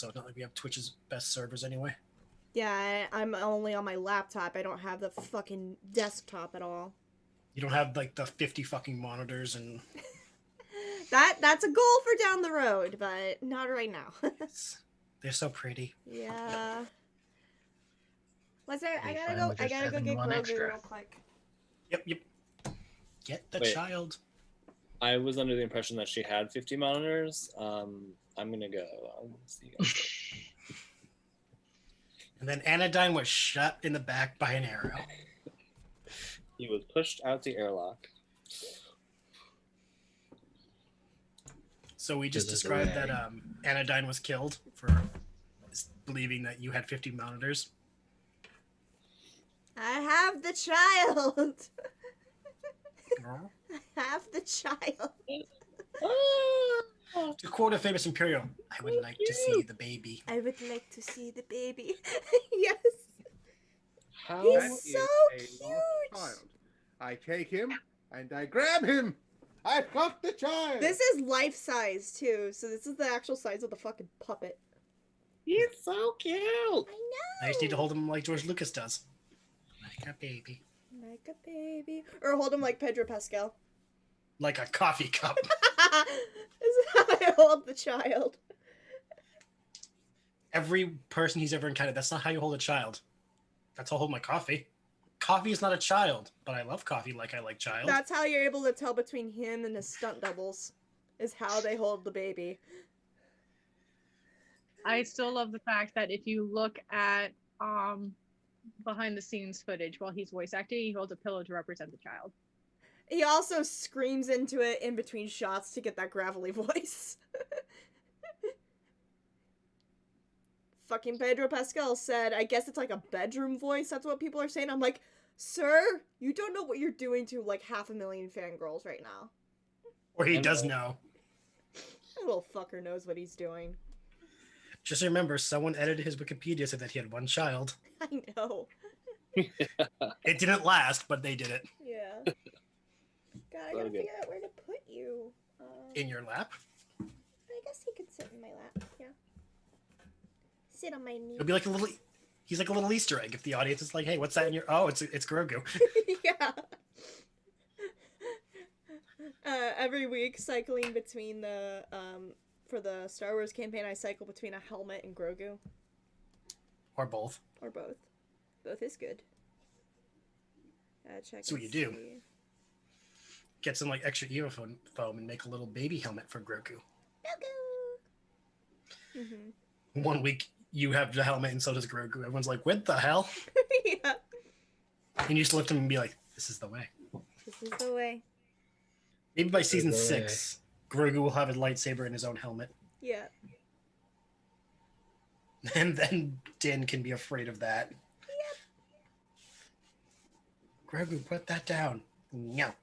so it's not like we have Twitch's best servers anyway. Yeah, I'm only on my laptop. I don't have the fucking desktop at all. You don't have like the 50 fucking monitors and That's a goal for down the road, but not right now. they're so pretty. Yeah. What's there? Be fine with I just gotta go having get one Grogu extra. real quick. Yep. Get the Wait. child. I was under the impression that she had 50 monitors. I'm gonna go. I'll see you guys later. And then Anodyne was shot in the back by an arrow. He was pushed out the airlock. So we just This is described the way. that Anodyne was killed for believing that you had 50 monitors. I have the child. I have the child. To quote a famous Imperial, I would like to see the baby. I would like to see the baby. Yes. How? He's That is so a cute. lost child. I take him and I grab him. I've got the child. This is life size too, so this is the actual size of the fucking puppet. He's so cute. I know. I just need to hold him like George Lucas does. Like a baby. Like a baby. Or hold him like Pedro Pascal. Like a coffee cup. This is how I hold the child. Every person he's ever encountered, that's not how you hold a child. That's how I hold my coffee. Coffee is not a child, but I love coffee like I like child. That's how you're able to tell between him and his stunt doubles. Is how they hold the baby. I still love the fact that if you look at behind the scenes footage while he's voice acting, he holds a pillow to represent the child. He also screams into it in between shots to get that gravelly voice. Fucking Pedro Pascal said, I guess it's like a bedroom voice, that's what people are saying. I'm like, sir, you don't know what you're doing to like 500,000 fangirls right now. Or he does know. That little fucker knows what he's doing. Just remember, someone edited his Wikipedia said that he had one child. I know. It didn't last, but they did it. Yeah. God, I gotta Okay. figure out where to put you. In your lap. I guess he could sit in my lap, yeah. Sit on my knee. It'll be like a little. He's like a little Easter egg. If the audience is like, "Hey, what's that in your?" Oh, it's Grogu. Yeah. Every week, cycling between the for the Star Wars campaign, I cycle between a helmet and Grogu, Or both. or both. Both is good. Check. So what and you do. see. Get some like extra earphone foam and make a little baby helmet for Grogu. Grogu. Mhm. One week you have the helmet and so does Grogu. Everyone's like, "What the hell?" Yeah. And you just lift him and be like, "This is the way." This is the way. Maybe by season the way. 6, Grogu will have his lightsaber in his own helmet, Yeah. and then Din can be afraid of that. Grogu, put that down. No.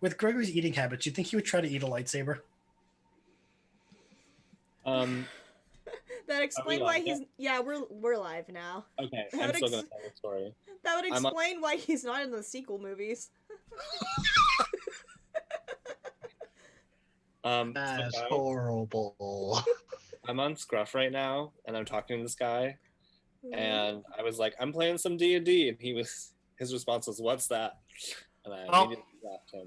With Grogu's eating habits, you think he would try to eat a lightsaber? That explain why live he's yeah, we're live now. Okay, That I'm would still gonna tell the story. That would I'm a- explain why he's not in the sequel movies. That's so horrible. I'm on Scruff right now, and I'm talking to this guy, and I was like, "I'm playing some D&D," and his response was, "What's that?" And I Oh. immediately laughed him.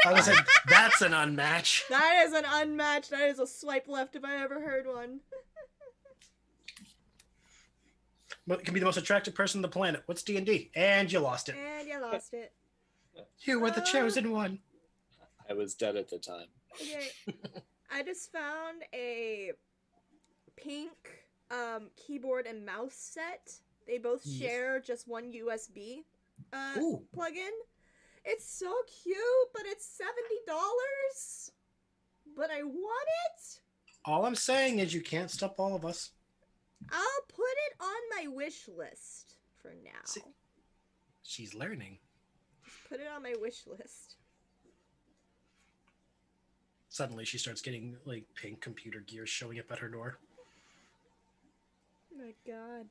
I was like, that's an unmatch. That is an unmatched. That is a swipe left if I ever heard one. But it can be the most attractive person on the planet. What's D&D? And you lost it. And you lost it. You were the chosen one. I was dead at the time. Okay. I just found a pink keyboard and mouse set. They both Yes. share just one USB Ooh. plug-in. It's so cute, but it's $70. But I want it. All I'm saying is you can't stop all of us. I'll put it on my wish list for now. See- She's learning. Just put it on my wish list. Suddenly she starts getting like pink computer gear showing up at her door. Oh my god.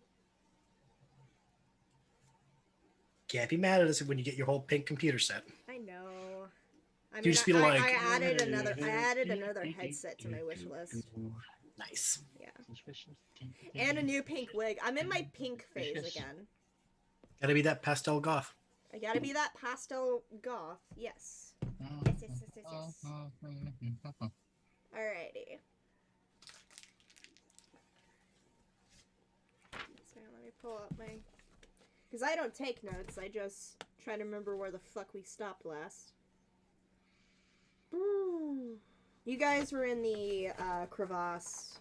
Can't be mad at us when you get your whole pink computer set. I know. I You mean, just feel like I added another headset to my wish list. nice. Yeah. And a new pink wig. I'm in my pink phase again. Gotta be that pastel goth. I gotta be that pastel goth. Yes. Yes, yes, yes, yes, yes. Alrighty. So let me pull up my... Because I don't take notes, I just try to remember where the fuck we stopped last. You guys were in the crevasse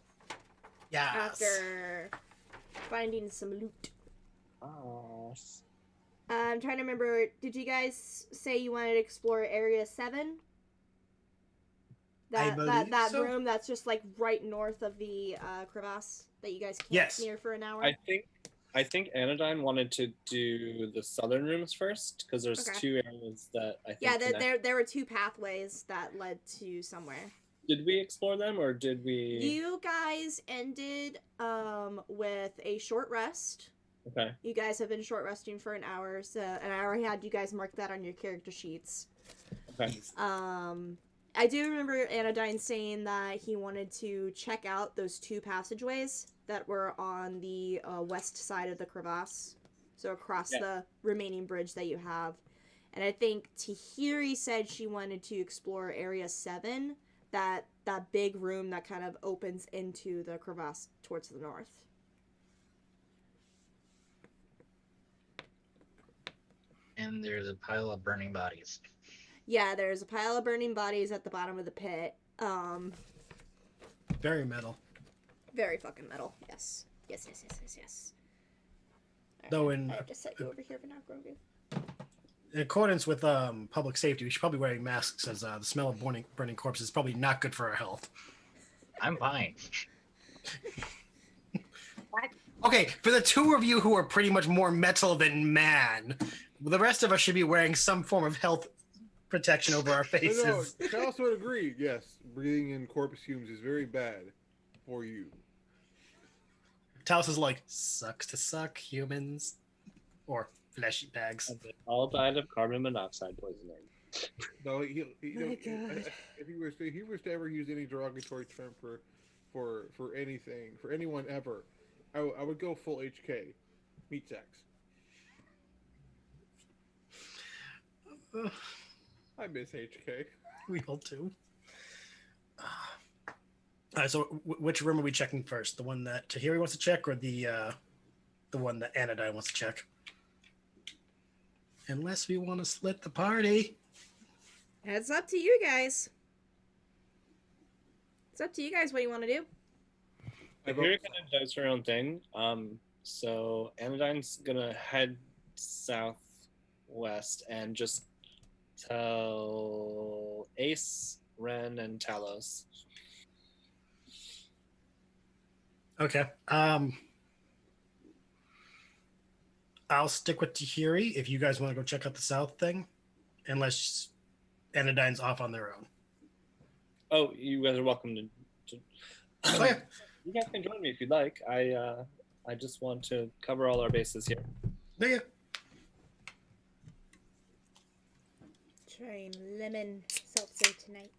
Yes. after finding some loot. Oh. I'm trying to remember, did you guys say you wanted to explore Area 7? I believe That so. room that's just like right north of the crevasse that you guys camped Yes. near for an hour? I think Anodyne wanted to do the southern rooms first because there's Okay. 2 areas that I think. Yeah, connect. there were 2 pathways that led to somewhere. Did we explore them or did we? You guys ended with a short rest. Okay. You guys have been short resting for an hour, so and I already had you guys mark that on your character sheets. Okay. I do remember Anodyne saying that he wanted to check out those 2 passageways that were on the west side of the crevasse, so across the remaining bridge that you have. And I think Tahiri said she wanted to explore Area 7, that big room that kind of opens into the crevasse towards the north. And there's a pile of burning bodies. Yeah, there's a pile of burning bodies at the bottom of the pit. Very metal. Very fucking metal. Yes. Yes, yes, yes, yes, yes. Though in I have to set you over here for now, Grogu. in accordance with public safety, we should probably wear masks as the smell of burning corpses is probably not good for our health. I'm fine. Okay, for the 2 of you who are pretty much more metal than man, the rest of us should be wearing some form of health protection over our faces. No, Charles would agree. Yes, breathing in corpse fumes is very bad for you. Talos is like, sucks to suck, humans. Or fleshy bags. And they all died of carbon monoxide poisoning. No, My God. if he was to ever use any derogatory term for anything, for anyone ever, I would go full HK, meat sacks. I miss HK. We all do. All right, so which room are we checking first? The one that Tahiri wants to check, or the one that Anodyne wants to check? Unless we want to split the party. It's up to you guys. It's up to you guys what you want to do. Tahiri kind of does her own thing. So Anodyne's gonna head southwest and just tell Ace, Ren, and Talos. Okay. I'll stick with Tahiri if you guys want to go check out the south thing, unless Anodyne's off on their own. Oh, you guys are welcome to Oh, yeah. You guys can join me if you'd like. I just want to cover all our bases here. Yeah. Trying lemon seltzer tonight.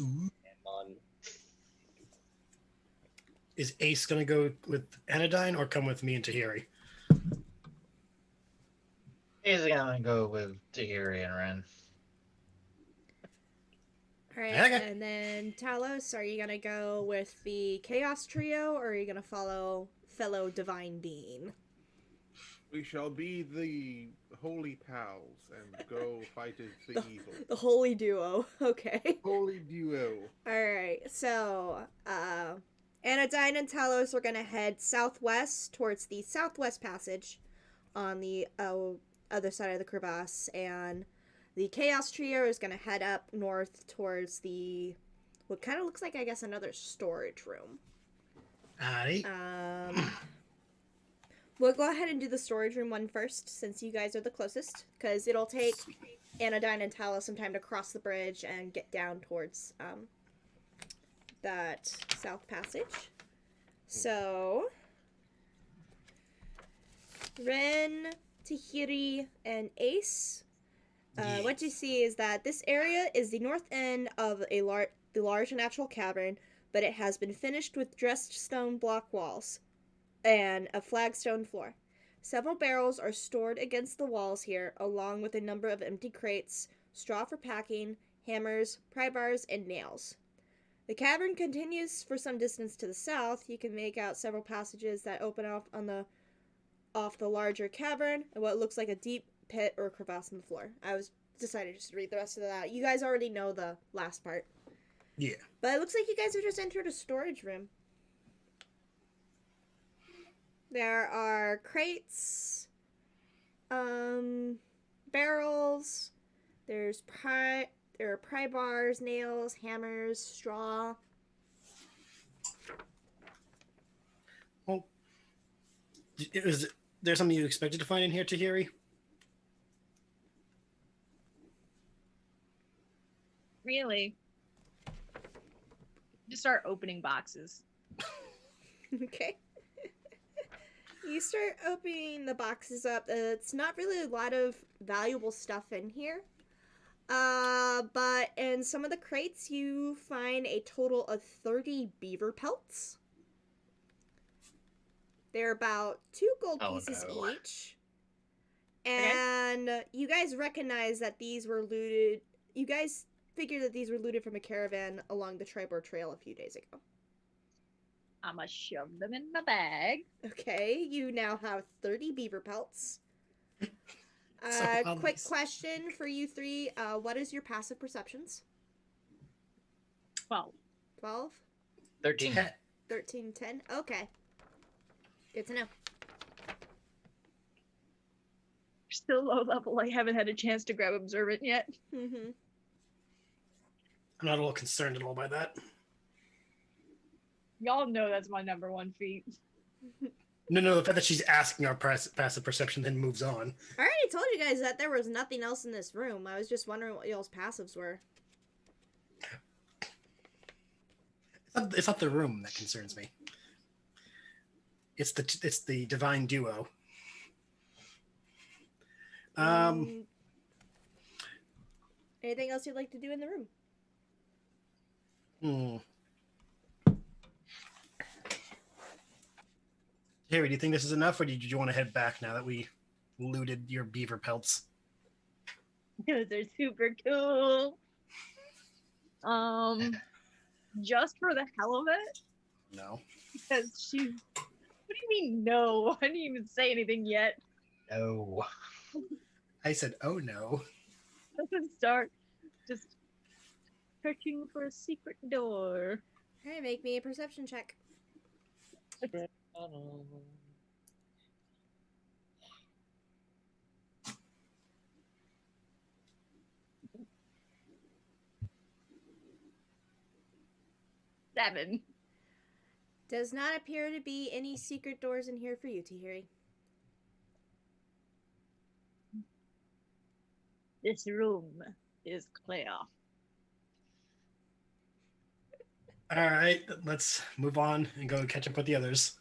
Ooh. On Is Ace going to go with Anodyne or come with me and Tahiri? He's gonna go with Tahiri and Ren. Alright, Okay. and then Talos, are you gonna go with the Chaos Trio, or are you gonna follow fellow Divine Being? We shall be the holy pals and go fight the evil. The Holy Duo. Okay. Holy duo. Alright, so, Anodyne and Talos are gonna head southwest towards the Southwest Passage on the other side of the crevasse, and the Chaos Trio is gonna head up north towards the what kind of looks like, I guess, another storage room. Alright. We'll go ahead and do the storage room one first, since you guys are the closest, because it'll take Anodyne and Talos some time to cross the bridge and get down towards that south passage. So, Ren, Tahiri, and Ace, What you see is that this area is the north end of the large natural cavern, but it has been finished with dressed stone block walls and a flagstone floor. Several barrels are stored against the walls here, along with a number of empty crates, straw for packing, hammers, pry bars, and nails. The cavern continues for some distance to the south. You can make out several passages that open off the larger cavern and what looks like a deep pit or crevasse in the floor. I was decided just to read the rest of that. You guys already know the last part. Yeah. But it looks like you guys have just entered a storage room. There are crates, barrels, there are pry bars, nails, hammers, straw. Well, is there something you expected to find in here, Tahiri? Really? Just start opening boxes. Okay. You start opening the boxes up. It's not really a lot of valuable stuff in here. But in some of the crates, you find a total of 30 beaver pelts. They're about 2 gold Oh, pieces no. each. And you guys recognize that these were looted. You guys figured that these were looted from a caravan along the Tribor Trail a few days ago. I'ma shove them in my bag. Okay, you now have 30 beaver pelts. how Quick nice. question for you three. What is your passive perceptions? 12. 12? 13. 13, 10? Okay. Good to know. Still low level. I haven't had a chance to grab Observant yet. Mm-hmm. I'm not at all concerned at all by that. Y'all know that's my number one feat. No, the fact that she's asking our passive perception then moves on. I already told you guys that there was nothing else in this room. I was just wondering what y'all's passives were. It's not the room that concerns me. It's the divine duo. Anything else you'd like to do in the room? Harry, do you think this is enough, or did you want to head back now that we looted your beaver pelts? Those are super cool. Just for the hell of it, No. because she's. What do you mean no? I didn't even say anything yet. No. I said, oh no. Let's start just searching for a secret door. Alright, make me a perception check. Seven. Does not appear to be any secret doors in here for you, Tahiri. This room is clear. All right, let's move on and go catch up with the others.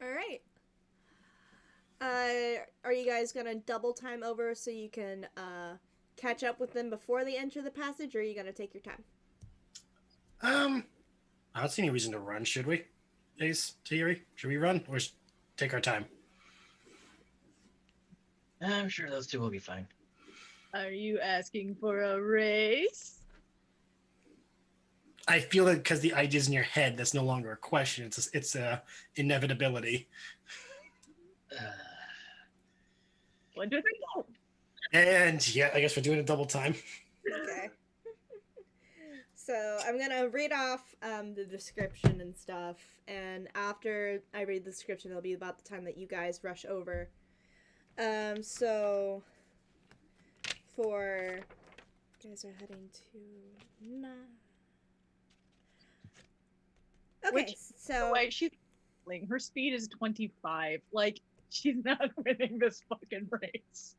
Alright. Are you guys gonna double time over so you can catch up with them before they enter the passage, or are you gonna take your time? I don't see any reason to run, should we? Ace, Tahiri, should we run or take our time? I'm sure those two will be fine. Are you asking for a race? I feel that because the idea's in your head, that's no longer a question. It's a inevitability. 1, 2, 3, go! And yeah, I guess we're doing a double time. Okay. So I'm gonna read off the description and stuff, and after I read the description, it'll be about the time that you guys rush over. So for you guys are heading to Okay, Which, so Wait, her speed is 25. Like, she's not winning this fucking race.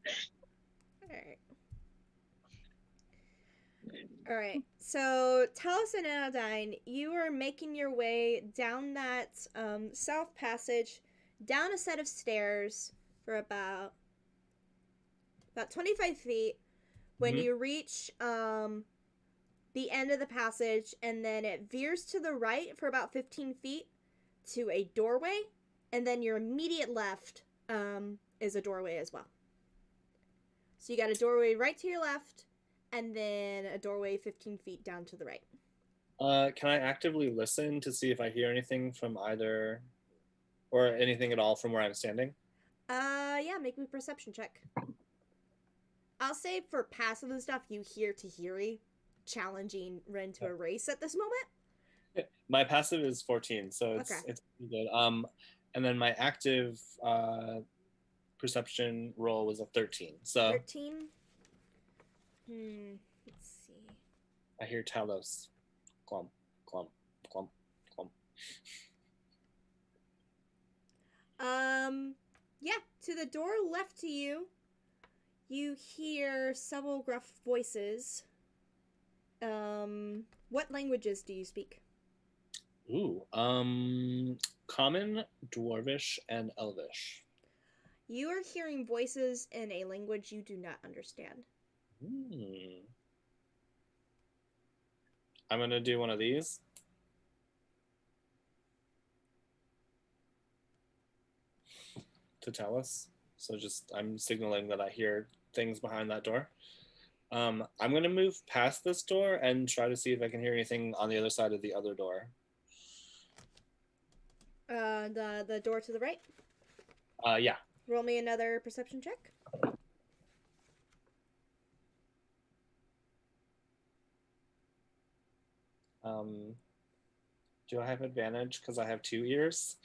Alright, so Talos and Anodyne, you are making your way down that south passage, down a set of stairs for about About 25 feet. When Mhm. you reach the end of the passage, and then it veers to the right for about 15 feet to a doorway, and then your immediate left is a doorway as well. So you got a doorway right to your left, and then a doorway 15 feet down to the right. Can I actively listen to see if I hear anything from either, or anything at all from where I'm standing? Yeah, make me a perception check. I'll say for passive and stuff, you hear Tahiri challenging Ren to a race at this moment. My passive is 14, so it's Okay. it's pretty good. And then my active perception roll was a 13. So 13. Let's see. I hear Talos. Clump, clump, clump, clump. Yeah, to the door left to you, you hear several gruff voices. What languages do you speak? Ooh, Common, Dwarvish, and Elvish. You are hearing voices in a language you do not understand. I'm gonna do one of these. To Talos. So just I'm signaling that I hear things behind that door. I'm gonna move past this door and try to see if I can hear anything on the other side of the other door. The door to the right. Yeah. Roll me another perception check. Do I have advantage because I have 2 ears?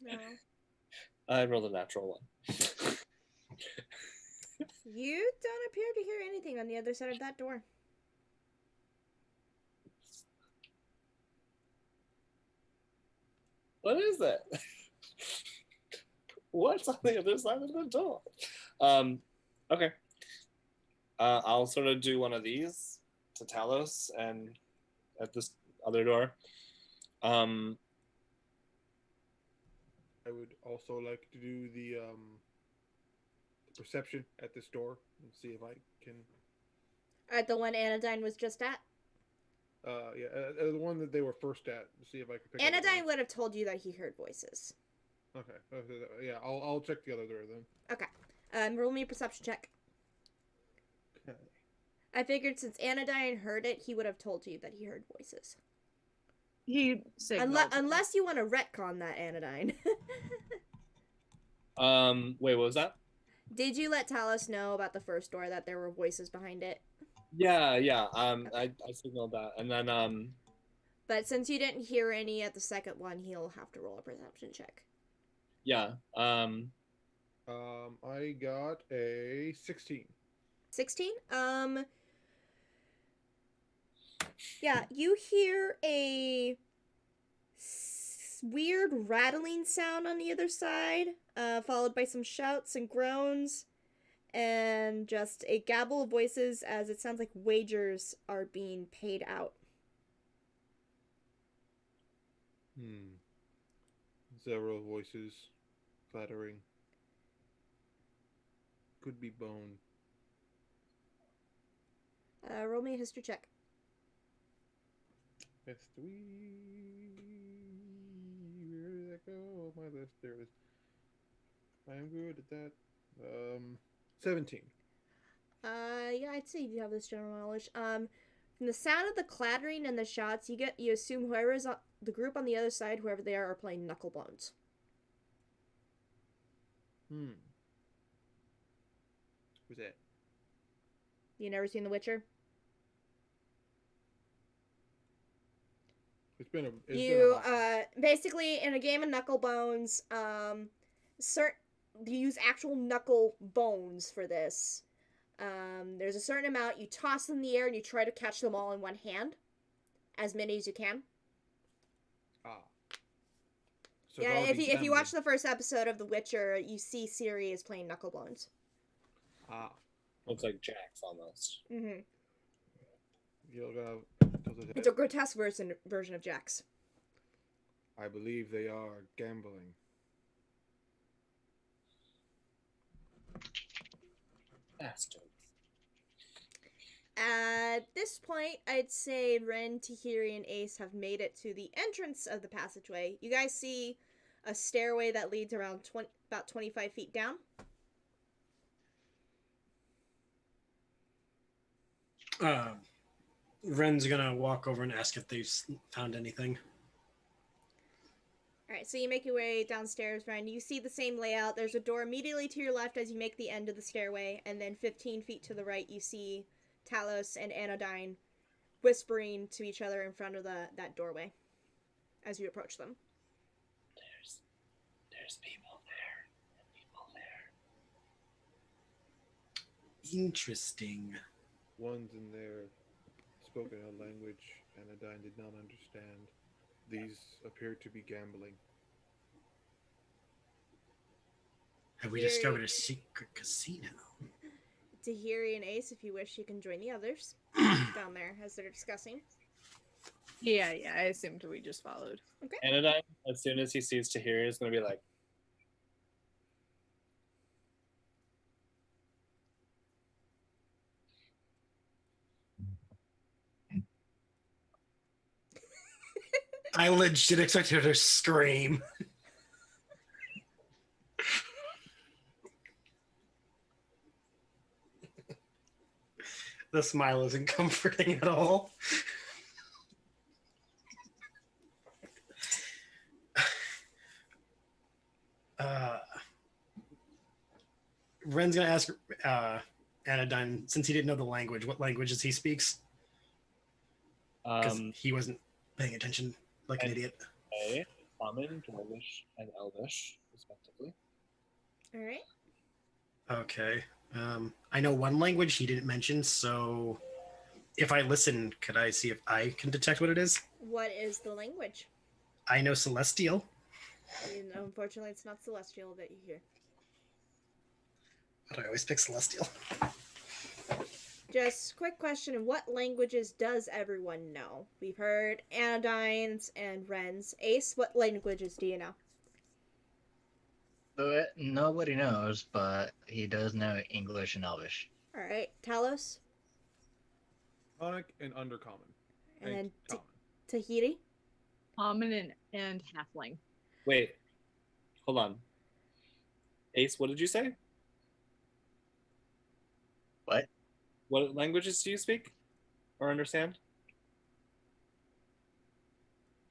No. I rolled a natural one. You don't appear to hear anything on the other side of that door. What is it? What's on the other side of the door? Okay. I'll sort of do one of these to Talos and at this other door. I would also like to do the perception at this door and see if I can. At the one Anodyne was just at. The one that they were first at. See if I can pick. Anodyne would have told you that he heard voices. Okay. Yeah, I'll check the other door then. Okay. Roll me a perception check. Okay. I figured since Anodyne heard it, he would have told you that he heard voices. He signaled. Unless you want to retcon that, Anodyne. Wait, what was that? Did you let Talos know about the first door, that there were voices behind it? Yeah. I signaled that, and then But since you didn't hear any at the second one, he'll have to roll a perception check. yeah. I got a 16. 16? Yeah, you hear a weird rattling sound on the other side, followed by some shouts and groans, and just a gabble of voices as it sounds like wagers are being paid out. Several voices clattering. Could be bone. Roll me a history check. That's 3. Where did that go? Oh, my list. There it is. I am good at that. 17. Yeah, I'd say you have this general knowledge. From the sound of the clattering and the shots, you assume whoever is the group on the other side, whoever they are playing Knucklebones. Who's that? You never seen The Witcher? It's been a. Basically in a game of Knucklebones, you use actual knuckle bones for this. There's a certain amount, you toss in the air and you try to catch them all in one hand, as many as you can. So yeah, if you watch the first episode of The Witcher, you see Ciri is playing Knucklebones. Looks like Jax almost. Mm-hmm. It's It's a grotesque version of Jax. I believe they are gambling. Bastards. At this point, I'd say Ren, Tahiri, and Ace have made it to the entrance of the passageway. You guys see a stairway that leads around about 25 feet down. Ren's gonna walk over and ask if they've found anything. Alright, so you make your way downstairs, Ren. You see the same layout. There's a door immediately to your left as you make the end of the stairway, and then 15 feet to the right, you see Talos and Anodyne whispering to each other in front of that doorway as you approach them. There's people there. And people there. Interesting. Ones in there spoke a language Anodyne did not understand. These appear to be gambling. Have we discovered a secret casino? Tahiri and Ace, if you wish, you can join the others down there as they're discussing. Yeah, I assumed we just followed. Okay. Anodyne, as soon as he sees Tahiri, is going to be like, I legit expected her to scream. The smile isn't comforting at all. Ren's gonna ask Anodyne, since he didn't know the language, what languages he speaks, because he wasn't paying attention like an idiot. Common, Dwarvish, and Elvish, respectively. All right. Okay. I know one language he didn't mention, so if I listen, could I see if I can detect what it is? What is the language? I know Celestial. And unfortunately, it's not Celestial that you hear. But I always pick Celestial. Just quick question, what languages does everyone know? We've heard Anodyne's and Ren's. Ace, what languages do you know? Nobody knows, but he does know English and Elvish. All right, Talos? Tonic and Undercommon. And Common. Tahiri? Common and halfling. Wait, hold on. Ace, what did you say? What? What languages do you speak or understand?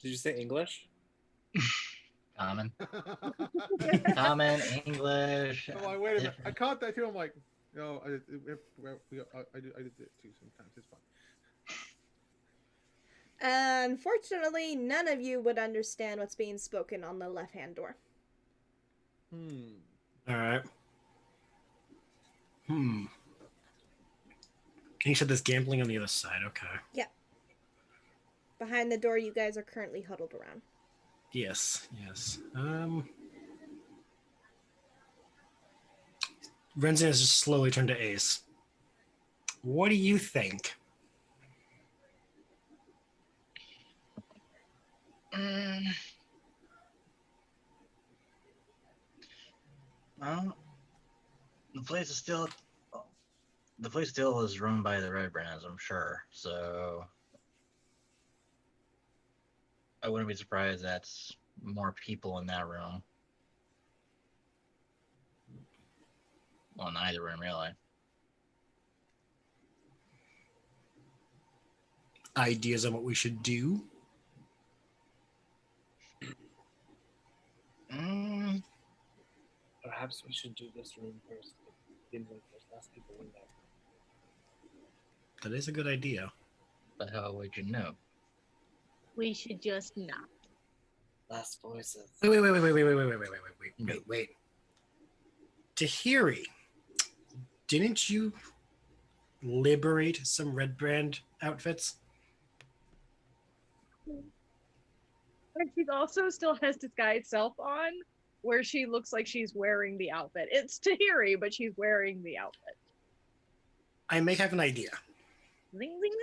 Did you say English? Common. Common, English. I'm like, wait a minute. I caught that too. I'm like, no, I did it too sometimes. It's fine. Unfortunately, none of you would understand what's being spoken on the left-hand door. All right. You said there's gambling on the other side. Okay. Yep. Behind the door you guys are currently huddled around. Yes. Renzen has just slowly turned to Ace. What do you think? Well, the place still is run by the Red Brands, I'm sure. So I wouldn't be surprised that's more people in that room. Well, in either room, really. Ideas on what we should do? Perhaps we should do this room first. Seems like there's less people in there. That is a good idea. But how would you know? We should just not. Less voices. Wait. Tahiri, didn't you liberate some Red Brand outfits? And she also still has disguise self on, where she looks like she's wearing the outfit. It's Tahiri, but she's wearing the outfit. I may have an idea. Zing, zing.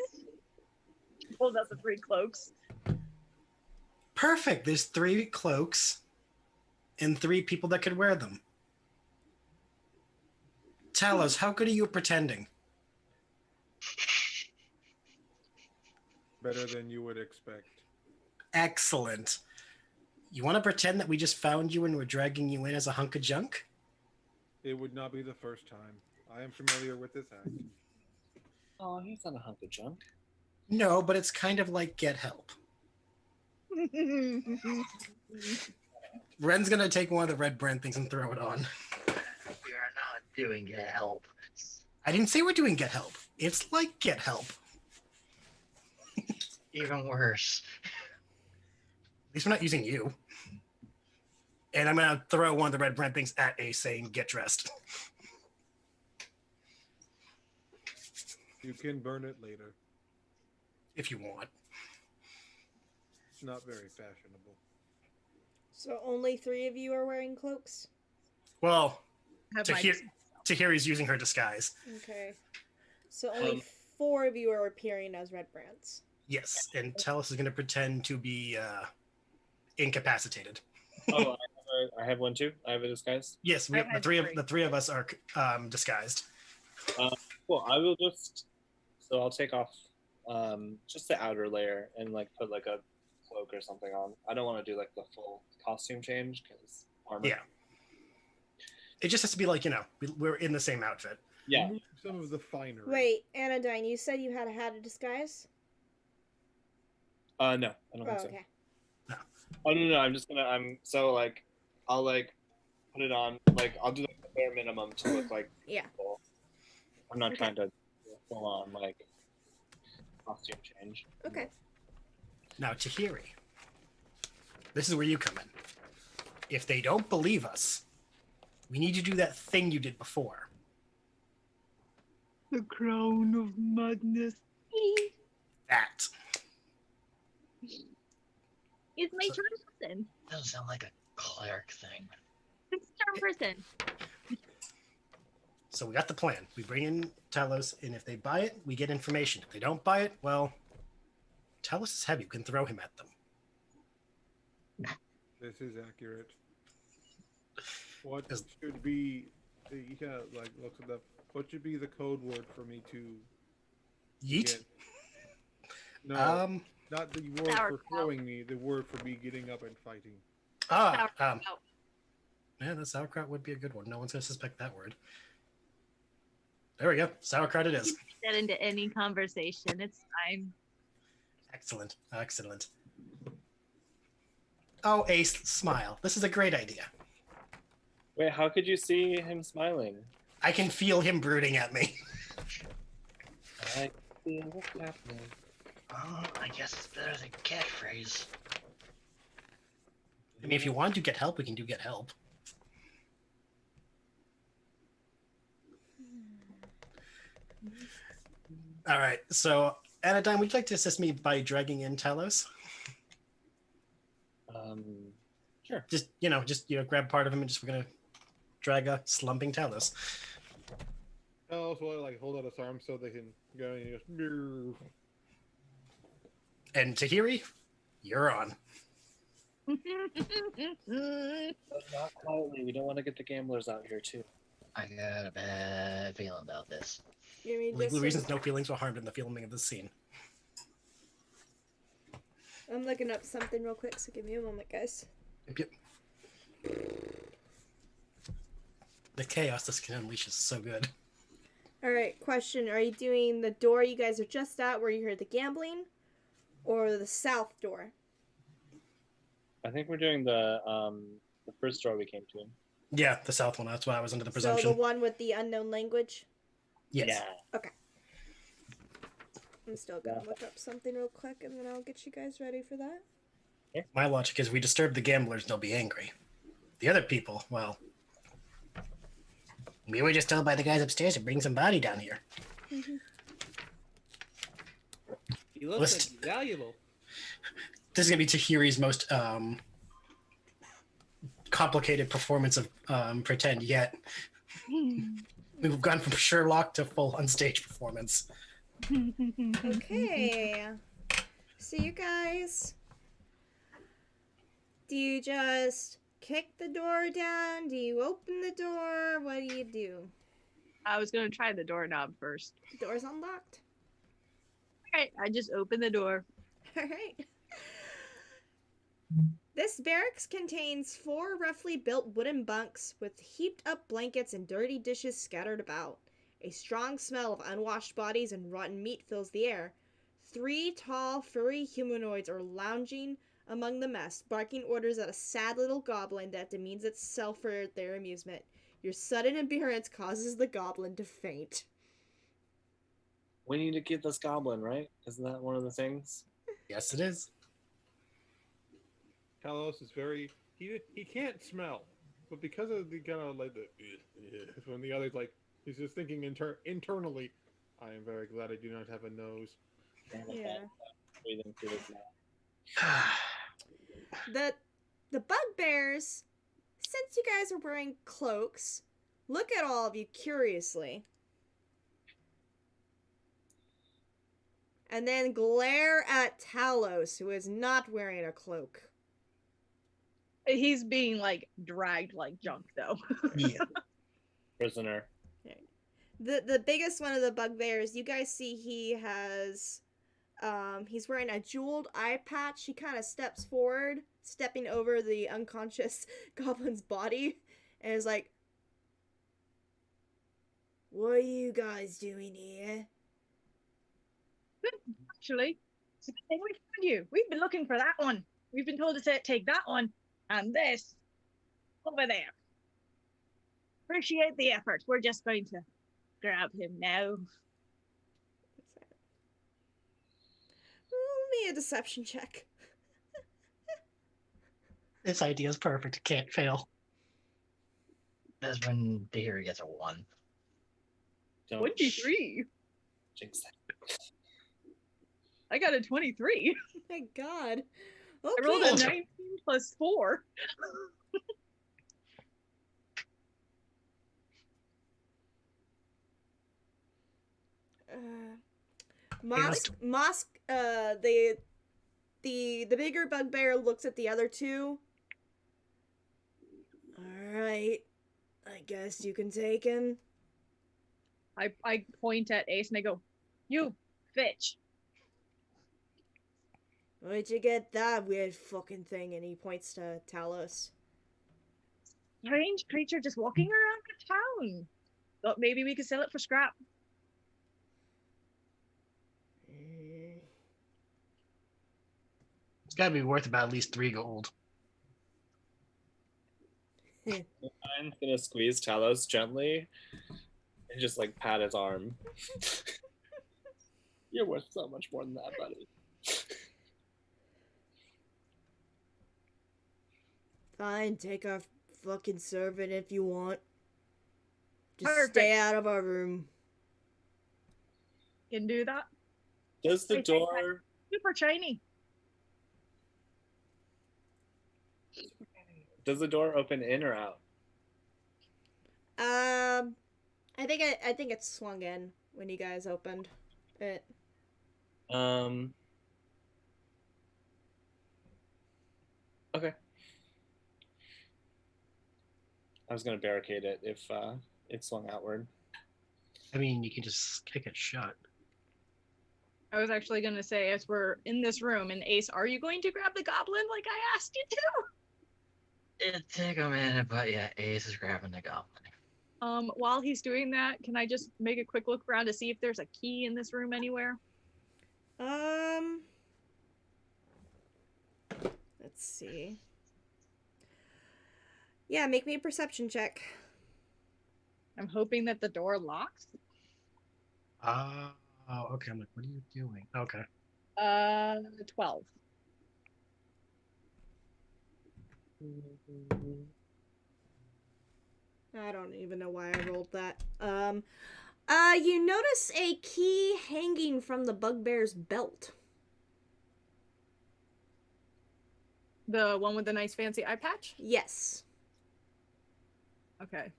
Pulls out the 3 cloaks. Perfect. There's 3 cloaks and 3 people that could wear them. Talos, how good are you at pretending? Better than you would expect. Excellent. You want to pretend that we just found you and we're dragging you in as a hunk of junk? It would not be the first time. I am familiar with this act. Oh, he's not a hunk of junk. No, but it's kind of like get help. Ren's gonna take one of the red brand things and throw it on. We are not doing get help. I didn't say we're doing get help. It's like get help. Even worse. At least we're not using you. And I'm gonna throw one of the red brand things at Ace saying get dressed. You can burn it later. If you want. It's not very fashionable. So only 3 of you are wearing cloaks? Well, Have my- Tahiri's using her disguise. Okay. So only 4 of you are appearing as red brands. Yes, and Talos is gonna pretend to be incapacitated. Oh, I have one too. I have a disguise. Yes, I've had three. the three of us are disguised. Cool. I will just. So I'll take off just the outer layer and like put like a cloak or something on. I don't want to do like the full costume change because armor. Yeah. It just has to be like, we're in the same outfit. Yeah. Remove some of the finery. Wait, Anodyne, you said you had a disguise? No, I don't Oh, think so. okay. Oh no, I'm just gonna. So like, I'll like put it on. Like I'll do like the bare minimum to look like. Yeah. Cool. I'm not Okay. trying to full on like costume change. Okay. Now, Tahiri, this is where you come in. If they don't believe us, we need to do that thing you did before. The crown of madness. That. It's my charm person. Doesn't sound like a cleric thing. It's charm person. So we got the plan. We bring in Talos, and if they buy it, we get information. If they don't buy it, well, Talos is heavy. We can throw him at them. This is accurate. What Is- should be? You kind of like looks at the. What should be the code word for me to Yeet? get? No, not the word for Sauerkraut. throwing me. The word for me getting up and fighting. Sauerkraut. Yeah, the sauerkraut would be a good one. No one's going to suspect that word. There we go. Sauerkraut it is. Get into any conversation. It's fine. Excellent. Excellent. Oh, Ace, smile. This is a great idea. Wait, how could you see him smiling? I can feel him brooding at me. I see what's happening. Oh, I guess it's better than catchphrase. I mean, if you want to get help, we can do get help. All right. So, Anodyne, would you like to assist me by dragging in Talos? Sure. Just grab part of him and we're gonna drag a slumping Talos. Also, like hold out his arm so they can go and just. And Tahiri, you're on. But not quietly. We don't want to get the gamblers out here too. I got a bad feeling about this. Give me Legal just reasons, no feelings were harmed in the filming of this scene. I'm looking up something real quick, so give me a moment, guys. Yep. The chaos this can unleash is so good. Alright, question. Are you doing the door you guys are just at where you heard the gambling? Or the south door? I think we're doing the first door we came to. Yeah, the south one. That's why I was under the So presumption. the one with the unknown language? Yes. Yeah. I'm still gonna look up something real quick and then I'll get you guys ready for that. My logic is we disturb the gamblers, they'll be angry. The other people, well, we were just told by the guys upstairs to bring somebody down here. He looks like he's valuable. This is gonna be Tahiri's most complicated performance of pretend yet. We've gone from Sherlock to full on-stage performance. Okay. So you guys, do you just kick the door down? Do you open the door? What do you do? I was gonna try the doorknob first. The door's unlocked. Alright, I just opened the door. Alright. This barracks contains 4 roughly built wooden bunks with heaped up blankets and dirty dishes scattered about. A strong smell of unwashed bodies and rotten meat fills the air. 3 tall, furry humanoids are lounging among the mess, barking orders at a sad little goblin that demeans itself for their amusement. Your sudden appearance causes the goblin to faint. We need to get this goblin, right? Isn't that one of the things? Yes, it is. Talos is very he can't smell, but because of the kind of like the when the other's like he's just thinking internally, I am very glad I do not have a nose. Yeah. Breathing through his mouth. The bugbears, since you guys are wearing cloaks, look at all of you curiously. And then glare at Talos, who is not wearing a cloak. He's being like dragged like junk though. Yeah. Prisoner. The biggest one of the bugbears, you guys see he has he's wearing a jeweled eye patch. He kind of steps forward, stepping over the unconscious goblin's body, and is like, "What are you guys doing here?" Actually, it's a good thing we found you. We've been looking for that one. We've been told to take that one and this over there. Appreciate the effort. We're just going to grab him now. Roll me a deception check. This idea is perfect. It can't fail. That's when Tahiri gets a 1. Don't 23. jinx that. I got a 23. Oh my god. I rolled a Okay. 19 plus 4. Mosk, the bigger bugbear looks at the other two. Alright. I guess you can take him. I point at Ace and I go, "You, Fitch." Where'd you get that weird fucking thing? And he points to Talos. Strange creature just walking around the town. Thought maybe we could sell it for scrap. It's got to be worth about at least 3 gold. I'm gonna squeeze Talos gently and just like pat his arm. You're worth so much more than that, buddy. Fine, take our fucking servant if you want. Just Perfect. stay out of our room. Can do that. Does the I think door? Super shiny. Does the door open in or out? I think it's swung in when you guys opened it. Okay. I was gonna barricade it if it swung outward. I mean, you can just kick it shut. I was actually going to say, as we're in this room, and Ace, are you going to grab the goblin like I asked you to? It'd take a minute, but yeah, Ace is grabbing the goblin. While he's doing that, can I just make a quick look around to see if there's a key in this room anywhere? Let's see. Yeah, make me a perception check. I'm hoping that the door locks. Oh, okay. I'm like, what are you doing? Okay. 12. I don't even know why I rolled that. You notice a key hanging from the bugbear's belt. The one with the nice fancy eye patch? Yes. Okay.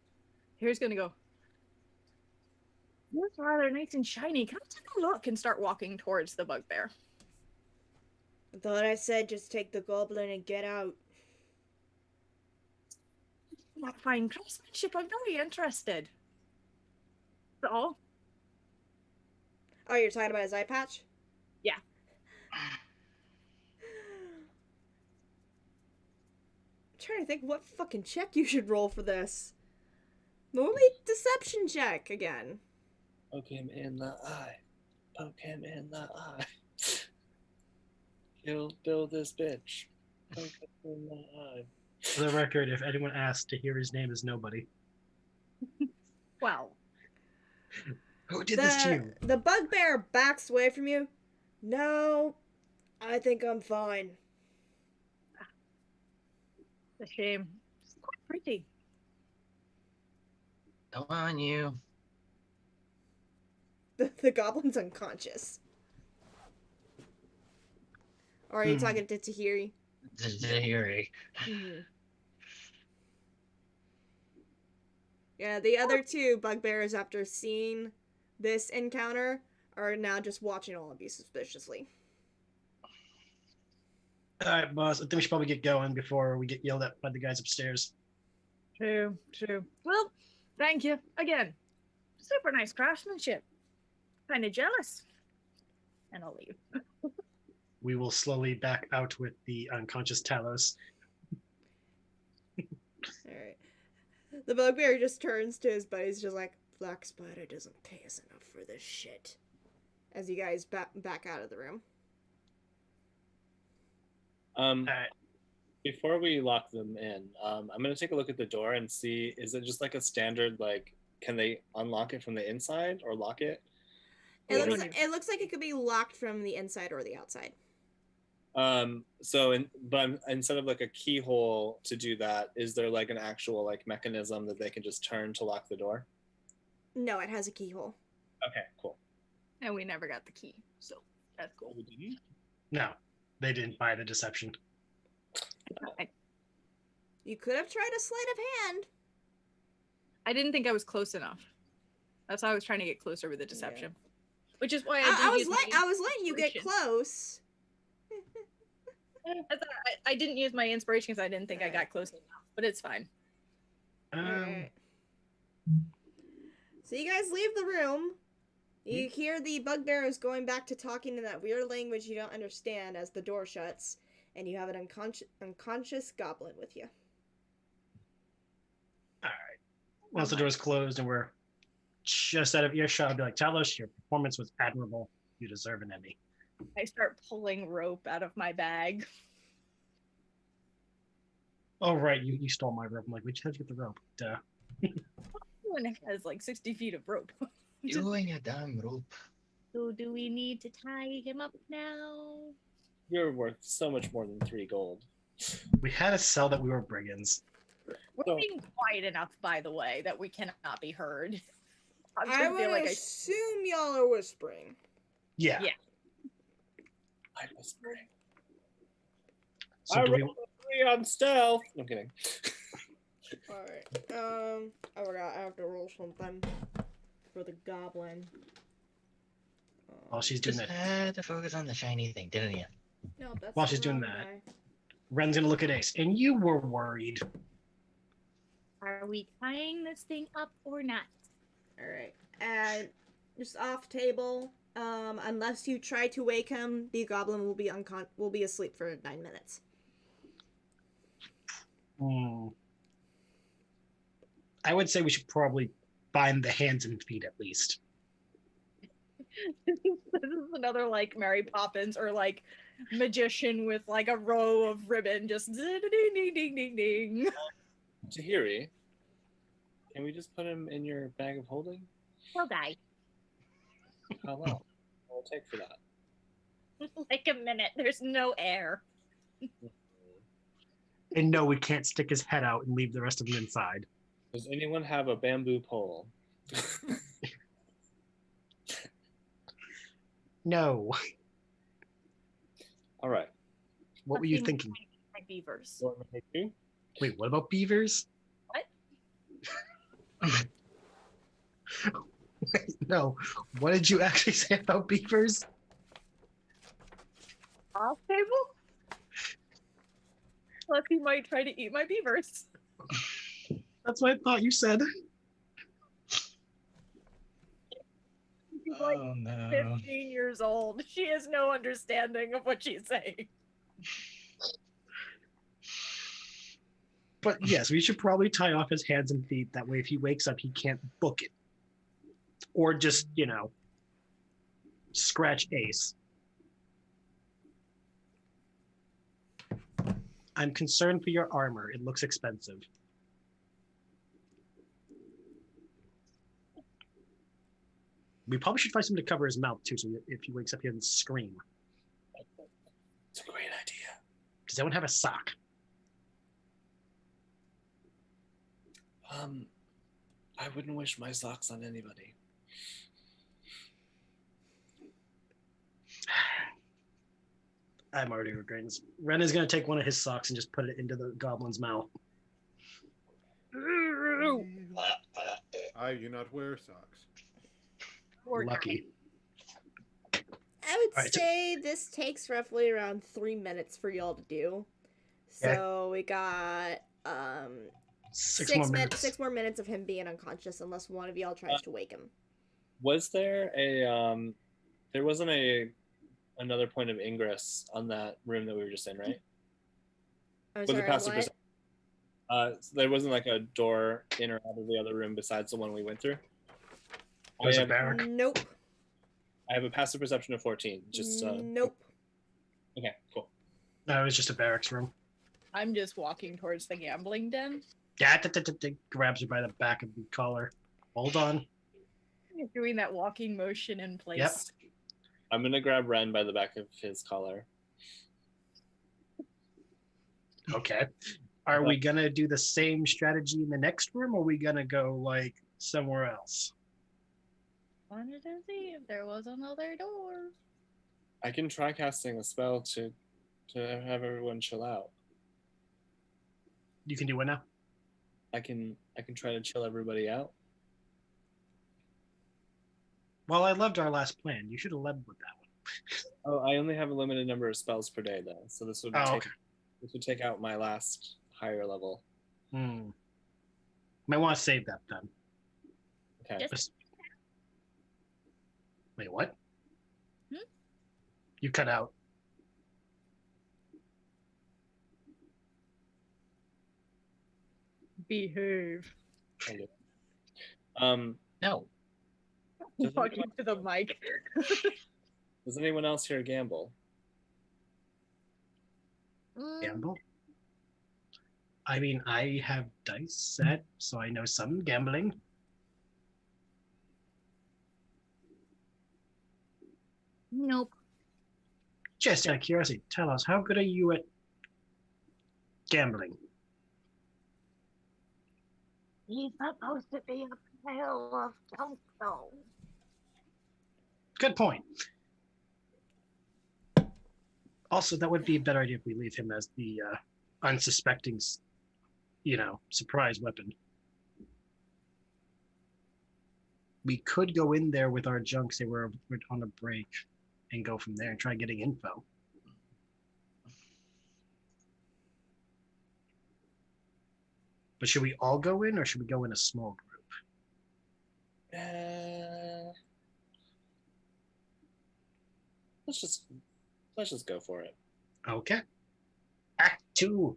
Here's gonna go. Looks rather nice and shiny. Can I take a look and start walking towards the bugbear? I thought I said just take the goblin and get out. That fine craftsmanship. I'm very interested. So, Oh, you're talking about his eye patch? yeah. I'm trying to think what fucking check you should roll for this. Normally, deception check again. Poke him in the eye. Poke him in the eye. Kill this bitch. Poke him in the eye. For the record, if anyone asks to hear his name, is nobody. Well, Who did this to you? The bugbear backs away from you. No, I think I'm fine. it's a shame. It's quite pretty. Come on, you. The goblin's unconscious. Or are you talking to Tahiri? Tahiri. Mm-hmm. Yeah, the other two bugbears, after seeing this encounter, are now just watching all of you suspiciously. All right, boss. I think we should probably get going before we get yelled at by the guys upstairs. True. Well, thank you again. Super nice craftsmanship. Kind of jealous. And I'll leave. We will slowly back out with the unconscious Talos. Alright. The bugbear just turns to his buddies, just like, Black Spider doesn't pay us enough for this shit. As you guys back out of the room. All right. Before we lock them in, I'm gonna take a look at the door and see, is it just like a standard, like, can they unlock it from the inside or lock it? It looks like it could be locked from the inside or the outside. But instead of like a keyhole to do that, is there like an actual like mechanism that they can just turn to lock the door? No, it has a keyhole. Okay, cool. And we never got the key, so that's cool. We didn't? No, they didn't buy the deception. You could have tried a sleight of hand. I didn't think I was close enough. That's why I was trying to get closer with the deception. Yeah. Which is why I was letting you get close. I didn't use my inspiration because I didn't think I got close enough, but it's fine. Alright. So you guys leave the room. You hear the bugbears going back to talking in that weird language you don't understand as the door shuts, and you have an unconscious goblin with you. All right. Once the door's closed and we're just out of earshot, I'll be like, Talos, your performance was admirable. You deserve an Emmy. I start pulling rope out of my bag. Oh, right. You stole my rope. I'm like, how'd you get the rope? Duh. Everyone has like 60 feet of rope. Doing a damn rope. So do we need to tie him up now? You're worth so much more than 3 gold. We had to sell that we were brigands. We're being quiet enough, by the way, that we cannot be heard. I would assume y'all are whispering. Yeah. I'm whispering. So I rolled a 3 on stealth. I'm kidding. Alright. I forgot. I have to roll something for the goblin. While she's doing Just that. had to focus on the shiny thing, didn't you? No, that's While she's doing that, Ren's gonna look at Ace, and you were worried. Are we tying this thing up or not? Alright. And just off table, unless you try to wake him, the goblin will be asleep for 9 minutes. I would say we should probably bind the hands and feet at least. This is another like Mary Poppins or like magician with like a row of ribbon just ding ding ding ding ding. Tahiri, can we just put him in your bag of holding? He'll die. How long will it take for that? Like a minute. There's no air. And no, we can't stick his head out and leave the rest of him inside. Does anyone have a bamboo pole? No. All right. What were you thinking? Like beavers. You want me to take 2? Wait, what about beavers? What? Wait, no. What did you actually say about beavers? Off table? Plus he might try to eat my beavers. That's what I thought you said. like Oh no. 15 years old. She has no understanding of what she's saying. But yes, we should probably tie off his hands and feet. That way, if he wakes up, he can't book it. Or just, scratch Ace. I'm concerned for your armor. It looks expensive. We probably should find something to cover his mouth, too, so if he wakes up, he doesn't scream. It's a great idea. Does anyone have a sock? I wouldn't wish my socks on anybody. I'm already regretting this. Ren is going to take one of his socks and just put it into the goblin's mouth. I do not wear socks. Lucky. I would say this takes roughly around 3 minutes for y'all to do. So we got 6 more minutes. 6 more minutes of him being unconscious, unless one of y'all tries to wake him. Was there there wasn't another point of ingress on that room that we were just in, right? I'm sorry, what? There wasn't like a door in or out of the other room besides the one we went through. There's a barrack. Nope. I have a passive perception of 14. Just Nope. Okay, cool. No, it was just a barracks room. I'm just walking towards the gambling den. Yeah, grabs her by the back of the collar. Hold on. Doing that walking motion in place. Yep. I'm gonna grab Ren by the back of his collar. Okay. Are we gonna do the same strategy in the next room, or are we gonna go like somewhere else? Wanted to see if there was another door. I can try casting a spell to have everyone chill out. You can do it now. I can try to chill everybody out. Well, I loved our last plan. You should have led with that one. Oh, I only have a limited number of spells per day though, so this would this would take out my last higher level. Might want to save that then. Okay. Yes. Wait, what? You cut out. Behave. No. Walking to the mic. Does anyone else here gamble? Gamble? I mean, I have dice set, so I know some gambling. Nope. Just out of curiosity, tell us, how good are you at gambling? He's supposed to be a pile of junk, though. Good point. Also, that would be a better idea if we leave him as the unsuspecting, surprise weapon. We could go in there with our junk, say we're on a break, and go from there and try getting info. But should we all go in, or should we go in a small group? Let's just go for it. Okay. Act 2.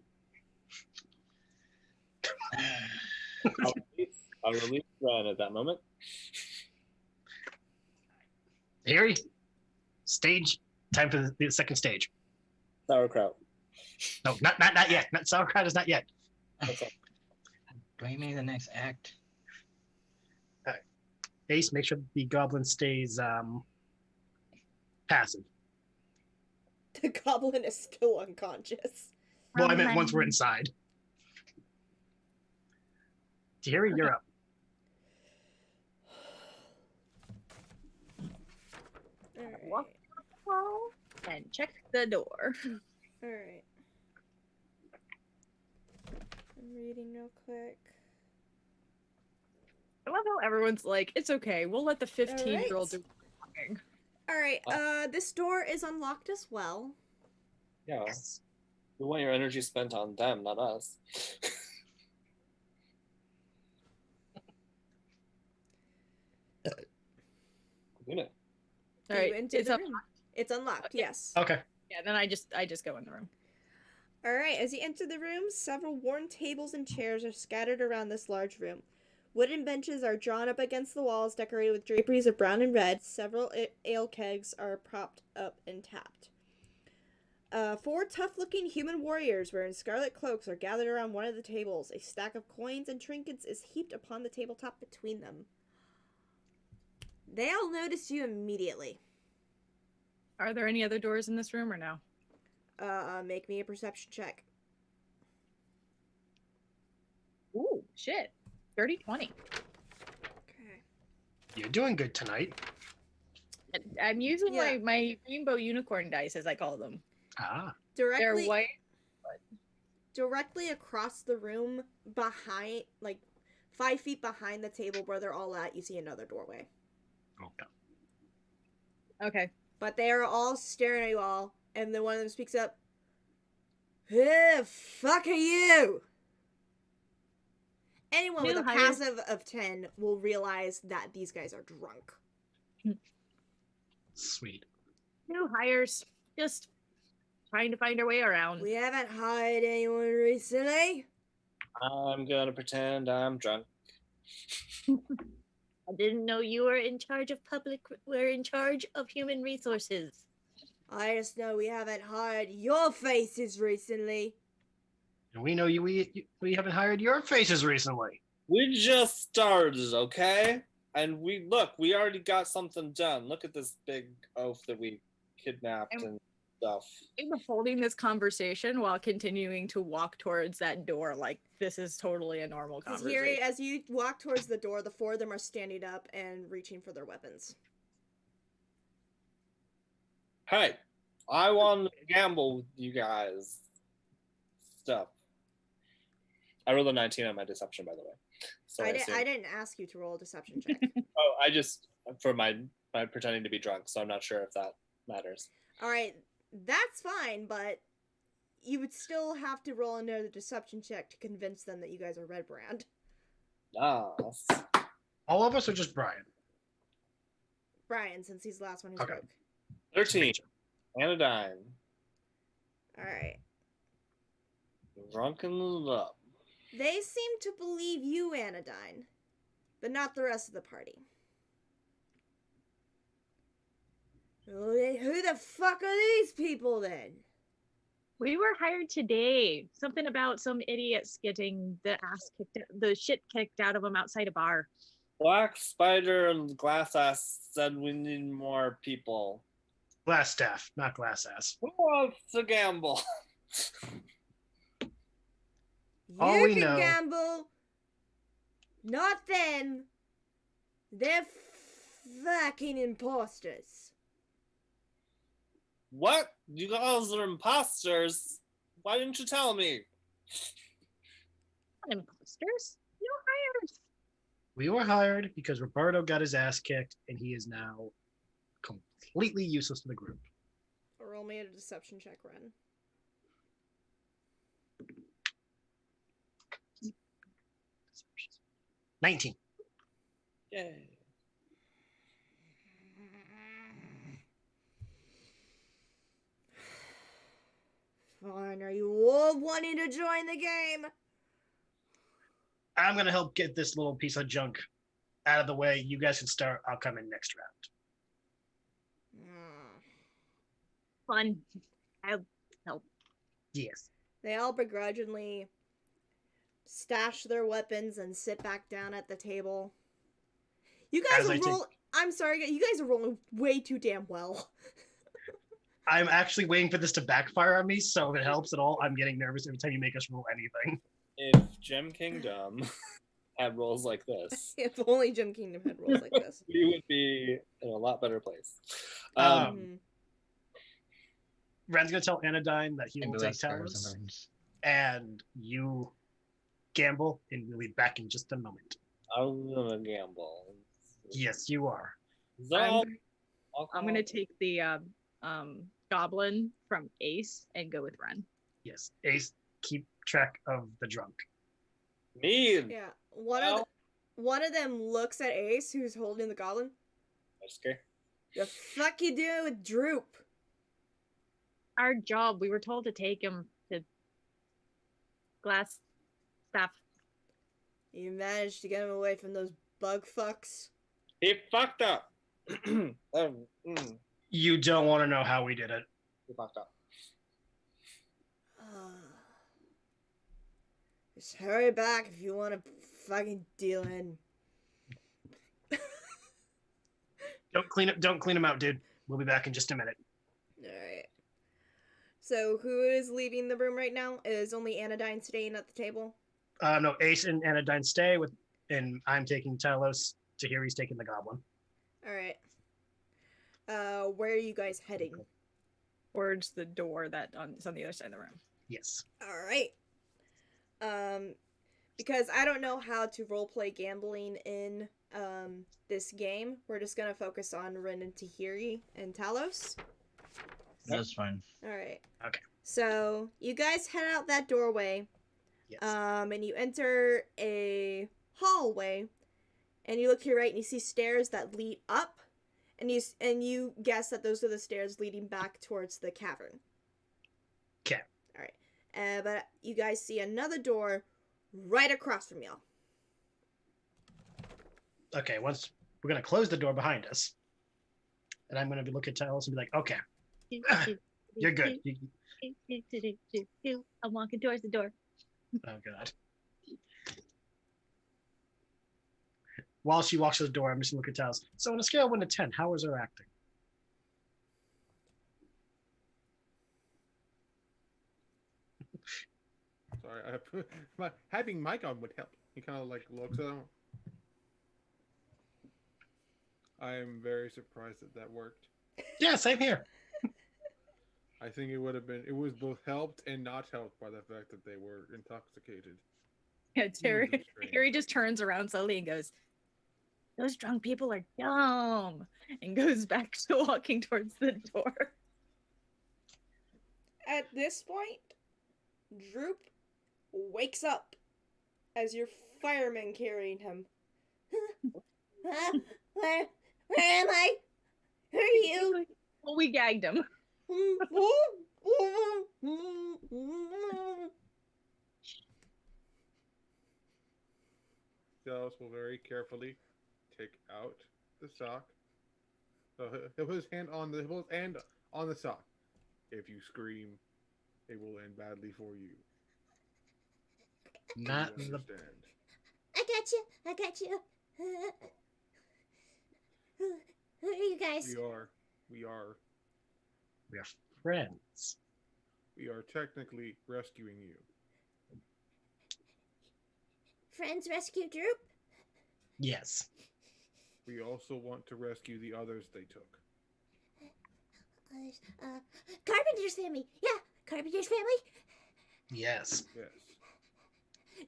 I'll release Ren at that moment. Harry, stage. Time for the second stage. Sauerkraut. No, not yet. Not sauerkraut is not yet. Bring me the next act. Ace, make sure the goblin stays passive. The goblin is still unconscious. Well, I meant once we're inside. Harry, you're up. Alright. And check the door. Alright. I'm reading real quick. I love how everyone's like, it's okay, we'll let the 15-year-old do walking. Alright, this door is unlocked as well. Yeah. We want your energy spent on them, not us. All You right, enter it's the up. room. It's unlocked, yes. Okay. Yeah, then I just go in the room. All right, as you enter the room, several worn tables and chairs are scattered around this large room. Wooden benches are drawn up against the walls, decorated with draperies of brown and red. Several ale kegs are propped up and tapped. 4 tough-looking human warriors wearing scarlet cloaks are gathered around one of the tables. A stack of coins and trinkets is heaped upon the tabletop between them. They all notice you immediately. Are there any other doors in this room or no? Make me a perception check. Ooh, shit. 30-20. Okay. You're doing good tonight. I'm using Yeah. my rainbow unicorn dice, as I call them. Ah. They're Directly, white. directly across the room, behind, like 5 feet behind the table where they're all at, you see another doorway. Okay. Okay. But they are all staring at you all, and then one of them speaks up. Who the fuck are you? Anyone with New a hires. passive of 10 will realize that these guys are drunk. Sweet. New hires. Just trying to find our way around. We haven't hired anyone recently. I'm gonna pretend I'm drunk. I didn't know you were in charge of we're in charge of human resources. I just know we haven't hired your faces recently. And we know we haven't hired your faces recently. We just started, okay? And we already got something done. Look at this big oaf that we kidnapped and stuff. I'm holding this conversation while continuing to walk towards that door like this is totally a normal Because conversation. here, as you walk towards the door, the 4 of them are standing up and reaching for their weapons. Hey, I want to gamble with you guys. Stuff. I rolled a 19 on my deception, by the way. So I assume- didn't ask you to roll a deception check. Oh, I just for my pretending to be drunk, so I'm not sure if that matters. All right, that's fine, but you would still have to roll another deception check to convince them that you guys are Red Brand. Ah, All of us are just Brian. Brian, since he's the last one who Okay. spoke. 13. Anodyne. All right. Drunken love. They seem to believe you, Anodyne, but not the rest of the party. Who the fuck are these people then? We were hired today. Something about some idiots getting the shit kicked out of them outside a bar. Black Spider and Glass Ass said we need more people. Glass staff, not glass ass. Who wants to gamble? All You we can know- gamble. Not them. They're fucking imposters. What? You guys are imposters? Why didn't you tell me? Not imposters. No hires. We were hired because Roberto got his ass kicked, and he is now completely useless to the group. Roll me a deception check, Ren. $19. Yay. Fine, are you all wanting to join the game? I'm gonna help get this little piece of junk out of the way. You guys can start. I'll come in next round. Fun. I'll help. Yes. They all begrudgingly stash their weapons and sit back down at the table. You guys As I are take- roll. I'm sorry, you guys are rolling way too damn well. I'm actually waiting for this to backfire on me, so if it helps at all, I'm getting nervous every time you make us roll anything. If Gem Kingdom had rolls like this, If only Jim Kingdom had rolls like this. we would be in a lot better place. Ren's gonna tell Anodyne that he will take Ambulance fires Talus, and burns. and you gamble, and we'll be back in just a moment. I'm gonna gamble. Yes, you are. I'm gonna take the goblin from Ace and go with Ren. Yes, Ace, keep track of the drunk. Mean. Yeah, one of them looks at Ace, who's holding the goblin. Oscar. The fuck you doing with Droop? Our job. We were told to take him to glass stuff. You managed to get him away from those bug fucks? He fucked up. You don't want to know how we did it. He fucked up. Just hurry back if you want to fucking deal in. Don't clean him out, dude. We'll be back in just a minute. Alright. So who is leaving the room right now? Is only Anodyne staying at the table? No, Ace and Anodyne stay with, and I'm taking Talos. Tahiri's taking the goblin. Alright. Where are you guys heading? Towards the door is on the other side of the room. Yes. Alright. Because I don't know how to roleplay gambling in this game, we're just gonna focus on Ren and Tahiri and Talos. That's fine. Alright. Okay. So you guys head out that doorway. Yes. And you enter a hallway, and you look to your right and you see stairs that lead up, and you guess that those are the stairs leading back towards the cavern. Okay. All right. But you guys see another door right across from y'all. Okay. Once we're gonna close the door behind us, and I'm gonna look at Talos and be like, "Okay, you're good." I'm walking towards the door. Oh god. While she walks to the door, I'm just gonna look at Talos. So on a scale of 1 to 10, how is her acting? Sorry, having mic on would help. He kind of like looks at him. I am very surprised that worked. Yeah, same here. I think it was both helped and not helped by the fact that they were intoxicated. Yeah, Terry just turns around slowly and goes, "Those drunk people are dumb," and goes back to walking towards the door. At this point, Droop wakes up as your fireman carrying him. Where am I? Who are you? Well, we gagged him. Dallas will very carefully take out the sock. He'll put his hand on the sock. If you scream, it will end badly for you. Not You the understand. I got you. Who are you guys? We are friends. We are technically rescuing you. Friends rescue Droop? Yes. We also want to rescue the others they took. Carpenter's family. Yeah, Carpenter's family. Yes. Yes.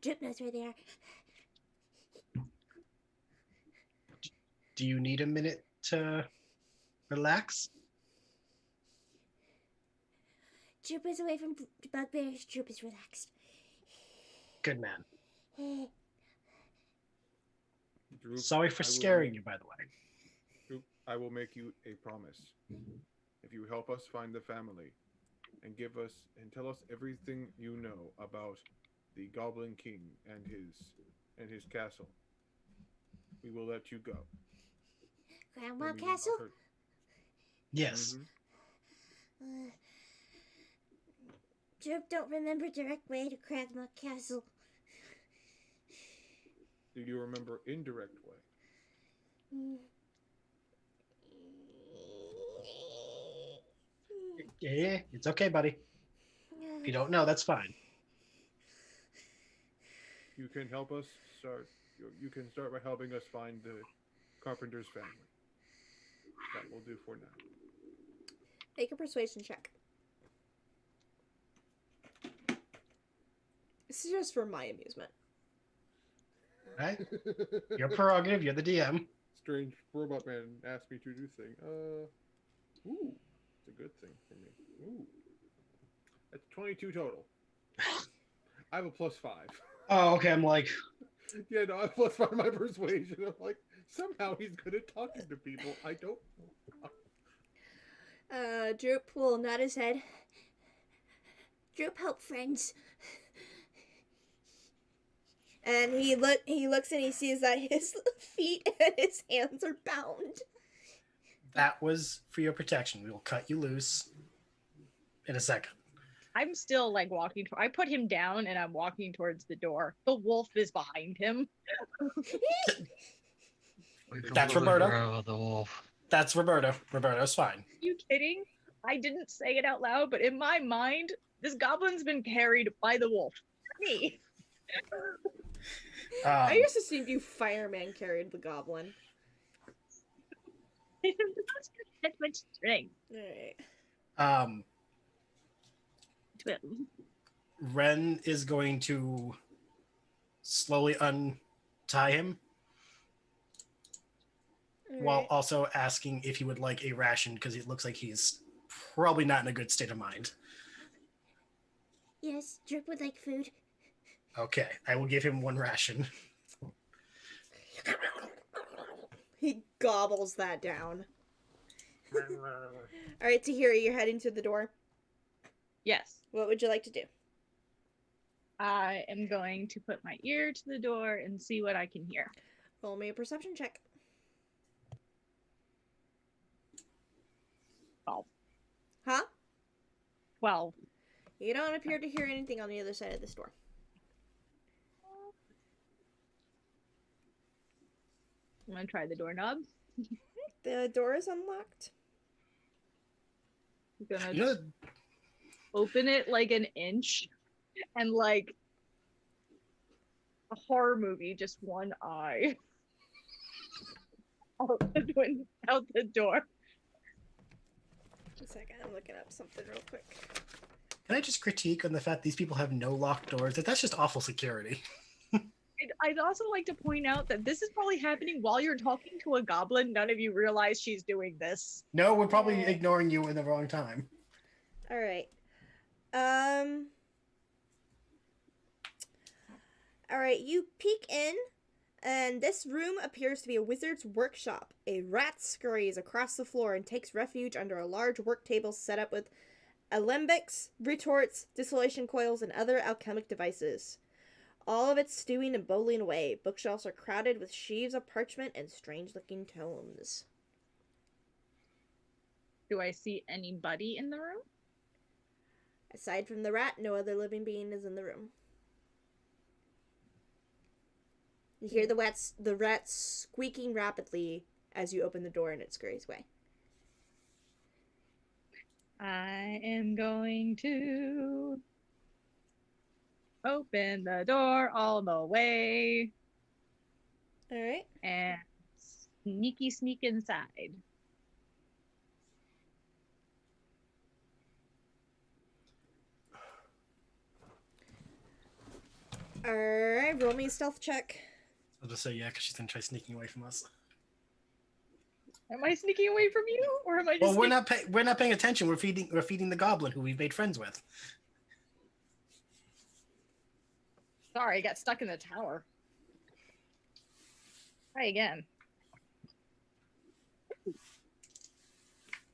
Droop knows where they are. Do you need a minute to relax? Droop is away from bugbears. Droop is relaxed. Good man. Droop, Sorry for scaring you, by the way. Droop, I will make you a promise. If you help us find the family and tell us everything you know about the Goblin King and his castle, we will let you go. Grandma Castle? Yes. Mm-hmm. Droop don't remember direct way to Grandma Castle. Do you remember indirect way? Yeah, it's okay, buddy. If you don't know, that's fine. You can help us start. You can start by helping us find the Carpenter's family. That will do for now. Make a persuasion check. This is just for my amusement. Right? Your prerogative. You're the DM. Strange robot man asked me to do thing. Ooh, it's a good thing for me. Ooh, that's 22 total. I have a +5. Oh, okay. I'm like, Yeah, no, I have +5 my persuasion. I'm like, somehow he's good at talking to people. I don't know. Droop will nod his head. Droop help friends. And he looks and he sees that his feet and his hands are bound. That was for your protection. We will cut you loose in a second. I'm still like walking. I put him down and I'm walking towards the door. The wolf is behind him. That's Roberto. The wolf. That's Roberto. Roberto's fine. Are you kidding? I didn't say it out loud, but in my mind, this goblin's been carried by the wolf. Me. I just assumed you fireman carried the goblin. That much strength. Alright. 12. Ren is going to slowly untie him while also asking if he would like a ration because it looks like he's probably not in a good state of mind. Yes, Drip would like food. Okay, I will give him one ration. He gobbles that down. Alright, Tahiri, you're heading to the door. Yes. What would you like to do? I am going to put my ear to the door and see what I can hear. Roll me a perception check. 12. Huh? 12. You don't appear to hear anything on the other side of this door. I'm gonna try the doorknob. The door is unlocked. I'm gonna You know, open it like an inch and like a horror movie, just one eye out the door. A second, I'm looking up something real quick. can I just critique on the fact these people have no locked doors? That's just awful security. I'd also like to point out that this is probably happening while you're talking to a goblin. None of you realize she's doing this. No, we're probably ignoring you in the wrong time. Alright. Alright, you peek in, and this room appears to be a wizard's workshop. A rat scurries across the floor and takes refuge under a large work table set up with alembics, retorts, distillation coils, and other alchemic devices. All of it stewing and bubbling away. Bookshelves are crowded with sheaves of parchment and strange-looking tomes. Do I see anybody in the room? Aside from the rat, no other living being is in the room. You hear the rat squeaking rapidly as you open the door and it scurries away. I am going to open the door all the way Alright. and sneak inside. Alright, roll me a stealth check. I'll just say yeah, because she's gonna try sneaking away from us. Am I sneaking away from you, or am I just? Well, we're not paying attention. We're feeding the goblin who we've made friends with. Sorry, I got stuck in the tower. Try again.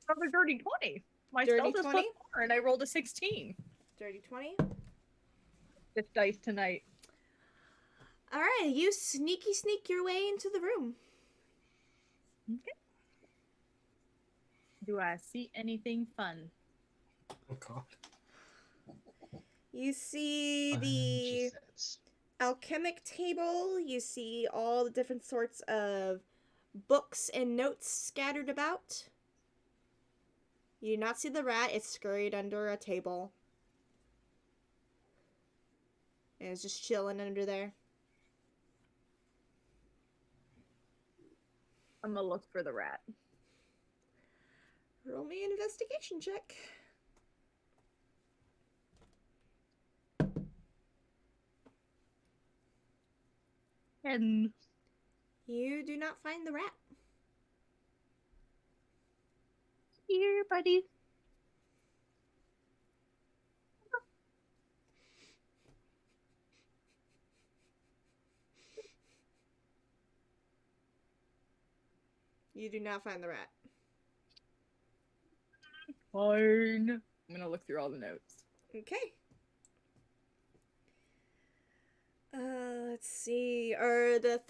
Another dirty 20. My Dirty stealth is 20? +4 and I rolled a 16. Dirty 20. This dice tonight. Alright, you sneak your way into the room. Okay. Do I see anything fun? Oh god. You see the Jesus. alchemic table. You see all the different sorts of books and notes scattered about. You do not see the rat. It's scurried under a table. And it's just chilling under there. I'm gonna look for the rat. Roll me an investigation check. And You do not find the rat. here, buddy. You do not find the rat. Fine. I'm gonna look through all the notes. Okay. Let's see. Are the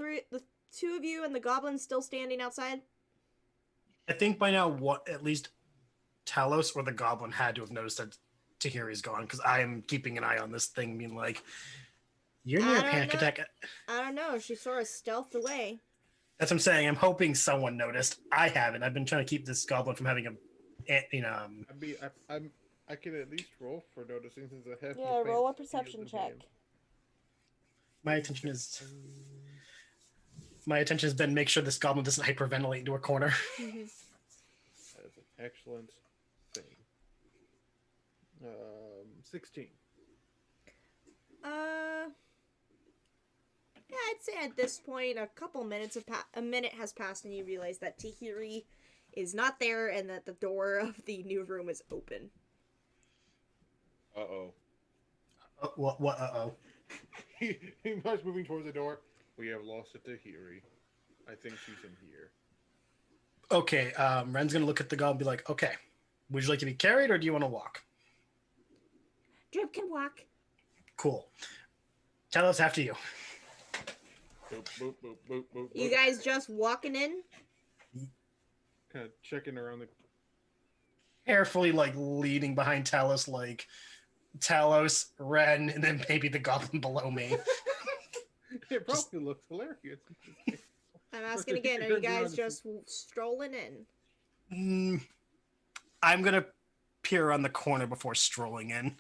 two of you and the goblin still standing outside? I think by now, at least Talos or the goblin had to have noticed that Tahiri's gone, because I am keeping an eye on this thing, being like, you're near a panic attack. I don't know. She sort of stealthed away. That's what I'm saying. I'm hoping someone noticed. I haven't. I've been trying to keep this goblin from having I can at least roll for noticing since I have. Yeah, roll a perception check. My attention has been make sure this goblin doesn't hyperventilate into a corner. That is an excellent thing. 16. Yeah, I'd say at this point, a minute has passed, and you realize that Tahiri is not there, and that the door of the new room is open. Uh-oh. What? Uh-oh. He was moving towards the door. We have lost a Tahiri. I think she's in here. Okay, Ren's gonna look at the goblin and be like, okay, would you like to be carried, or do you want to walk? Drip can walk. Cool. Tell us after you. Boop, boop, boop, boop, boop, You boop. guys just walking in? Kind of checking around the... Carefully, like, leading behind Talos, like, Talos, Ren, and then maybe the goblin below me. It probably looks hilarious. I'm asking again, are you guys just strolling in? I'm gonna peer around the corner before strolling in.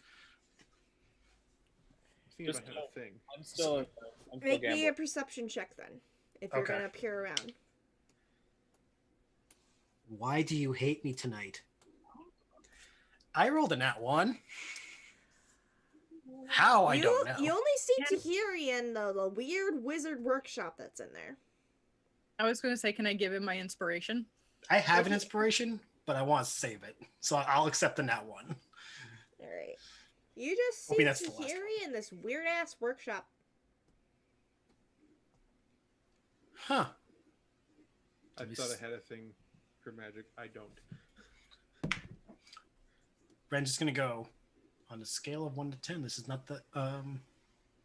See if I have a thing. I'm still Make me gambling. a perception check then, if you're Okay. gonna peer around. Why do you hate me tonight? I rolled a nat 1. How? I don't know. You only see Tahiri in the weird wizard workshop that's in there. I was gonna say, can I give him my inspiration? I have an inspiration, but I want to save it. So I'll accept the nat 1. Alright. You just see Hoping that's the last Tahiri in this weird ass workshop. Huh. I thought I had a thing for magic. I don't. Ren's just gonna go on a scale of 1 to 10. This is not the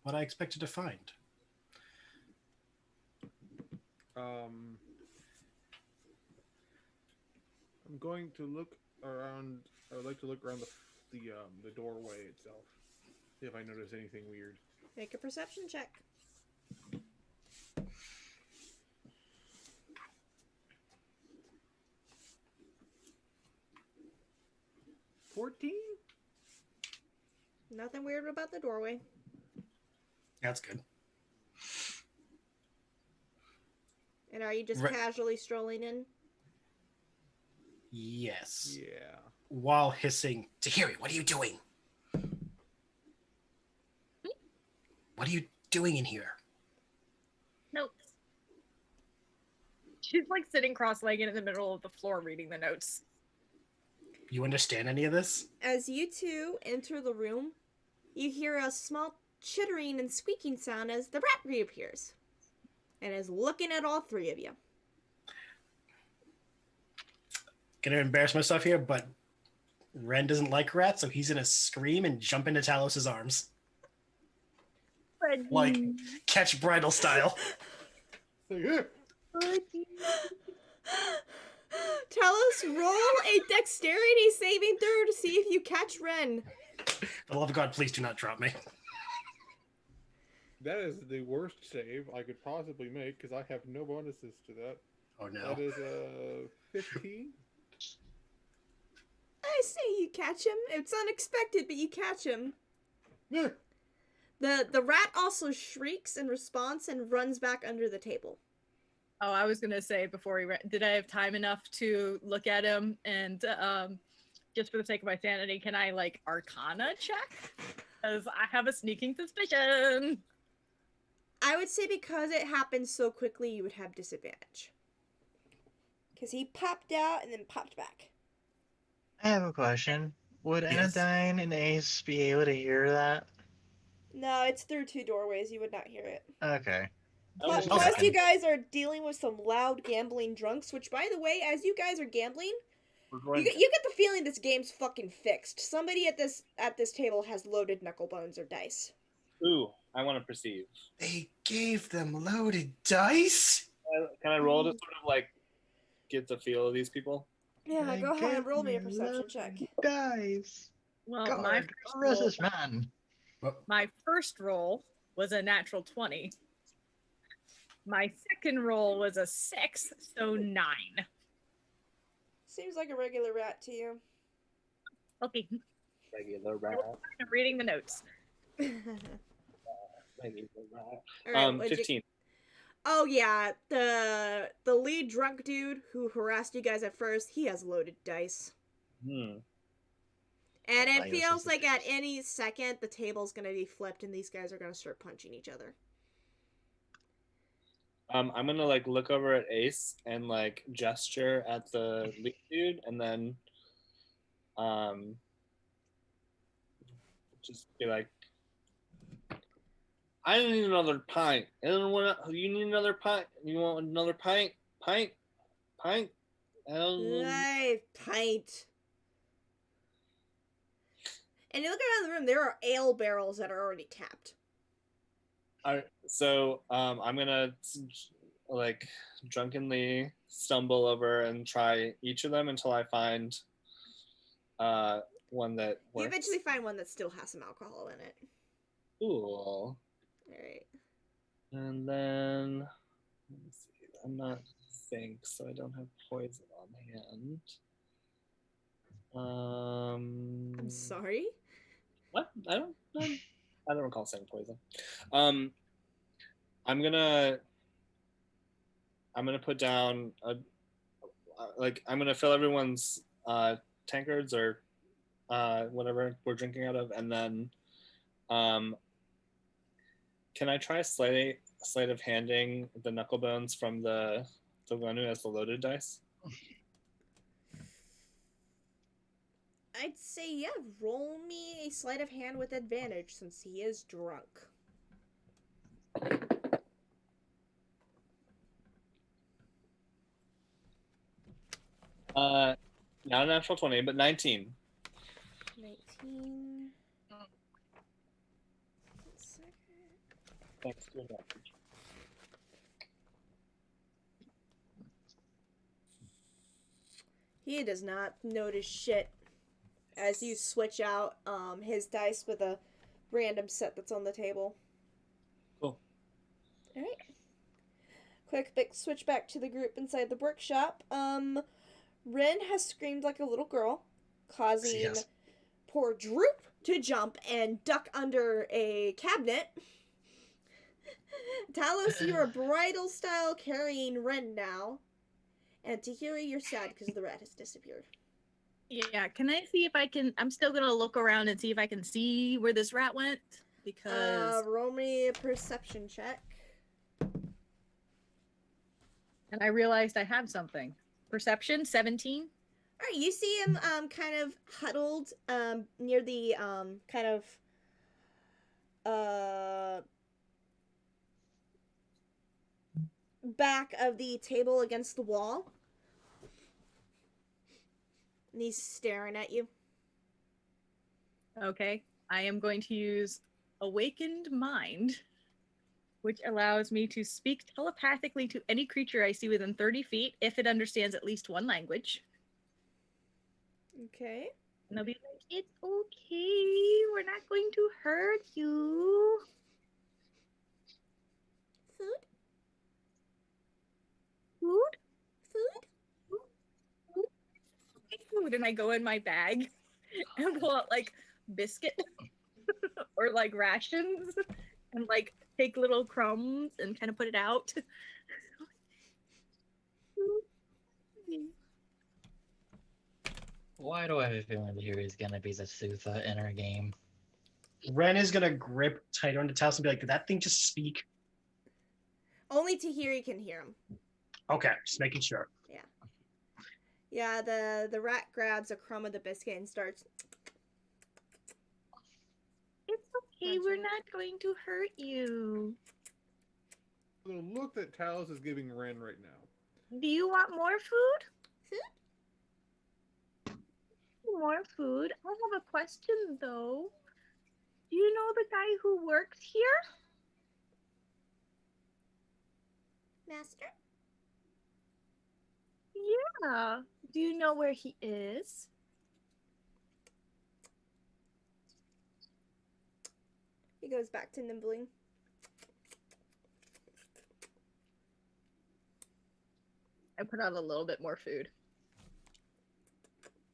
what I expected to find. I'm going to look around. I would like to look around the doorway itself. See if I notice anything weird. Make a perception check. 14? Nothing weird about the doorway. That's good. And are you just Right. casually strolling in? Yes. Yeah. While hissing, Tahiri, what are you doing? What are you doing in here? Notes. She's like sitting cross-legged in the middle of the floor reading the notes. You understand any of this? As you two enter the room, you hear a small chittering and squeaking sound as the rat reappears and is looking at all three of you. Gonna embarrass myself here, but Ren doesn't like rats, so he's gonna scream and jump into Talos's arms. Like, catch bridal style. Talos, roll a dexterity saving throw to see if you catch Ren. For the love of God, please do not drop me. That is the worst save I could possibly make because I have no bonuses to that. Oh no. That is a 15. I say you catch him. It's unexpected, but you catch him. Yeah. The rat also shrieks in response and runs back under the table. Oh, I was gonna say before he did I have time enough to look at him and just for the sake of my sanity, can I like Arcana check? Because I have a sneaking suspicion. I would say because it happened so quickly, you would have disadvantage. Because he popped out and then popped back. I have a question. Would Yes. Anodyne and Ace be able to hear that? No, it's through two doorways. You would not hear it. Okay. Plus, Okay. plus you guys are dealing with some loud gambling drunks, which, by the way, as you guys are gambling, You get the feeling this game's fucking fixed. Somebody at this table has loaded knuckle bones or dice. Ooh, I want to perceive. They gave them loaded dice? Can I roll to sort of like get the feel of these people? Yeah, go ahead and roll me a perception check. Guys. Well, God, my arrest this man. my first roll was a natural 20. My second roll was a 6, so 9. Seems like a regular rat to you. Okay, Regular rat. I'm reading the notes. Regular rat. All right, 15. Oh yeah, the lead drunk dude who harassed you guys at first, he has loaded dice. Hmm. And it Bias feels is like the at dice. any second the table's gonna be flipped and these guys are gonna start punching each other. I'm gonna like look over at Ace and like gesture at the lead dude, and then just be like, I need another pint. You need another pint? You want another pint? Pint? Hey, pint. And you look around the room, there are ale barrels that are already tapped. Alright, so I'm gonna like drunkenly stumble over and try each of them until I find one that works. You eventually find one that still has some alcohol in it. Cool. Alright. And then let me see. I'm not think, so I don't have poison on hand. I'm sorry? What? I don't recall saying poison. I'm gonna put down I'm gonna fill everyone's tankards or whatever we're drinking out of, and then can I try sleight of handing the knuckle bones from the one who has the loaded dice? I'd say, yeah, roll me a sleight of hand with advantage since he is drunk. Not a natural 20, but 19. 19. Second. Thanks to advantage. He does not notice shit as you switch out his dice with a random set that's on the table. Cool. Alright. Quick big switch back to the group inside the workshop. Ren has screamed like a little girl, causing Yes. poor Droop to jump and duck under a cabinet. Talos, you're bridal style carrying Ren now. And Tahiri, you're sad because the rat has disappeared. Yeah, can I see if I can? I'm still gonna look around and see if I can see where this rat went, because Roll me a perception check. and I realized I have something. Perception 17. Alright, you see him kind of huddled near the kind of back of the table against the wall. And he's staring at you. Okay, I am going to use Awakened Mind, which allows me to speak telepathically to any creature I see within 30 feet if it understands at least one language. Okay. And they'll be like, it's okay, we're not going to hurt you. Food? Food? Food? Food. And I go in my bag and pull out like biscuit or like rations and like take little crumbs and kind of put it out. Why do I have a feeling that here is gonna be the Sutha in our game? Ren is gonna grip tighter onto Talos and be like, "Did that thing just speak?" Only Tahiri can hear him. Okay, just making sure. Yeah, the rat grabs a crumb of the biscuit and starts. It's okay, we're not going to hurt you. The look that Talos is giving Ren right now. Do you want more food? more food. I have a question though. Do you know the guy who works here? Master? Yeah. Do you know where he is? He goes back to nibbling. I put out a little bit more food.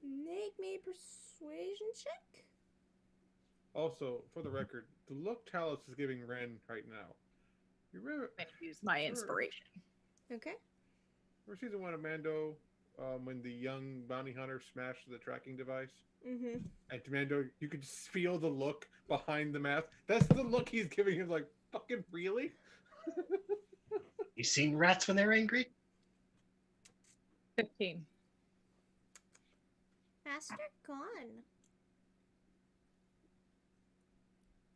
Make me a persuasion check. Also, for the record, the look Talus is giving Ren right now. You remember? I'm gonna use my inspiration. Okay. Remember season 1 of Mando, when the young bounty hunter smashed the tracking device? Mm-hmm. And Mando, you could just feel the look behind the mask. That's the look he's giving him. Like, fucking really? You seen rats when they're angry? 15. Master gone.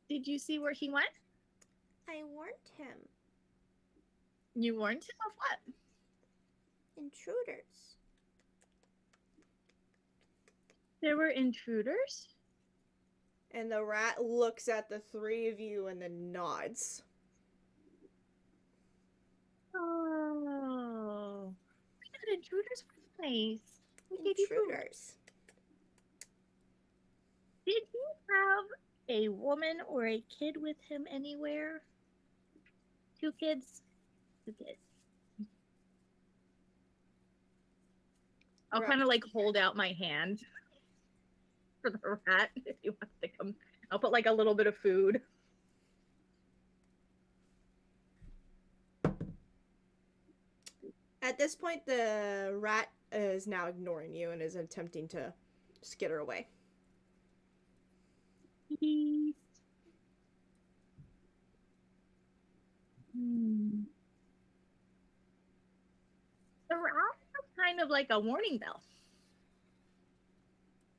Did you see where he went? I warned him. You warned him of what? Intruders. There were intruders? And the rat looks at the three of you and then nods. Oh. We got intruders for the place. We gave you food. Intruders. Did he have a woman or a kid with him anywhere? 2 kids? 2 kids. I'll Right. kind of like hold out my hand for the rat if he wants to come. I'll put like a little bit of food. At this point, the rat is now ignoring you and is attempting to skitter away. Please. The rat is kind of like a warning bell.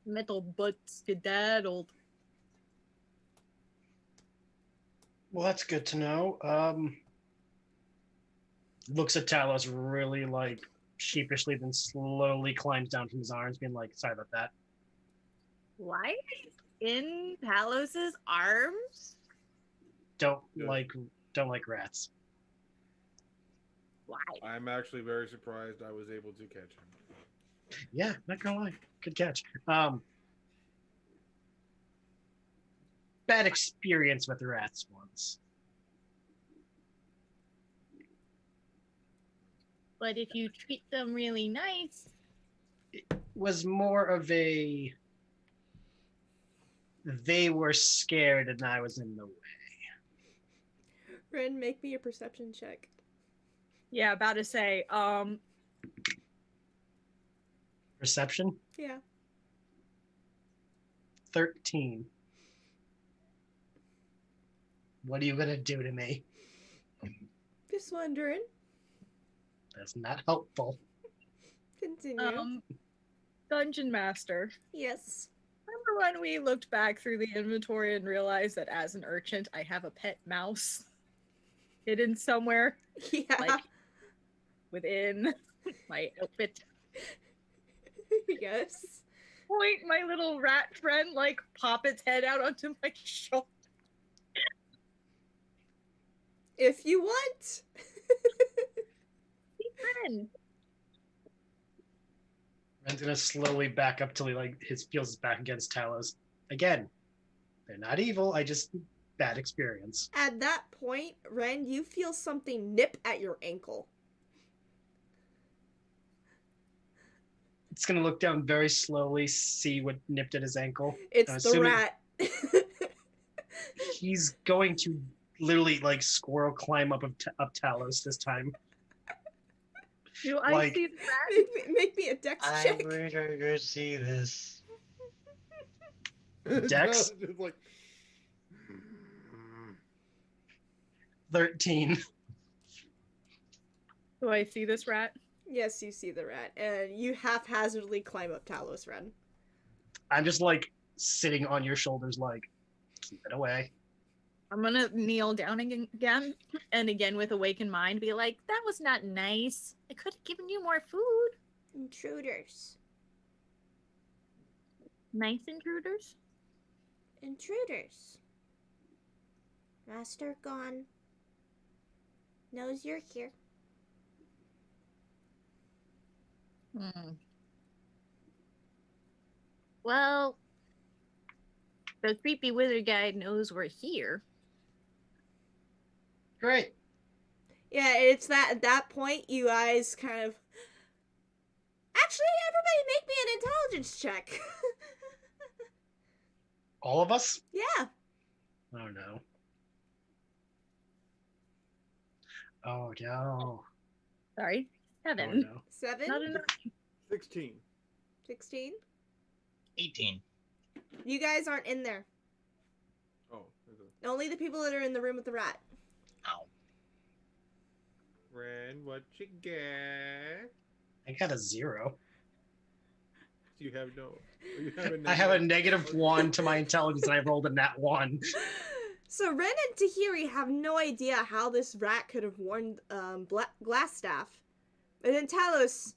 Metal butt skedaddled. Well, that's good to know. Looks at Talos really like sheepishly, then slowly climbs down from his arms, being like, "Sorry about that." Why in Talos's arms? Don't Good. like rats. Why? I'm actually very surprised I was able to catch him. Yeah, not gonna lie, good catch. Bad experience with rats once. But if you treat them really nice, Was more of a they were scared and I was in the way. Ren, make me a perception check. yeah, about to say, Perception? Yeah. 13. What are you gonna do to me? Just wondering. That's not helpful. Continue. Dungeon Master. Yes. Remember when we looked back through the inventory and realized that as an urchin, I have a pet mouse hidden somewhere, Yeah. like within my outfit? Yes. Point my little rat friend, like pop its head out onto my shoulder. If you want. Friend. Ren's gonna slowly back up till his feels his back against Talos. Again, they're not evil. I just bad experience. At that point, Ren, you feel something nip at your ankle. It's gonna look down very slowly, see what nipped at his ankle. It's I'm the assuming rat. He's going to literally like squirrel climb up Talos this time. Do I Like- see the rat? Make me a dex check. I'm ready to see this. Dex? Just like, 13. Do I see this rat? Yes, you see the rat, and you haphazardly climb up Talos, Ren. I'm just like sitting on your shoulders, like, keep it away. I'm gonna kneel down again and again with awakened mind be like, that was not nice. I could have given you more food. Intruders. Nice intruders? Intruders. Master gone. Knows you're here. Well, the creepy wizard guy knows we're here. Great. Yeah, it's that at that point you guys kind of. Actually, everybody make me an intelligence check. All of us? Yeah. Oh no. Oh no. Sorry. Oh 7. no. 7? Not enough. 16. 16? 18. You guys aren't in there. Oh, Only the people that are in the room with the rat. Ow. Ren, what you get? I got a 0. You have no. You have a I have a negative. -1 to my intelligence, and I rolled a nat 1. So Ren and Tahiri have no idea how this rat could have worn Glassstaff. And then Talos,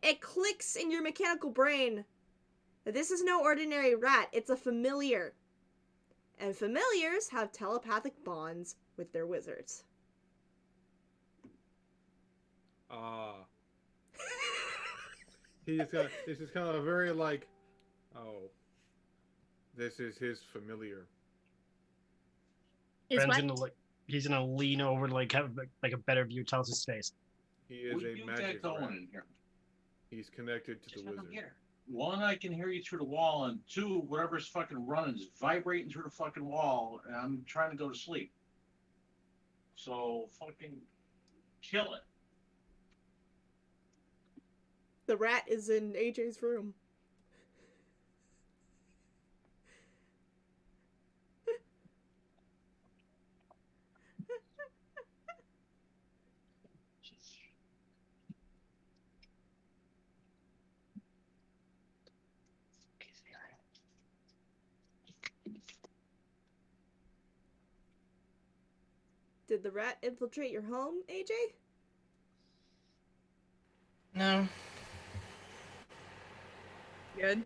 it clicks in your mechanical brain that this is no ordinary rat, it's a familiar. And familiars have telepathic bonds with their wizards. Ah. This is kind of a very like, oh, this is his familiar. Is Ben's what? gonna he's gonna lean over to have like a better view of Talos' face. He is What a you magic got going rat. in here? He's connected to Just the let them wizard. get her. One, I can hear you through the wall, and 2, whatever's fucking running is vibrating through the fucking wall, and I'm trying to go to sleep. So fucking kill it. The rat is in AJ's room. Did the rat infiltrate your home, AJ? No. Good.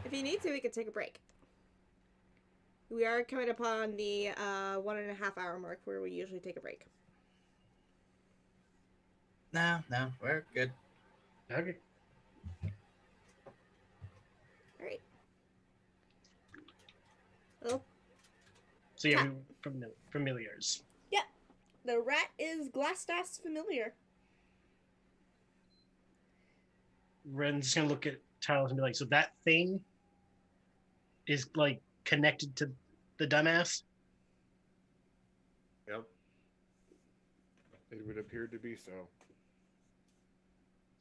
If you need to, we could take a break. We are coming upon the 1.5 hour mark where we usually take a break. No, we're good. Okay. Alright. Well, So yeah, familiars. the rat is Glassstaff's familiar. Ren's just gonna look at Talos and be like, so that thing is like connected to the dumbass? Yep. It would appear to be so.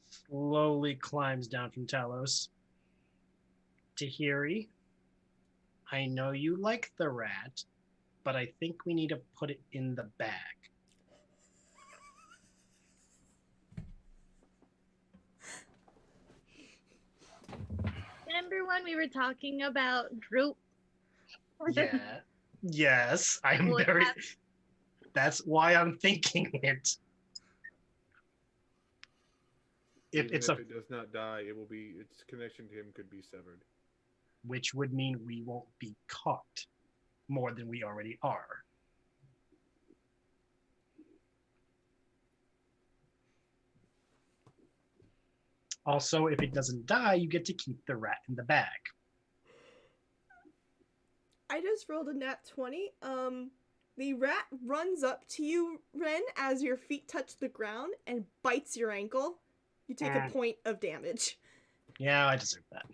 Slowly climbs down from Talos. Tahiri, I know you like the rat, but I think we need to put it in the bag. Remember when we were talking about Droop? Yeah. Yes, I'm Well, very. That's why I'm thinking it. Even If if it does not die, it will be its connection to him could be severed. which would mean we won't be caught more than we already are. Also, if it doesn't die, you get to keep the rat in the bag. I just rolled a nat 20. The rat runs up to you, Ren, as your feet touch the ground and bites your ankle. You take a point of damage. Yeah, I deserve that.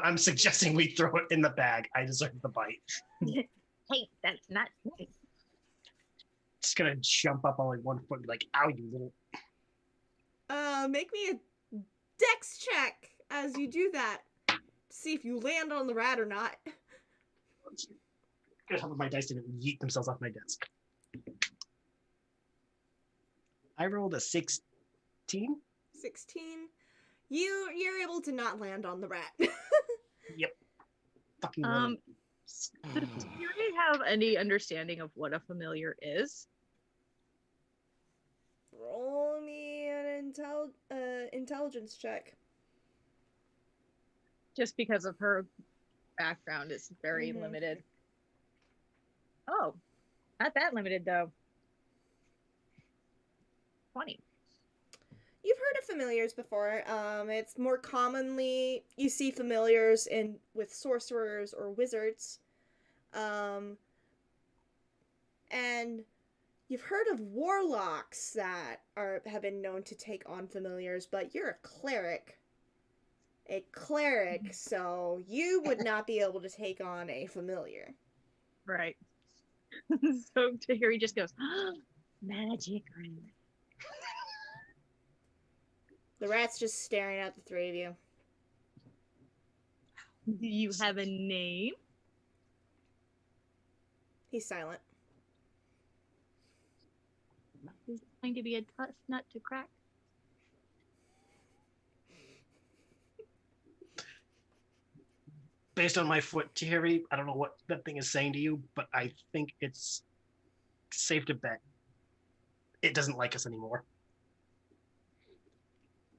I'm suggesting we throw it in the bag. I deserve the bite. Hey, that's not nice. Just gonna jump up on like 1 foot and be like, ow, you little. Make me a dex check as you do that. See if you land on the rat or not. Good help if my dice didn't yeet themselves off my desk. I rolled a 16. 16. You're able to not land on the rat. Yep. Fucking Does Yuri have any understanding of what a familiar is? Roll me an intelligence check. just because of her background is very limited. Oh, not that limited though. 20. You've heard of familiars before. It's more commonly you see familiars in with sorcerers or wizards. And you've heard of warlocks that have been known to take on familiars, but you're a cleric. So you would not be able to take on a familiar. Right. So Tahiri just goes, oh, magic ring. The rat's just staring at the three of you. Do you have a name? He's silent. Is it going to be a tough nut to crack? Based on my foot, Thierry, I don't know what that thing is saying to you, but I think it's safe to bet it doesn't like us anymore.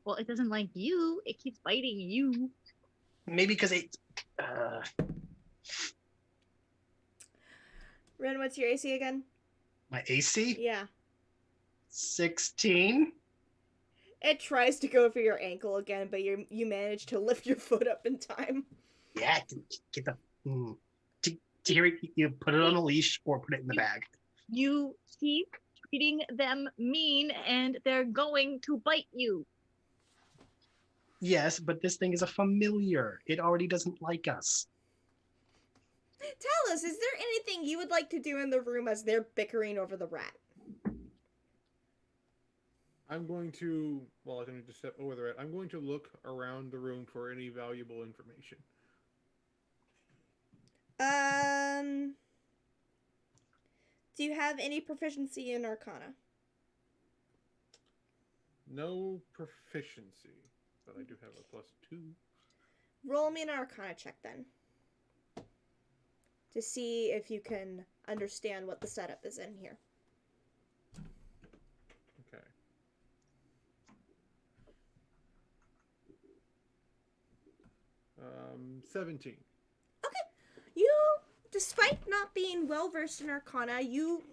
Well, it doesn't like you. It keeps biting you. Maybe because it... Ren, what's your AC again? My AC? Yeah. 16? It tries to go for your ankle again, but you manage to lift your foot up in time. Yeah, get the... Thierry, you put it on a leash or put it in the bag. You keep treating them mean, and they're going to bite you. Yes, but this thing is a familiar. It already doesn't like us. Tell us, is there anything you would like to do in the room as they're bickering over the rat? I'm going to, well, I can just step over the rat. I'm going to look around the room for any valuable information. Do you have any proficiency in Arcana? No proficiency, but I do have a +2. Roll me an Arcana check then. To see if you can understand what the setup is in here. Okay. Um, 17. Okay. You, despite not being well versed in Arcana, you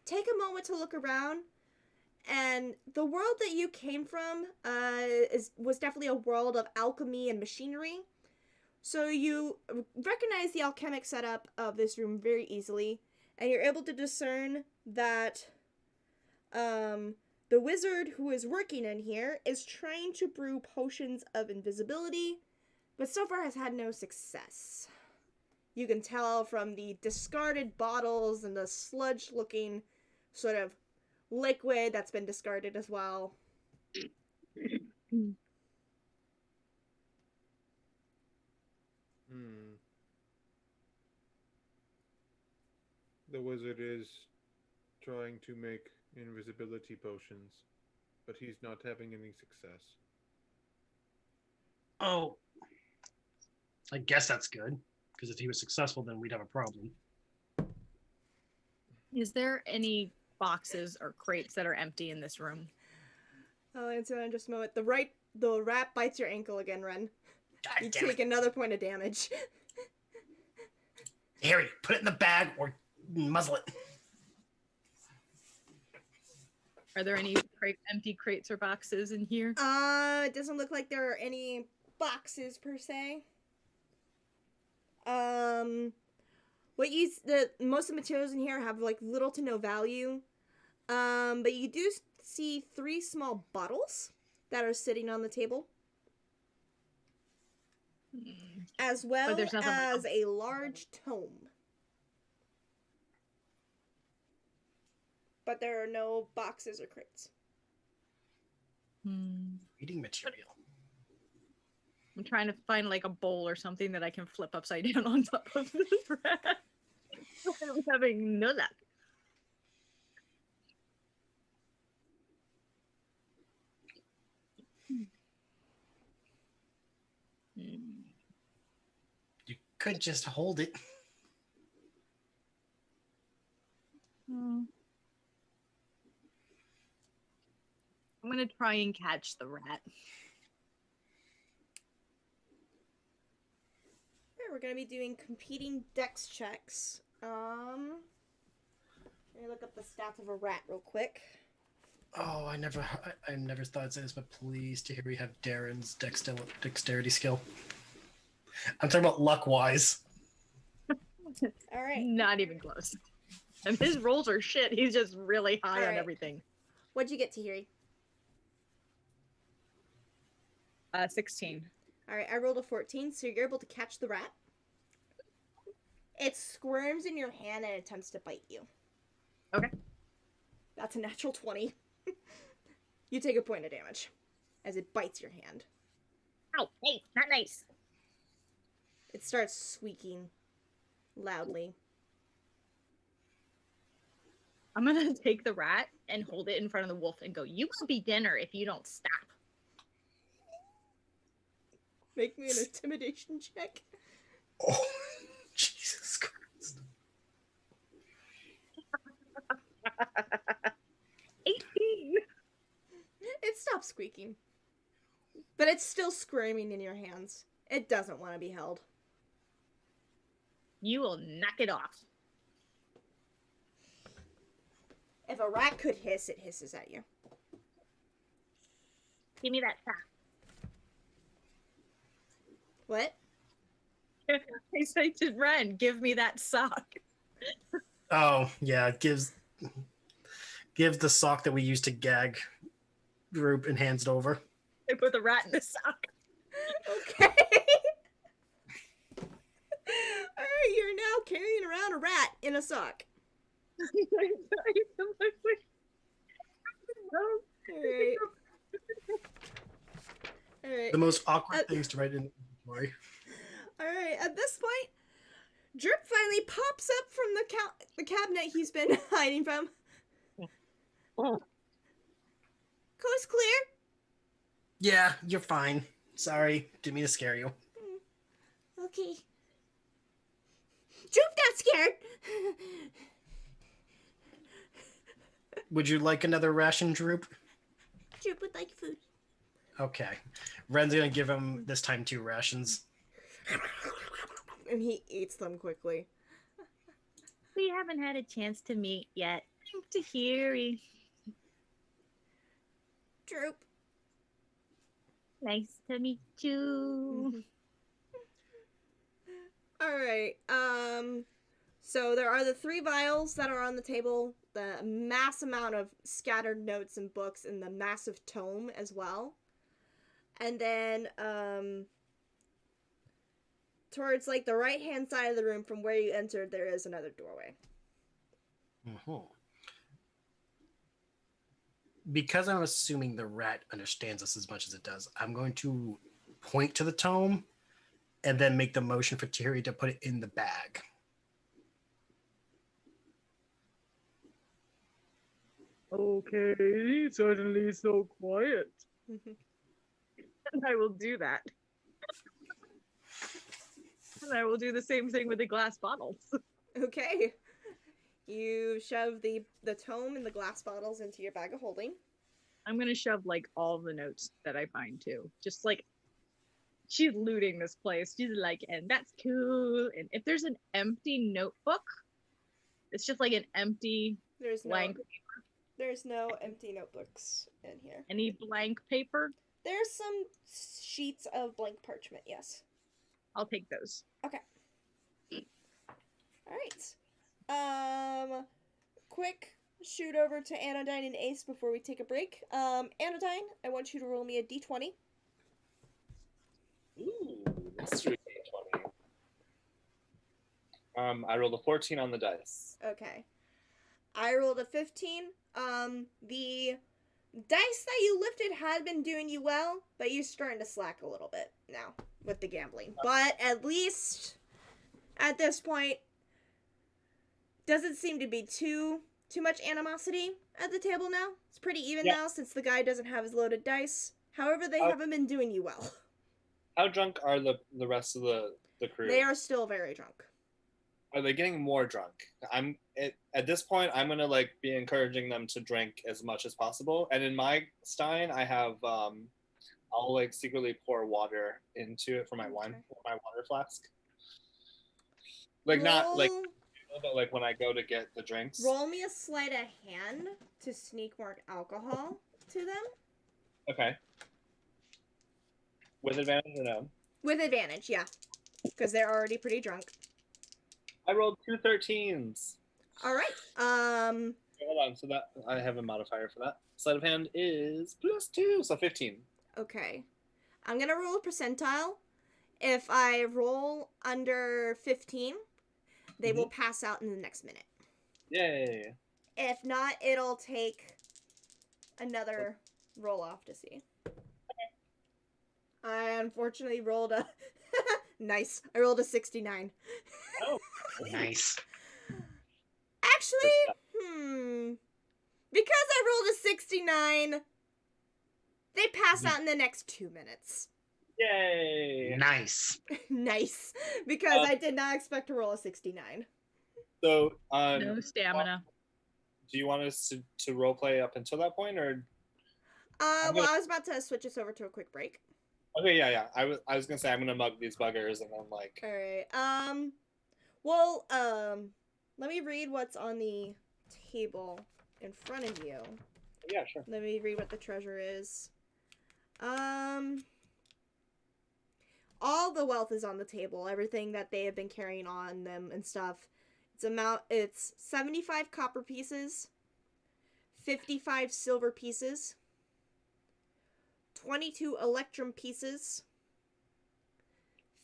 take a moment to look around, and the world that you came from was definitely a world of alchemy and machinery. So you recognize the alchemic setup of this room very easily, and you're able to discern that the wizard who is working in here is trying to brew potions of invisibility, but so far has had no success. You can tell from the discarded bottles and the sludge-looking sort of liquid that's been discarded as well. The wizard is trying to make invisibility potions, but he's not having any success. Oh. I guess that's good, because if he was successful, then we'd have a problem. Is there any boxes or crates that are empty in this room? I'll answer that in just a moment. The rat bites your ankle again, Ren. God You damn take it. another point of damage. Harry, put it in the bag or muzzle it. Are there any empty crates or boxes in here? It doesn't look like there are any boxes per se. Most of the materials in here have like little to no value. But you do see 3 small bottles that are sitting on the table. As well as a large tome. But there are no boxes or crates. Reading material. I'm trying to find like a bowl or something that I can flip upside down on top of this rat. I'm having no luck. You could just hold it. I'm gonna try and catch the rat. we're gonna be doing competing dex checks. Let me look up the stats of a rat real quick. Oh, I never thought I'd say this, but please, Tahiri, have Darren's dexterity skill. I'm talking about luck-wise. All right. Not even close. And his rolls are shit. He's just really high on Alright. everything. What'd you get, Tahiri? 16. All right, I rolled a 14, so you're able to catch the rat. It squirms in your hand and attempts to bite you. Okay. That's a natural 20. You take a point of damage as it bites your hand. Ow, hey, not nice. It starts squeaking loudly. I'm gonna take the rat and hold it in front of the wolf and go, you will be dinner if you don't stop. Make me an intimidation check. Oh, Jesus Christ. 18. It stops squeaking. But it's still screaming in your hands. It doesn't want to be held. You will knock it off. If a rat could hiss, it hisses at you. Give me that sock. What? I say to Ren, give me that sock. Oh, yeah, it gives the sock that we use to gag group and hands it over. I put the rat in the sock. Okay. Alright, you're now carrying around a rat in a sock. Alright. Alright. The most awkward things to write in the inventory. Alright, at this point, Drip finally pops up from the cabinet he's been hiding from. Oh. Coast clear. Yeah, you're fine. Sorry, didn't mean to scare you. Okay. Droop not scared. Would you like another ration, Droop? Droop would like food. Okay. Ren's gonna give him this time 2 rations. And he eats them quickly. We haven't had a chance to meet yet. Tahiri. Droop. Nice to meet you. Alright, so there are the 3 vials that are on the table, the mass amount of scattered notes and books, and the massive tome as well. And then, towards, like, the right-hand side of the room from where you entered, there is another doorway. Mm-hmm. Because I'm assuming the rat understands us as much as it does, I'm going to point to the tome and then make the motion for Thierry to put it in the bag. Okay, suddenly so quiet. And I will do that. And I will do the same thing with the glass bottles. Okay. You shove the tome and the glass bottles into your bag of holding. I'm gonna shove like all the notes that I find too. Just like she's looting this place. She's like, and that's cool. And if there's an empty notebook, it's just like an empty blank. There's no empty notebooks in here. Any blank paper? There's some sheets of blank parchment, yes. I'll take those. Okay. Alright. Quick shoot over to Anodyne and Ace before we take a break. Anodyne, I want you to roll me a d20. Ooh, mystery D20. I rolled a 14 on the dice. Okay. I rolled a 15. The dice that you lifted had been doing you well, but you're starting to slack a little bit now with the gambling. But at least at this point, doesn't seem to be too much animosity at the table now. It's pretty even now since the guy doesn't have his loaded dice. However, they haven't been doing you well. How drunk are the rest of the crew? They are still very drunk. Are they getting more drunk? At this point, I'm gonna like be encouraging them to drink as much as possible. And in my stein, I have I'll like secretly pour water into it for my water flask. Like not like, but like when I go to get the drinks. Roll me a sleight of hand to sneak more alcohol to them. Okay. With advantage or no? With advantage, yeah. Because they're already pretty drunk. I rolled 2 13s. All right. Hold on. So that I have a modifier for that. Sleight of hand is +2, so 15. Okay. I'm gonna roll a percentile. If I roll under 15, they will pass out in the next minute. Yay. If not, it'll take another roll off to see. I unfortunately rolled a nice. I rolled a 69. Oh, Nice. Actually, because I rolled a 69, they pass out in the next 2 minutes. Yay. Nice. Nice. Because I did not expect to roll a 69. So, No stamina. do you want us to role play up until that point, or? Well, I was about to switch us over to a quick break. Okay, yeah. I was gonna say I'm gonna mug these buggers, and then like. All right. Well, let me read what's on the table in front of you. Yeah, sure. Let me read what the treasure is. All the wealth is on the table. Everything that they have been carrying on them and stuff. It's 75 copper pieces, 55 silver pieces, 22 electrum pieces,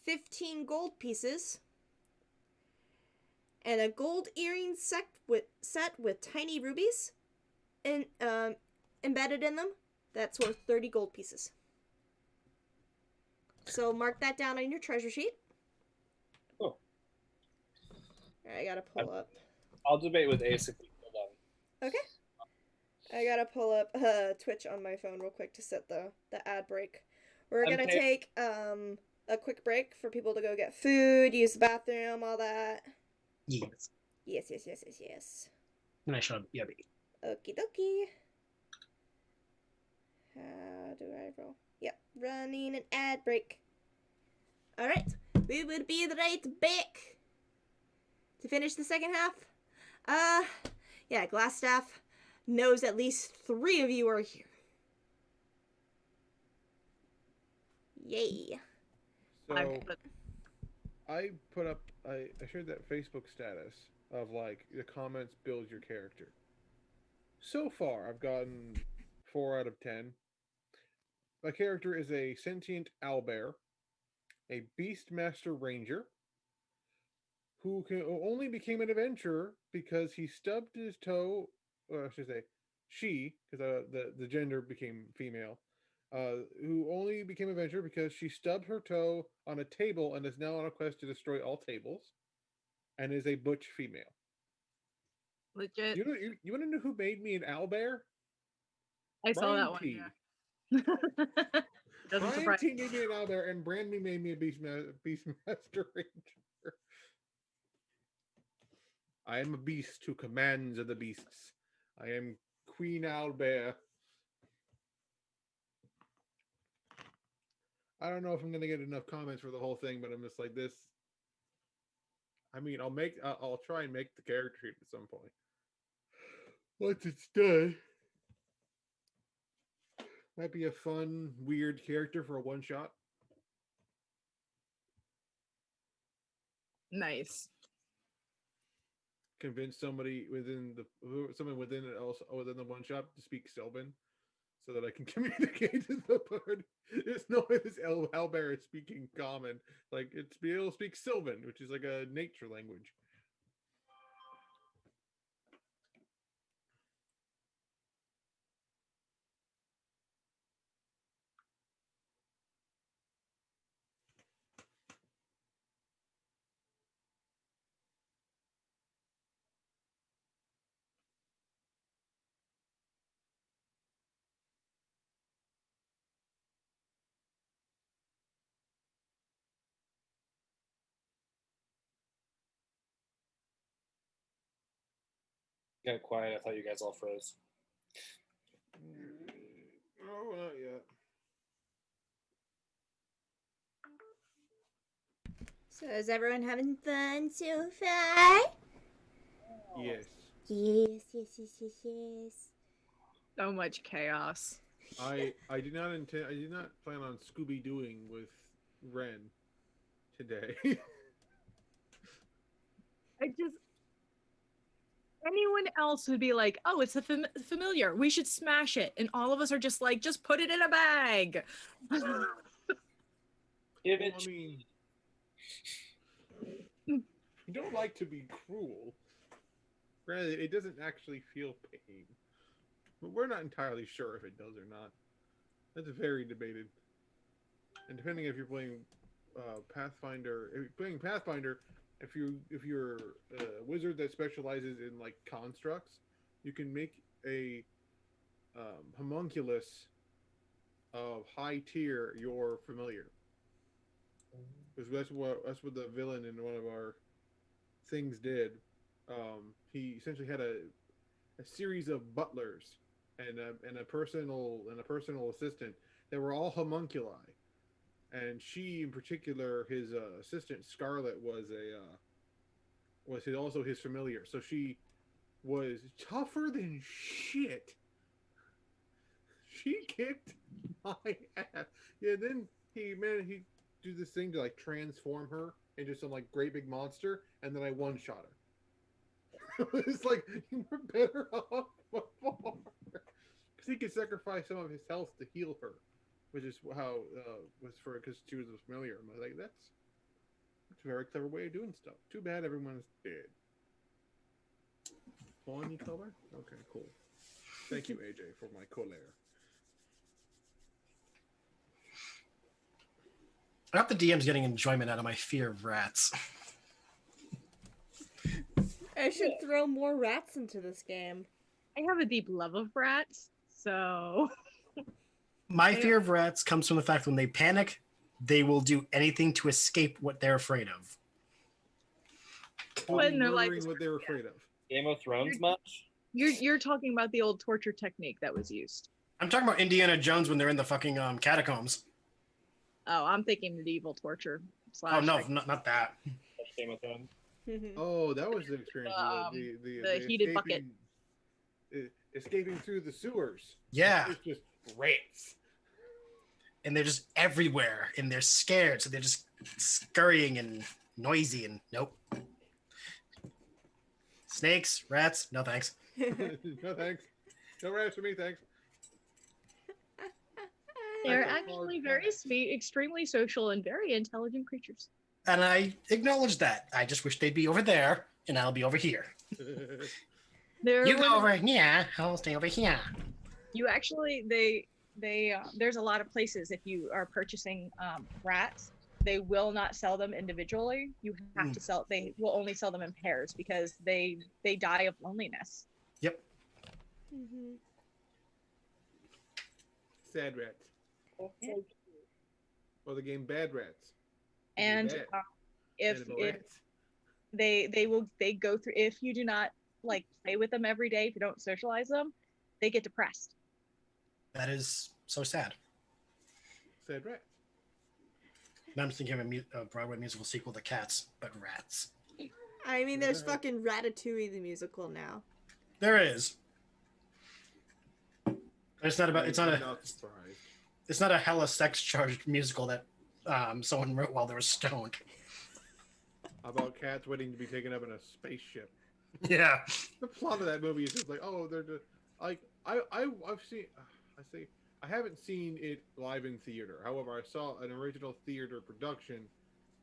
15 gold pieces, and a gold earring set with tiny rubies embedded in them. That's worth 30 gold pieces. So mark that down on your treasure sheet. Cool. I gotta pull up. I'll debate with Ace if we hold on. Okay. I gotta pull up Twitch on my phone real quick to set the ad break. We're gonna take a quick break for people to go get food, use the bathroom, all that. Yes. Yes. Nice shot. Yeah, baby. Okie dokie. How do I roll? Yep, running an ad break. Alright, we will be right back to finish the second half. Yeah, Glassstaff knows at least 3 of you are here. Yay. So I put up I shared that Facebook status of like the comments build your character. So far I've gotten 4 out of 10. My character is a sentient owlbear, a beastmaster ranger, who only became an adventurer because he stubbed his toe, or I should say, she, because the gender became female, who only became an adventurer because she stubbed her toe on a table and is now on a quest to destroy all tables, and is a butch female. Legit. You want to know who made me an owlbear? I saw that one. T. Yeah. Doesn't Brian surprise T made me an owlbear, and Brandy made me a beastmaster ranger. I am a beast who commands the beasts. I am Queen Owlbear. I don't know if I'm gonna get enough comments for the whole thing, but I'm just like this. I mean, I'll try and make the character sheet at some point. Once it's done, might be a fun, weird character for a one shot. Nice. Convince somebody within the one shot to speak Sylvan, so that I can communicate to the bird. There's no way this owlbear is speaking common. Like it's be able to speak Sylvan, which is like a nature language. Got quiet. I thought you guys all froze. Oh, not yet. So is everyone having fun so far? Yes. Yes. So much chaos. I did not plan on Scooby Dooing with Ren today. Anyone else would be like, oh, it's a familiar. We should smash it. And all of us are just like, just put it in a bag. Give Well, it. I mean, you don't like to be cruel. Granted, it doesn't actually feel pain. But we're not entirely sure if it does or not. That's very debated. And depending if you're playing Pathfinder, if you're a wizard that specializes in like constructs, you can make a homunculus of high tier your familiar. Because that's what the villain in one of our things did. He essentially had a series of butlers and a personal assistant that were all homunculi, and she in particular, his assistant Scarlet was also his familiar. So she was tougher than shit. She kicked my ass. Yeah, then he do this thing to like transform her into some like great big monster, and then I one shot her. It's like you were better off before, because he could sacrifice some of his health to heal her, which is how because she was a familiar. I'm like, that's a very clever way of doing stuff. Too bad everyone's dead. Fawn color? Okay, cool. Thank you, AJ, for my color. I hope the DM's getting enjoyment out of my fear of rats. I should throw more rats into this game. I have a deep love of rats, so... My fear of rats comes from the fact when they panic, they will do anything to escape what they're afraid of. When they're like, what they're afraid of. Game of Thrones much? You're talking about the old torture technique that was used. I'm talking about Indiana Jones when they're in the fucking catacombs. Oh, I'm thinking medieval torture. Oh no, not that. Game of Thrones. Oh, that was the experience. The heated bucket. Escaping through the sewers. Yeah. It's just rats. And they're just everywhere, and they're scared, so they're just scurrying and noisy, and nope. Snakes, rats, no thanks. No thanks. No rats for me, thanks. They're actually very sweet, extremely social, and very intelligent creatures. And I acknowledge that. I just wish they'd be over there, and I'll be over here. You go over here, I'll stay over here. You actually, there's a lot of places if you are purchasing rats, they will not sell them individually. You have to sell. They will only sell them in pairs because they die of loneliness. Yep. Mm-hmm. Sad rats. Or the game Bad Rats. And if they go through, if you do not like play with them every day, if you don't socialize them, they get depressed. That is so sad. Sad rats. Now I'm thinking of a Broadway musical sequel to Cats, but rats. I mean, there's fucking Ratatouille the musical now. There is. It's not about. It's not a hella sex charged musical that someone wrote while they were stoned. About cats waiting to be taken up in a spaceship. Yeah. The plot of that movie is just like, oh, they're just, like I've seen. I haven't seen it live in theater. However, I saw an original theater production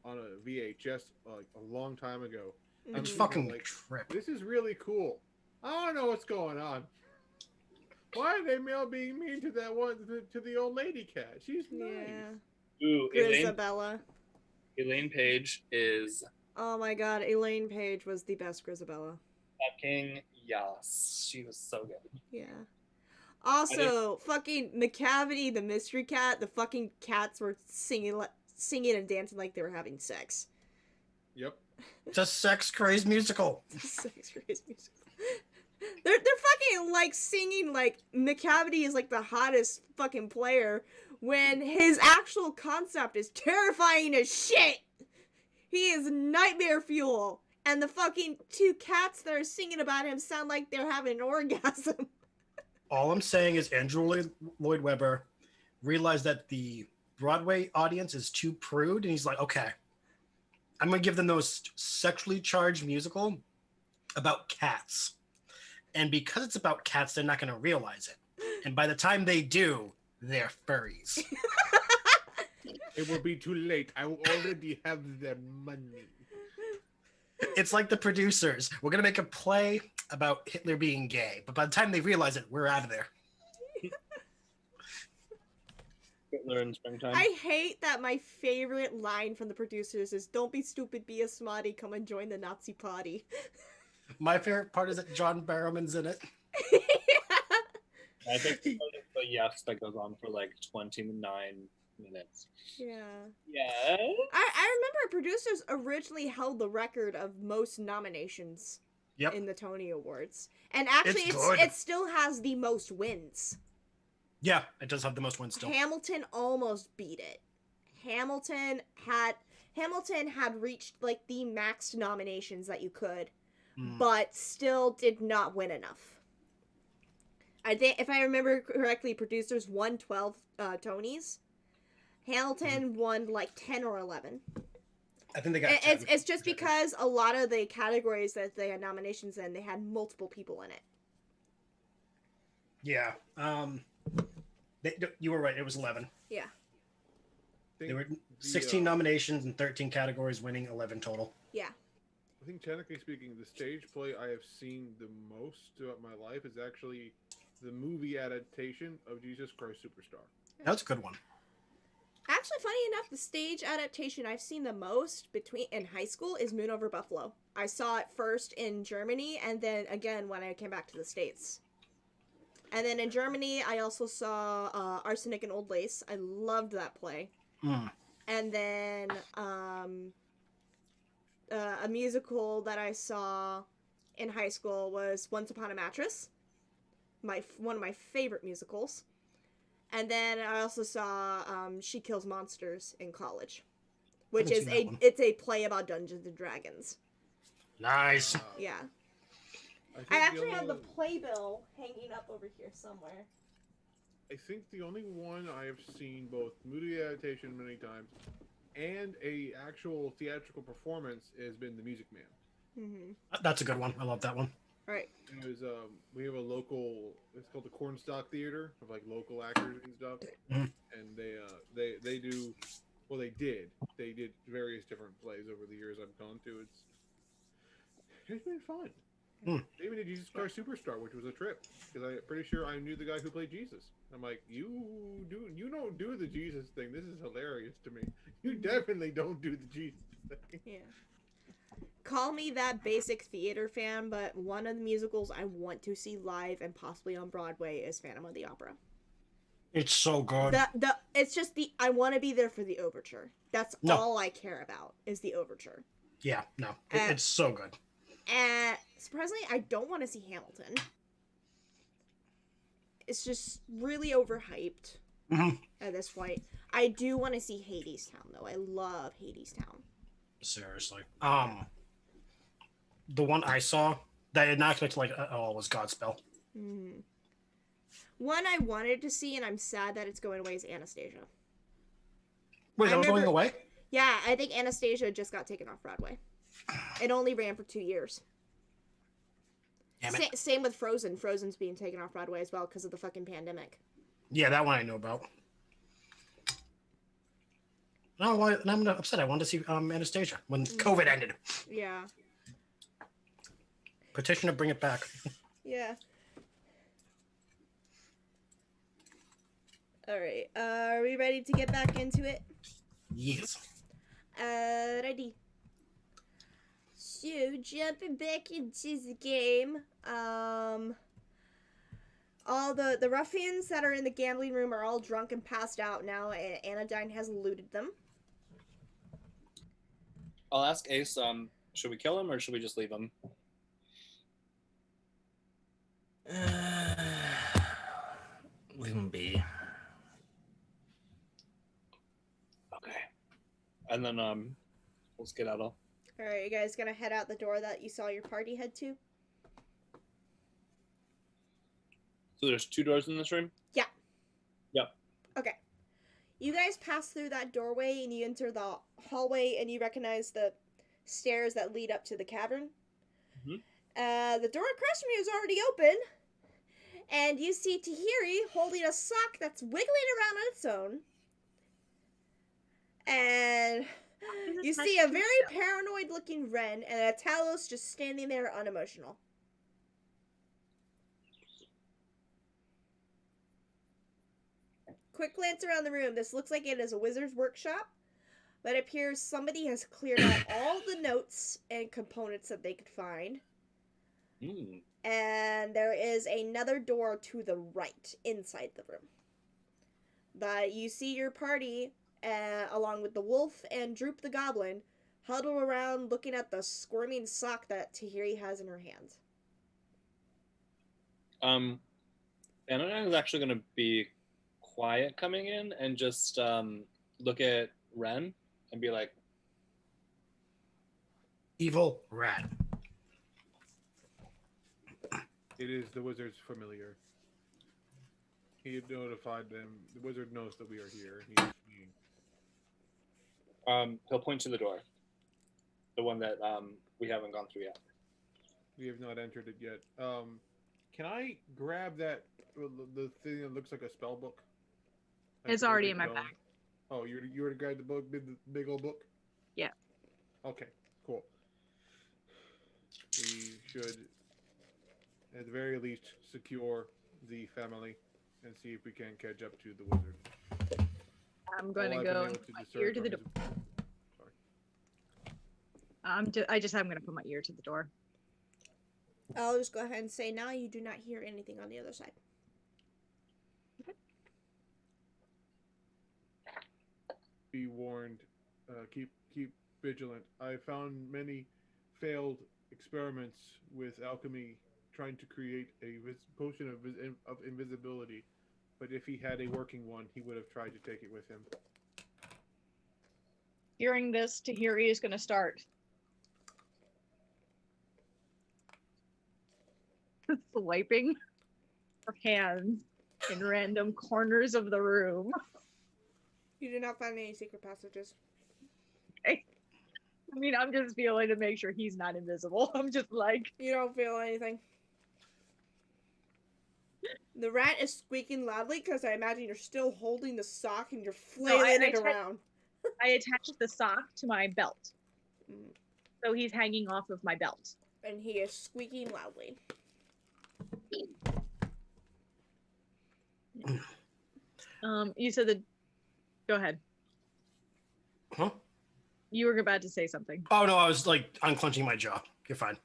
on a VHS like a long time ago. It's fucking like, trip. This is really cool. I don't know what's going on. Why are they being mean to that one to the old lady cat? She's nice. Ooh, Grisabella. Elaine Page is. Oh my god, Elaine Page was the best Grisabella. Fucking yes, she was so good. Yeah. Also, fucking McCavity, the mystery cat, the fucking cats were singing and dancing like they were having sex. Yep. It's a sex crazed musical. Sex crazed musical. They're fucking like singing like McCavity is like the hottest fucking player when his actual concept is terrifying as shit. He is nightmare fuel. And the fucking two cats that are singing about him sound like they're having an orgasm. All I'm saying is Andrew Lloyd Webber realized that the Broadway audience is too prude, and he's like, okay, I'm going to give them those sexually charged musical about cats. And because it's about cats, they're not going to realize it. And by the time they do, they're furries. It will be too late. I will already have their money. It's like the producers. We're going to make a play about Hitler being gay. But by the time they realize it, we're out of there. Hitler in springtime. I hate that my favorite line from the producers is, "Don't be stupid, be a smarty, come and join the Nazi party." My favorite part is that John Barrowman's in it. I think the yes that goes on for like 29 minutes. Yeah. Yeah. I remember producers originally held the record of most nominations in the Tony Awards. And actually, it still has the most wins. Yeah, it does have the most wins still. Hamilton almost beat it. Hamilton had reached like the max nominations that you could, but still did not win enough. I think, if I remember correctly, producers won 12 Tonys. Hamilton won like 10 or 11. I think they got 10. It's just because a lot of the categories that they had nominations in, they had multiple people in it. Yeah. You were right. It was 11. Yeah. There were 16 nominations and 13 categories, winning 11 total. Yeah. I think technically speaking, the stage play I have seen the most throughout my life is actually the movie adaptation of Jesus Christ Superstar. That's a good one. Actually, funny enough, the stage adaptation I've seen the most in high school is Moon Over Buffalo. I saw it first in Germany, and then again when I came back to the States. And then in Germany, I also saw Arsenic and Old Lace. I loved that play. And then a musical that I saw in high school was Once Upon a Mattress. One of my favorite musicals. And then I also saw She Kills Monsters in college, which is it's a play about Dungeons and Dragons. Nice. Yeah. I actually have the playbill hanging up over here somewhere. I think the only one I have seen both movie adaptation many times and a actual theatrical performance has been The Music Man. Mm-hmm. That's a good one. I love that one. All right. It was we have a local. It's called the Cornstalk Theater of like local actors and stuff, and they do. Well, they did various different plays over the years I've gone to. It's been fun. They even did Jesus Christ Superstar, which was a trip because I'm pretty sure I knew the guy who played Jesus. I'm like, you don't do the Jesus thing. This is hilarious to me. You definitely don't do the Jesus thing. Yeah. Call me that basic theater fan, but one of the musicals I want to see live and possibly on Broadway is Phantom of the Opera. It's so good. It's just I want to be there for the overture. That's all I care about is the overture. Yeah, no, it's so good. And surprisingly, I don't want to see Hamilton. It's just really overhyped at this point. I do want to see Hadestown, though. I love Hadestown. Seriously. The one I saw that I did not expect to like at all was Godspell. One I wanted to see, and I'm sad that it's going away, is Anastasia. Wait, that was going away? Yeah, I think Anastasia just got taken off Broadway. It only ran for 2 years. Same with Frozen. Frozen's being taken off Broadway as well because of the fucking pandemic. Yeah, that one I know about. No, I'm upset. I wanted to see Anastasia when COVID ended. Yeah. Petition to bring it back. Yeah. All right. Are we ready to get back into it? Yes. Ready. So, jumping back into the game, all the ruffians that are in the gambling room are all drunk and passed out now, and Anodyne has looted them. I'll ask Ace, should we kill him or should we just leave him? Leave him be. Okay. And then We'll skedaddle. All right, you guys gonna head out the door that you saw your party head to? So there's 2 doors in this room? Yeah. Yep. Okay. You guys pass through that doorway and you enter the hallway and you recognize the stairs that lead up to the cavern. Mhm. The door across from you is already open. And you see Tahiri holding a sock that's wiggling around on its own. And you see a very paranoid looking Ren and a Talos just standing there unemotional. Quick glance around the room. This looks like it is a wizard's workshop, but it appears somebody has cleared out all the notes and components that they could find. Mm. And there is another door to the right inside the room. But you see your party, along with the wolf and Droop the goblin, huddle around looking at the squirming sock that Tahiri has in her hands. Anodyne is actually going to be quiet coming in and just look at Ren and be like, Evil rat. It is the wizard's familiar. He had notified them. The wizard knows that we are here. He is fleeing. he'll point to the door. The one that we haven't gone through yet. We have not entered it yet. Can I grab that, the thing that looks like a spell book? Like It's the already big in my dome? bag. Oh, you already grabbed the book, the big old book? Yeah. Okay, cool. We should, at the very least, secure the family and see if we can catch up to the wizard. I'm going All to I've go been able and put my discern ear to from the his- door. Sorry. I'm going to put my ear to the door. I'll just go ahead and say now you do not hear anything on the other side. Be warned. Keep vigilant. I found many failed experiments with alchemy, trying to create a potion of invisibility. But if he had a working one, he would have tried to take it with him. Hearing this, Tahiri is going to start swiping her hands in random corners of the room. You do not find any secret passages. I mean, I'm just feeling to make sure he's not invisible. I'm just like, You don't feel anything. The rat is squeaking loudly because I imagine you're still holding the sock and you're flailing it around. I attached the sock to my belt. Mm. So he's hanging off of my belt. And he is squeaking loudly. You said that. Go ahead. Huh? You were about to say something. Oh no, I was like unclenching my jaw. You're fine.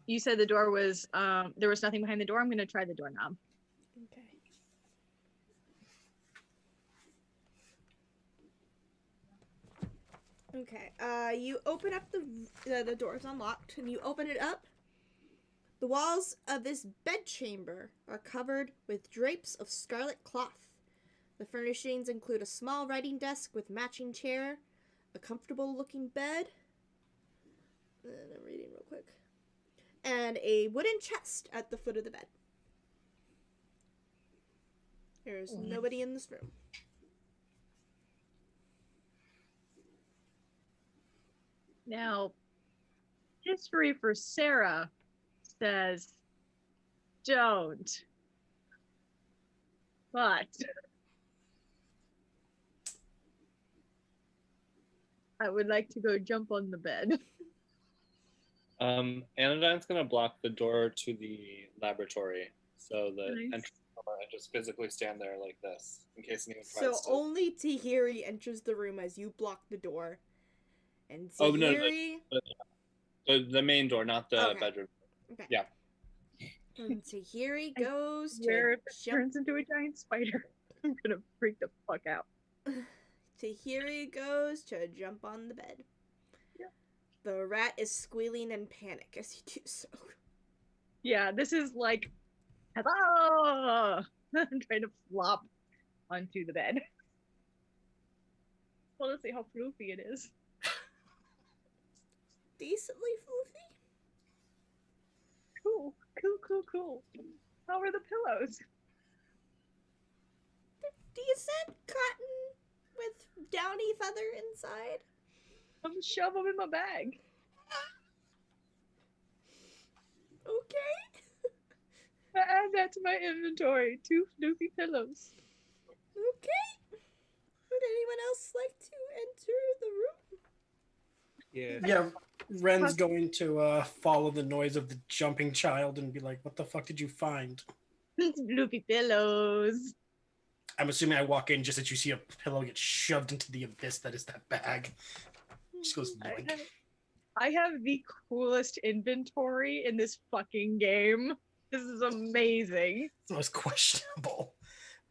You said the door was there was nothing behind the door. I'm gonna try the doorknob. Okay. Okay. You open up the door's unlocked, and you open it up. The walls of this bedchamber are covered with drapes of scarlet cloth. The furnishings include a small writing desk with matching chair, a comfortable-looking bed. And I'm reading real quick. And a wooden chest at the foot of the bed. There's nobody in this room. Now, history for Sarah says don't. But I would like to go jump on the bed. Anodyne's going to block the door to the laboratory. So the Nice. entrance door, and just physically stand there like this in case anyone So tries to. only Tahiri enters the room as you block the door. And Oh, no, Tahiri... The main door, not the Okay. bedroom. Okay. Yeah. And Tahiri goes to Where it jump. turns into a giant spider. I'm gonna freak the fuck out. Tahiri goes to jump on the bed. Yeah. The rat is squealing in panic as you do so. Yeah, this is like, hello! I'm trying to flop onto the bed. Well, let's see how floofy it is. decently floofy. Cool. How are the pillows? Decent cotton with downy feather inside. I'm shove them in my bag. Okay. I add that to my inventory. 2 floofy pillows. Okay. Would anyone else like to enter the room? Yeah. Yeah, Ren's going to follow the noise of the jumping child and be like, "What the fuck did you find?" Floofy pillows. I'm assuming I walk in just as you see a pillow get shoved into the abyss that is that bag. Just goes yoink. I have the coolest inventory in this fucking game. This is amazing. It's the most questionable.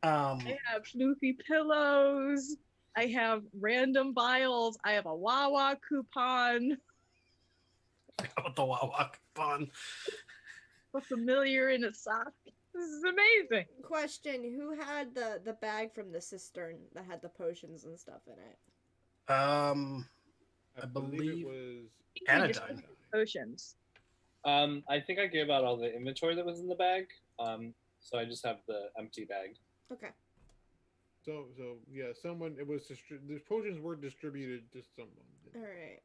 I have floofy pillows. I have random vials. I have a Wawa coupon. About the Wawa coupon. A familiar in a sock. This is amazing. Question: who had the bag from the cistern that had the potions and stuff in it? I believe it was Anodyne. Potions. I think I gave out all the inventory that was in the bag. So I just have the empty bag. Okay. So yeah, someone it was the potions were distributed to someone. All right.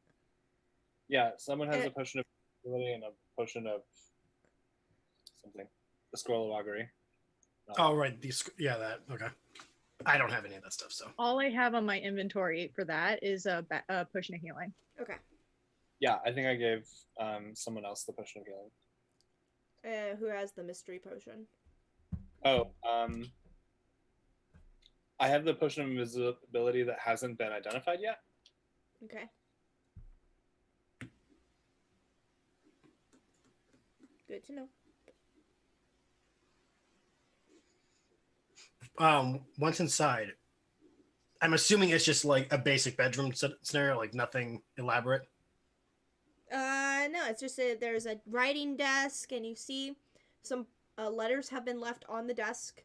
Yeah, someone has a potion of ability and a potion of something. The scroll of augury. Oh right, that okay. I don't have any of that stuff, so. All I have on my inventory for that is a potion of healing. Okay. Yeah, I think I gave someone else the potion of healing. Who has the mystery potion? Oh, I have the potion of invisibility that hasn't been identified yet. Okay. Good to know. Once inside, I'm assuming it's just like a basic bedroom scenario, like nothing elaborate. No, it's just there's a writing desk, and you see some letters have been left on the desk.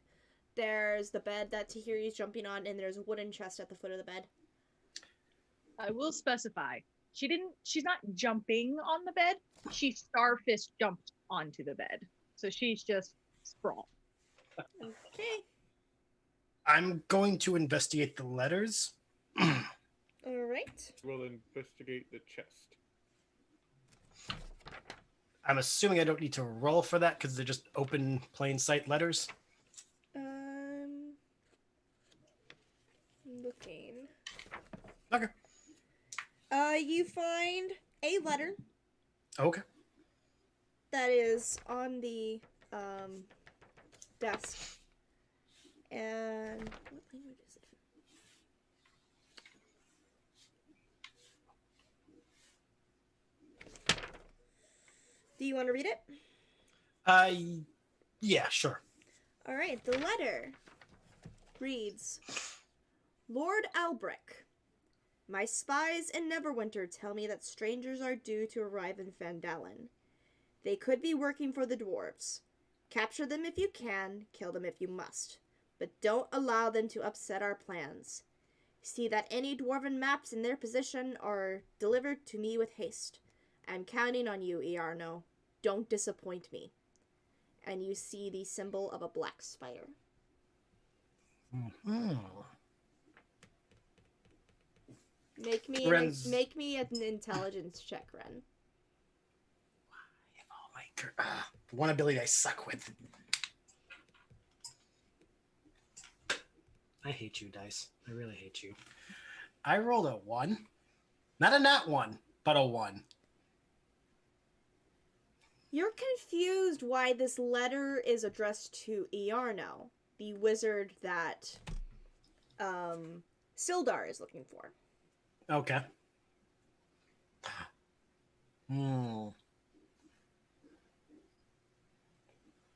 There's the bed that Tahiri's jumping on, and there's a wooden chest at the foot of the bed. I will specify. She's not jumping on the bed. She starfist jumped onto the bed. So she's just sprawled. Okay. I'm going to investigate the letters. All right. We'll investigate the chest. I'm assuming I don't need to roll for that because they're just open, plain sight letters. Looking. Okay. You find a letter Okay. that is on the desk. And what language is it in? Do you want to read it? Yeah, sure. All right, the letter reads, Lord Albrecht, my spies in Neverwinter tell me that strangers are due to arrive in Phandelver. They could be working for the dwarves. Capture them if you can, kill them if you must. But don't allow them to upset our plans. See that any dwarven maps in their possession are delivered to me with haste. I'm counting on you, Iarno. Don't disappoint me. And you see the symbol of a black spire. Mm-hmm. Make me an intelligence check, Ren. One ability I suck with. I hate you, dice. I really hate you. I rolled a 1. Not a nat 1, but a 1. You're confused why this letter is addressed to Iarno, the wizard that Sildar is looking for. Okay.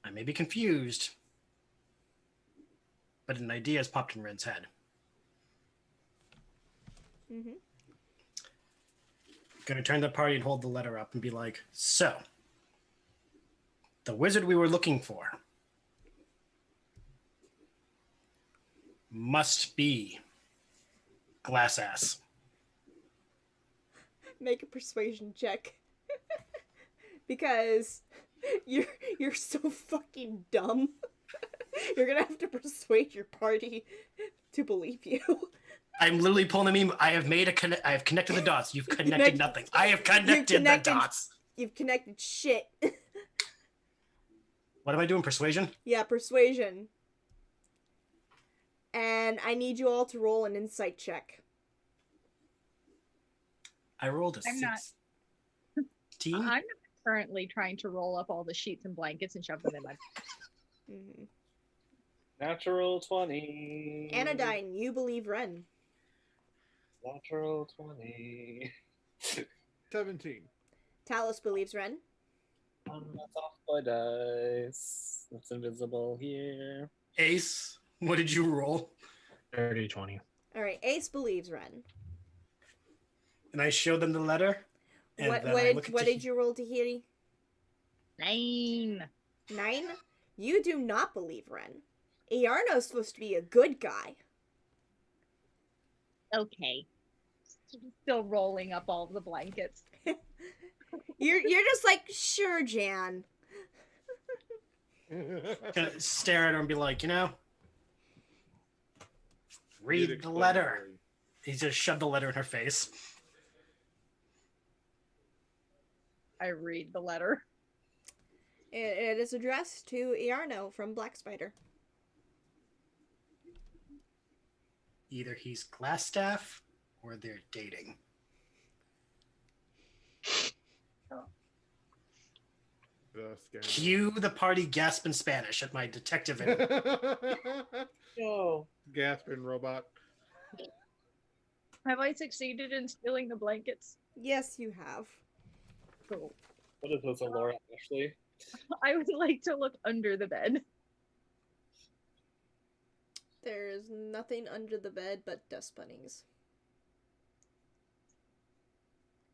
I may be confused, but an idea has popped in Ren's head. Mm-hmm. Gonna turn to the party and hold the letter up and be like, so, the wizard we were looking for must be Glassass. Make a persuasion check. Because you're so fucking dumb. You're gonna have to persuade your party to believe you. I'm literally pulling the meme. I have I have connected the dots. You've connected nothing. I have connected the dots. You've connected shit. What am I doing? Persuasion? Yeah, persuasion. And I need you all to roll an insight check. I rolled a I'm not- 16. I'm currently trying to roll up all the sheets and blankets and shove them in my. Mm-hmm. Natural 20. Anodyne, you believe Ren. Natural 20. 17. Talos believes Ren. That's off my dice. It's invisible here. Ace, what did you roll? 30, 20. Alright, Ace believes Ren. And I showed them the letter. And What then I look at did you roll, Tahiri? 9. 9? You do not believe Ren. Iarno's supposed to be a good guy. Okay. Still rolling up all the blankets. You're just like, sure, Jan. Gonna stare at her and be like, read the letter. He just shoved the letter in her face. I read the letter. It is addressed to Iarno from Black Spider. Either he's Glassstaff or they're dating. Cue the party gasp in Spanish at my detective. Yo. Gasping robot. Have I succeeded in stealing the blankets? Yes, you have. Cool. What is this, a Laura Ashley? I would like to look under the bed. There is nothing under the bed but dust bunnies.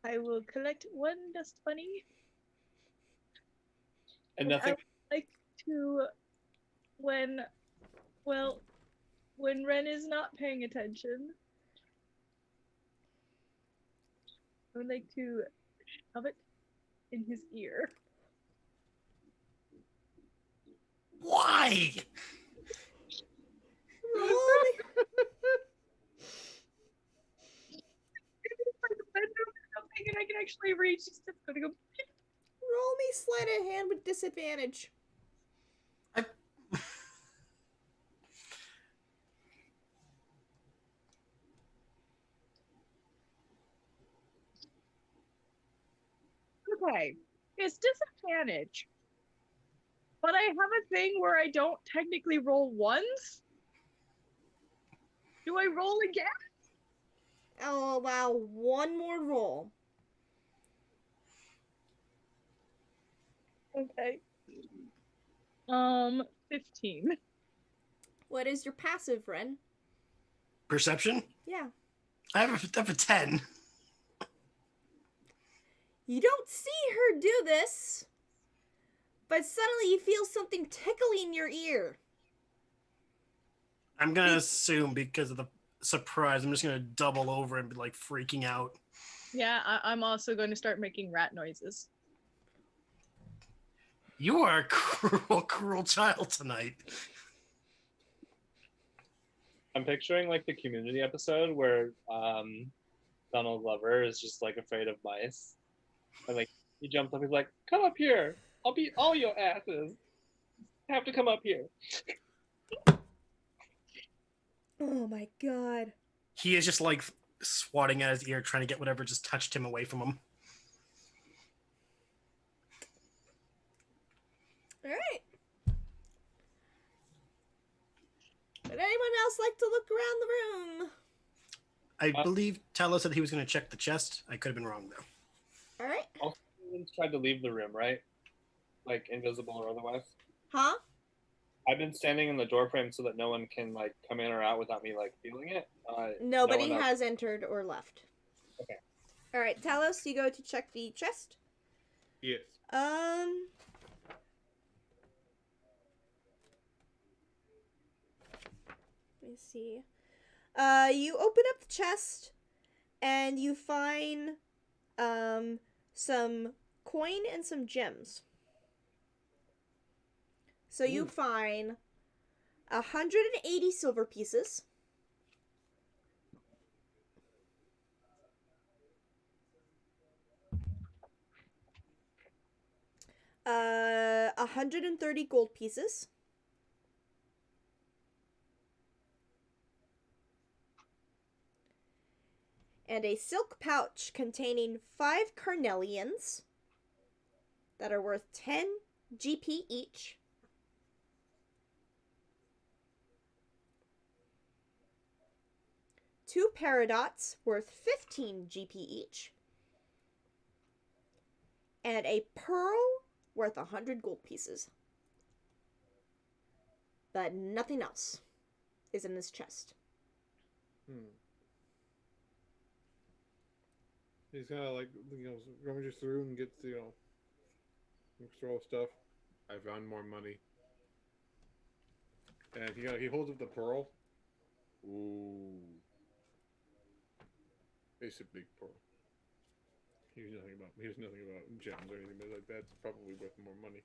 I will collect one dust bunny. And nothing. I would like to, when Ren is not paying attention, I would like to shove it in his ear. Why? And I can actually reach. She's just gonna go. Roll me sleight of hand with disadvantage. Okay, it's disadvantage, but I have a thing where I don't technically roll ones. Do I roll again? I'll allow one more roll. Okay. 15. What is your passive, Ren? Perception? Yeah. I have a 10. You don't see her do this, but suddenly you feel something tickling your ear. I'm going to assume because of the surprise, I'm just going to double over and be like freaking out. Yeah, I'm also going to start making rat noises. You are a cruel, cruel child tonight. I'm picturing like the Community episode where Donald Glover is just like afraid of mice. And like he jumps up, he's like, "Come up here! I'll beat all your asses. You have to come up here." Oh my god. He is just like swatting at his ear, trying to get whatever just touched him away from him. Alright. Would anyone else like to look around the room? I believe Talos said he was going to check the chest. I could have been wrong, though. Alright. Also, everyone's tried to leave the room, right? Like invisible or otherwise. Huh? I've been standing in the doorframe so that no one can like come in or out without me like feeling it. Nobody no one has entered or left. Okay. Alright, Talos, you go to check the chest. Yes. Let me see. You open up the chest and you find some coin and some gems. So you Ooh. find 180 silver pieces, 130 gold pieces, and a silk pouch containing 5 carnelians that are worth 10 GP each. Two paradots worth 15 GP each, and a pearl worth 100 gold pieces. But nothing else is in this chest. He's kind of like, rummages through and gets, looks through all the stuff. I found more money. And he holds up the pearl. Ooh. It's a big pearl. Here's nothing about gems or anything, but like that's probably worth more money.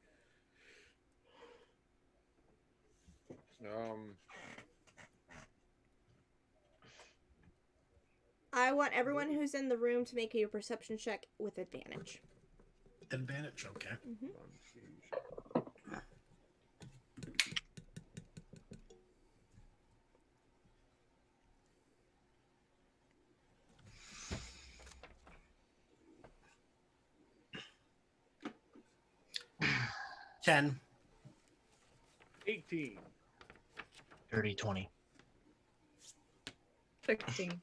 I want everyone who's in the room to make a perception check with advantage. Advantage, okay. Mm-hmm. 10. 18. 30, 20. 16.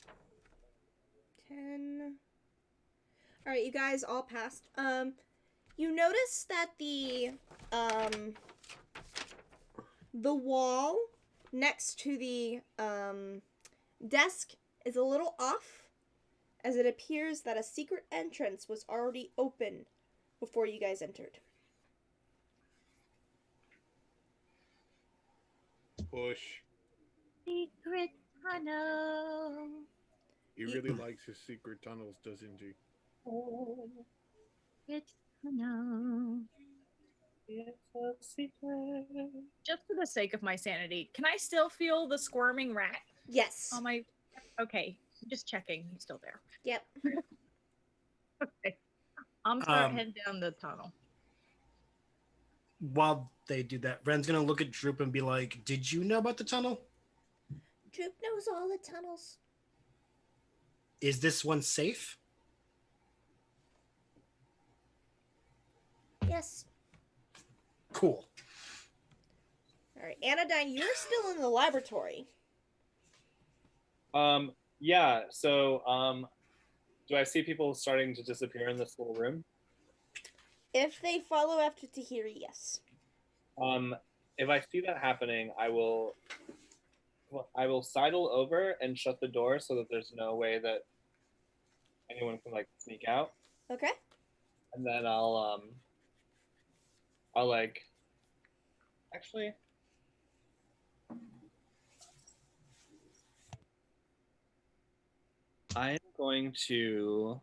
10. Alright, you guys all passed. You notice that the wall next to the, desk is a little off, as it appears that a secret entrance was already open before you guys entered. Push. Secret tunnel. He really likes his secret tunnels, doesn't he? Oh, it's tunnel. It's a secret. Just for the sake of my sanity, can I still feel the squirming rat Yes. on my? Okay, just checking. He's still there. Yep. Okay. I'm heading down the tunnel. While they do that, Ren's gonna look at Droop and be like, "Did you know about the tunnel? Droop knows all the tunnels. Is this one safe?" Yes. Cool. Alright, Anodyne, you're still in the laboratory. Yeah, so, do I see people starting to disappear in this little room? If they follow after Tahiri, yes. If I see that happening, I will sidle over and shut the door so that there's no way that anyone can like sneak out. Okay. And then actually, I'm going to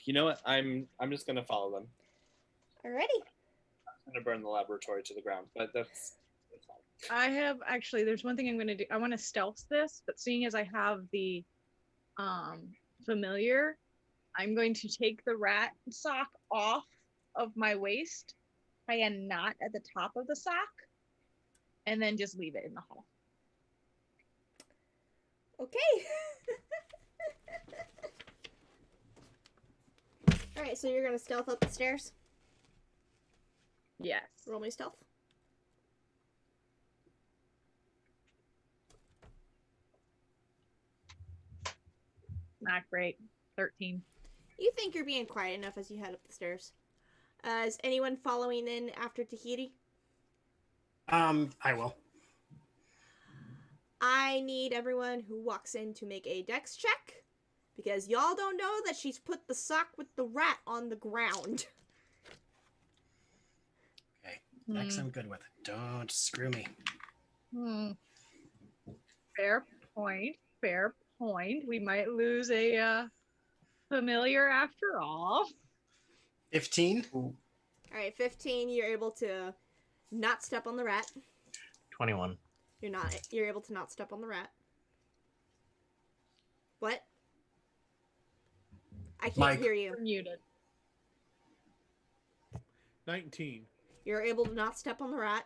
you know what? I'm just gonna follow them. Alrighty. I'm gonna burn the laboratory to the ground, but that's fine. I have actually. There's one thing I'm going to do. I want to stealth this, but seeing as I have the familiar, I'm going to take the rat sock off of my waist, tie a knot at the top of the sock, and then just leave it in the hall. Okay. Alright, so you're gonna stealth up the stairs? Yes. Roll me stealth. Not great. 13. You think you're being quiet enough as you head up the stairs. Is anyone following in after Tahiri? I will. I need everyone who walks in to make a dex check, because y'all don't know that she's put the sock with the rat on the ground. Okay. Dex I'm good with. Don't screw me. Fair point. Fair point. We might lose a familiar after all. 15. All right, 15. You're able to not step on the rat. 21. You're able to not step on the rat. What? I can't Mike. hear you. You're muted. 19. You're able to not step on the rat.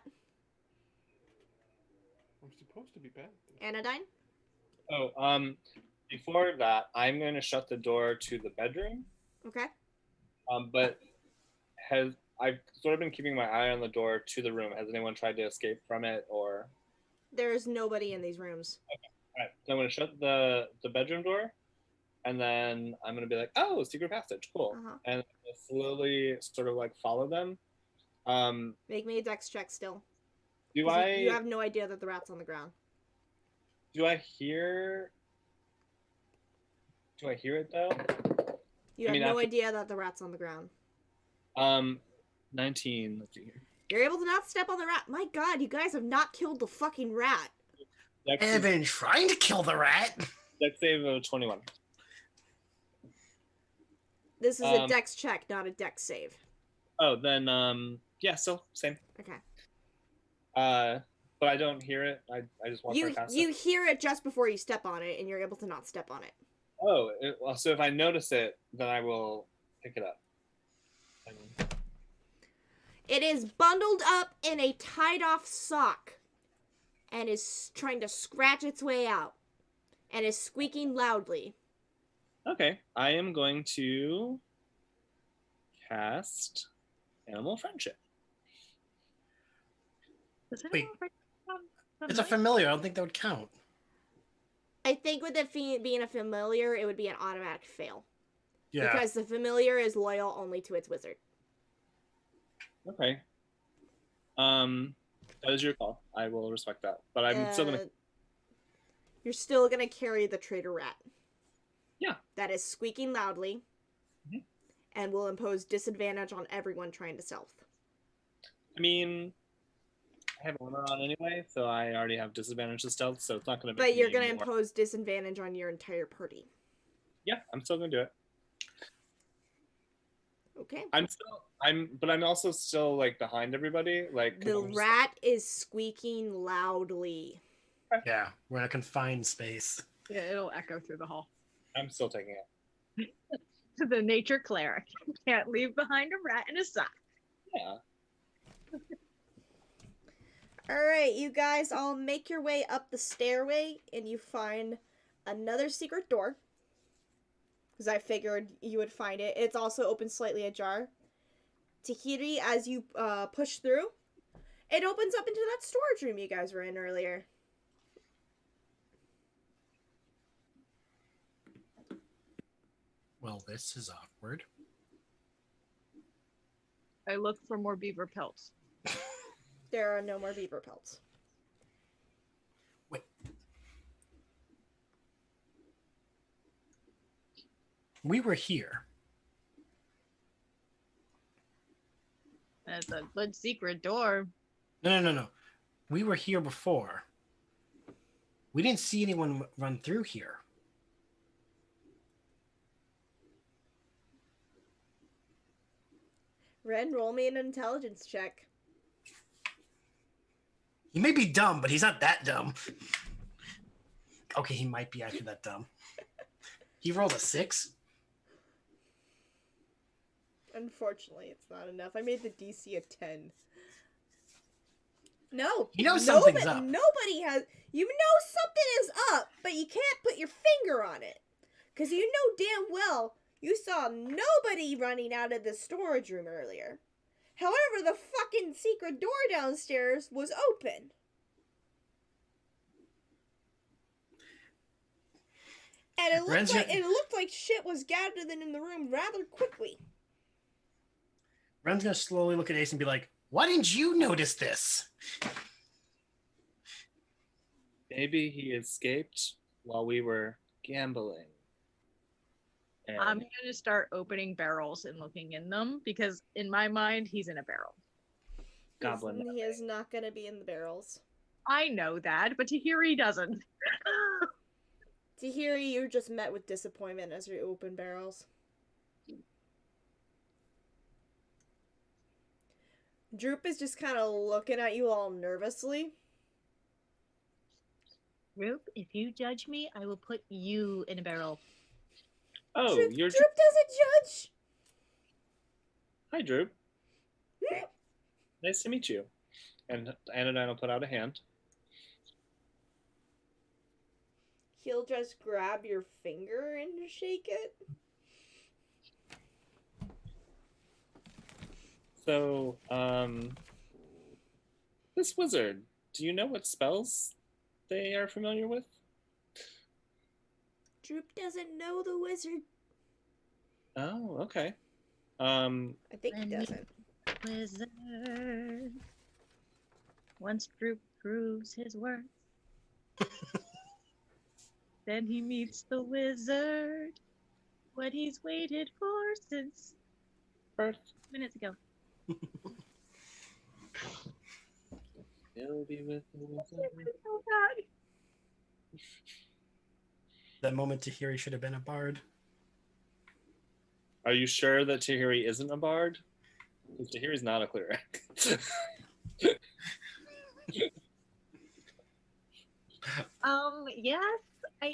I'm supposed to be bad. Anodyne? Oh, before that, I'm going to shut the door to the bedroom. Okay. But I've sort of been keeping my eye on the door to the room. Has anyone tried to escape from it, or? There's nobody in these rooms. All right, so I'm going to shut the bedroom door, and then I'm going to be like, "Oh, secret passage, cool," and slowly sort of like follow them. Make me a dex check still. Do You have no idea that the rat's on the ground. Do I hear it though? You have no idea that the rat's on the ground. 19. Let's see here. You're able to not step on the rat. My God, you guys have not killed the fucking rat. I have been trying to kill the rat. Dex save of 21. This is a dex check, not a dex save. Oh, then yeah, still same. Okay. But I don't hear it. I just walk right past it. You hear it just before you step on it, and you're able to not step on it. Oh, well, so if I notice it, then I will pick it up. It is bundled up in a tied-off sock, and is trying to scratch its way out, and is squeaking loudly. Okay, I am going to cast Animal Friendship. Wait, it's a familiar. I don't think that would count. I think with it being a familiar, it would be an automatic fail. Yeah. Because the familiar is loyal only to its wizard. Okay. That is your call. I will respect that. But I'm still gonna. You're still gonna carry the traitor rat. Yeah. That is squeaking loudly. Mm-hmm. And will impose disadvantage on everyone trying to stealth. I mean, I have armor on anyway, so I already have disadvantage to stealth, so it's not gonna. But you're gonna impose disadvantage on your entire party. Yeah, I'm still gonna do it. Okay. But I'm also still like behind everybody. Like the rat is squeaking loudly. Yeah, we're in a confined space. Yeah, it'll echo through the hall. I'm still taking it. The nature cleric can't leave behind a rat in a sock. Yeah. All right, you guys all make your way up the stairway, and you find another secret door. Because I figured you would find it. It's also open slightly ajar. Tahiri, as you push through, it opens up into that storage room you guys were in earlier. Well, this is awkward. I look for more beaver pelts. There are no more beaver pelts. Wait. We were here. That's a good secret door. No. We were here before. We didn't see anyone run through here. Ren, roll me an intelligence check. He may be dumb, but he's not that dumb. Okay, he might be actually that dumb. He rolled a 6. Unfortunately, it's not enough. I made the DC a 10. No. You know something's up. Nobody has... You know something is up, but you can't put your finger on it. Because you know damn well you saw nobody running out of the storage room earlier. However, the fucking secret door downstairs was open. And it looked like shit was gathered in the room rather quickly. Ren's gonna slowly look at Ace and be like, "Why didn't you notice this?" Maybe he escaped while we were gambling. And I'm going to start opening barrels and looking in them because in my mind, he's in a barrel. Goblin. He is not going to be in the barrels. I know that, but Tahiri doesn't. Tahiri, you're just met with disappointment as you open barrels. Droop is just kind of looking at you all nervously. Roop, if you judge me, I will put you in a barrel. Oh, Droop, you're Droop doesn't judge. Hi, Drew. Nice to meet you. And Anodyne will put out a hand. He'll just grab your finger and shake it. So, this wizard, do you know what spells they are familiar with? Droop doesn't know the wizard. Oh, okay. I think he And doesn't. Wizard. Once Droop proves his worth, then he meets the wizard. What he's waited for since Birth. minutes ago. He'll be with the wizard. So bad. That moment Tahiri should have been a bard. Are you sure that Tahiri isn't a bard? Because Tahiri's not a cleric. Yes, I am.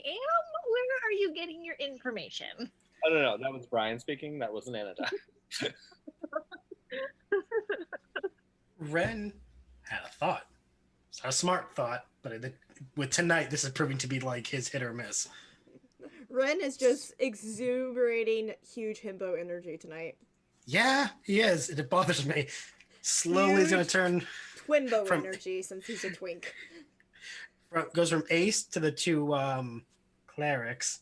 Where are you getting your information? I don't know. That was Brian speaking. That wasn't Anodyne. Ren had a thought. It's not a smart thought, but I think with tonight, this is proving to be like his hit or miss. Ren is just exuberating huge himbo energy tonight. Yeah, he is. It bothers me. Slowly, he's going to turn. Twinbo From- energy since he's a twink. Goes from Ace to the two clerics.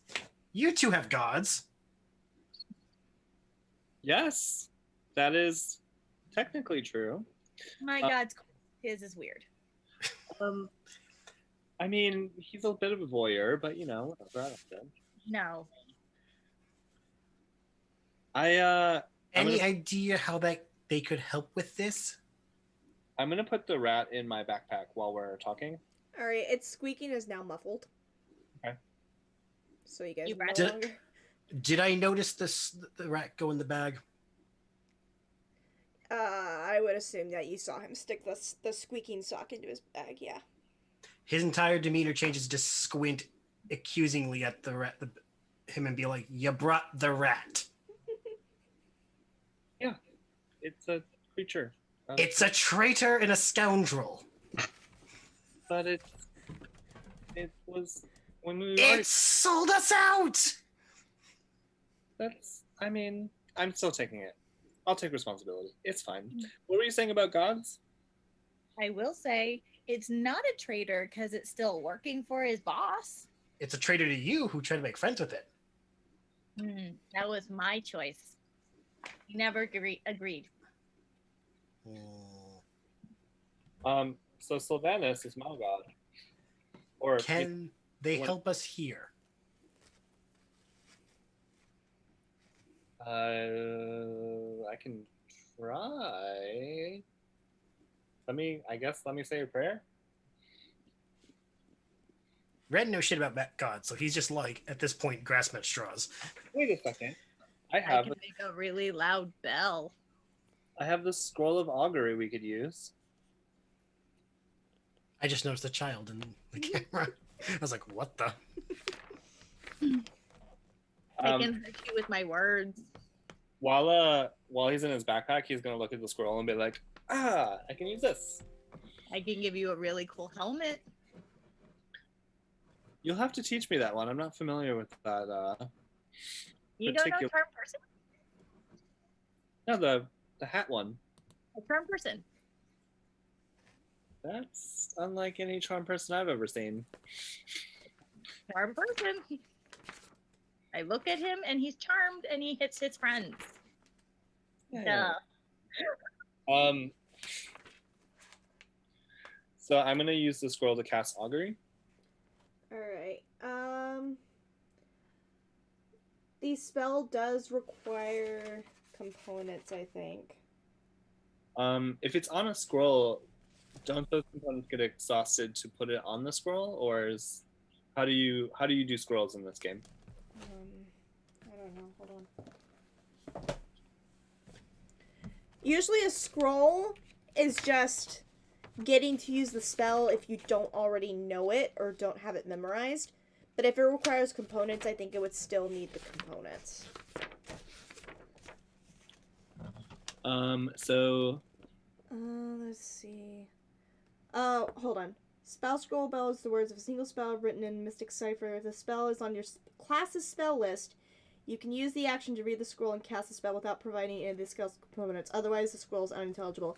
You two have gods. Yes, that is technically true. My God's his is weird. I mean, he's a bit of a voyeur, but you know, whatever. I don't care. No. I'm Any gonna, idea how they could help with this? I'm gonna put the rat in my backpack while we're talking. Alright, its squeaking is now muffled. Okay. So you guys You no rat- Did- longer... Did I notice the rat go in the bag? I would assume that you saw him stick the squeaking sock into his bag, yeah. His entire demeanor changes to squint accusingly at the rat, him, and be like, "You brought the rat." It's a creature. It's a traitor and a scoundrel. But it was when we were. It sold us out. That's. I mean, I'm still taking it. I'll take responsibility. It's fine. What were you saying about gods? I will say it's not a traitor because it's still working for his boss. It's a traitor to you who tried to make friends with it. That was my choice. He never agreed. So Sylvanus is my god. Or Can they what- help us here? I can try. Let me say a prayer. Red knows shit about gods, so he's just like, at this point, grasping at straws. Wait a second. I I have can make a really loud bell. the scroll of augury we could use. I just noticed a child in the camera. I was like, what the? I can hurt you with my words. While he's in his backpack, he's gonna look at the scroll and be like, I can use this. I can give you a really cool helmet. You'll have to teach me that one. I'm not familiar with that. You don't know particular- charm person? No, the hat one. A charm person. That's unlike any charm person I've ever seen. Charm person. I look at him and he's charmed and he hits his friends. Yeah. Duh. So I'm gonna use the scroll to cast augury. Alright. The spell does require components, I think. If it's on a scroll, don't those components get exhausted to put it on the scroll, or how do you do scrolls in this game? I don't know. Hold on. Usually a scroll is just getting to use the spell if you don't already know it or don't have it memorized. But if it requires components, I think it would still need the components. Let's see. Hold on. Spell scroll bell is the words of a single spell written in Mystic Cipher. If the spell is on your class's spell list, you can use the action to read the scroll and cast the spell without providing any of the spell's components. Otherwise, the scroll is unintelligible.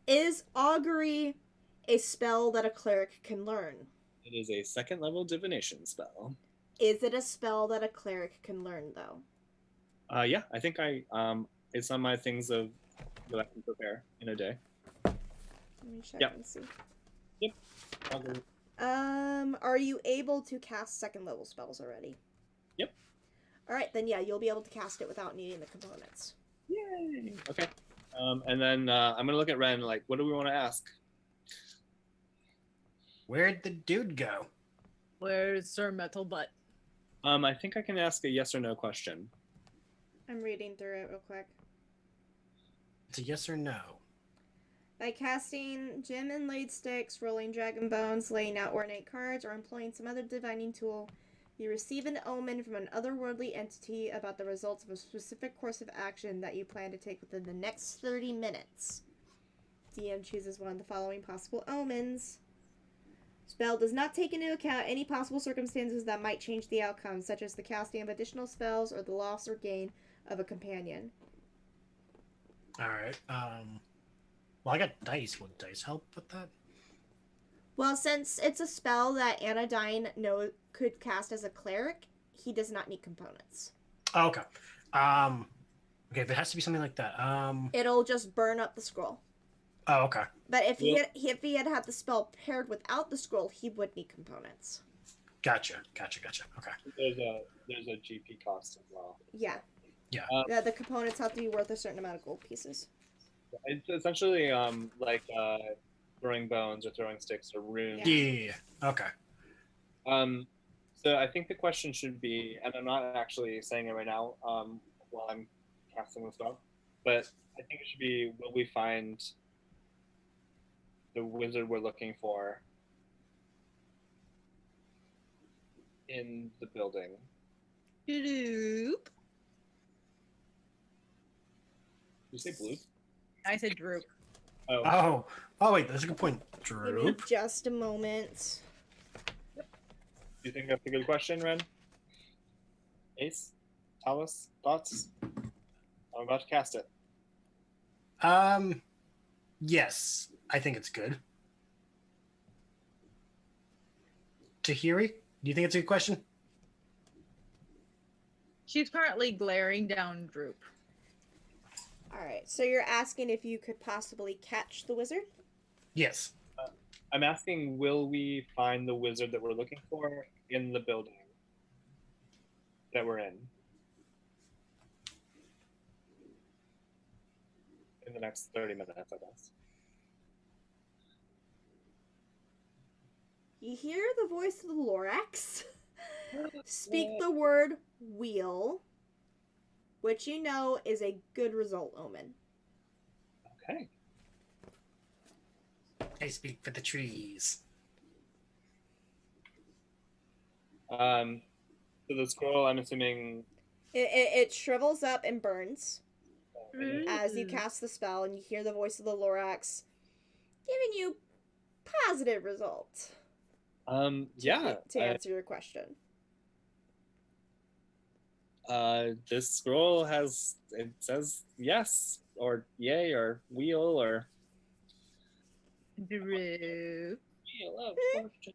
Is Augury a spell that a cleric can learn? It is a 2nd level divination spell. Is it a spell that a cleric can learn, though? Yeah, I think it's on my things that I can prepare in a day. Let me check and see. Yep. Okay. Are you able to cast 2nd level spells already? Yep. Alright, then yeah, you'll be able to cast it without needing the components. Yay! Okay. And then I'm gonna look at Ren. Like, what do we want to ask? Where'd the dude go? Where's Sir Metal Butt? I think I can ask a yes or no question. I'm reading through it real quick. It's a yes or no. By casting gem inlaid sticks, rolling dragon bones, laying out ornate cards, or employing some other divining tool, you receive an omen from an otherworldly entity about the results of a specific course of action that you plan to take within the next 30 minutes. DM chooses one of the following possible omens. Spell does not take into account any possible circumstances that might change the outcome, such as the casting of additional spells or the loss or gain of a companion. Alright, well, I got dice. Would dice help with that? Well, since it's a spell that Anodyne could cast as a cleric, he does not need components. Oh, okay. Okay, if it has to be something like that, It'll just burn up the scroll. Oh, okay. But if he had the spell paired without the scroll, he would need components. Gotcha. Okay. There's a GP cost as well. Yeah. Yeah. The components have to be worth a certain amount of gold pieces. It's essentially like throwing bones or throwing sticks or runes. Yeah. Okay. So I think the question should be, and I'm not actually saying it right now while I'm casting the spell, but I think it should be, will we find the wizard we're looking for in the building? Bloop. Did you say blue? I said droop. Oh. Oh, wait, that's a good point. Give me Droop. just a moment. Do you think that's a good question, Ren? Ace? Talus? Thoughts? I'm about to cast it. Yes, I think it's good. Tahiri, do you think it's a good question? She's currently glaring down Droop. Alright, so you're asking if you could possibly catch the wizard? Yes. I'm asking, will we find the wizard that we're looking for in the building that we're in the next 30 minutes, I guess? You hear the voice of the Lorax speak the word wheel, which you know is a good result omen. Okay. I speak for the trees. So the scroll, I'm assuming. It shrivels up and burns Mm. as you cast the spell, and you hear the voice of the Lorax giving you positive result. Yeah. To answer your question. This scroll says yes or yay or wheel or Droop. wheel of fortune.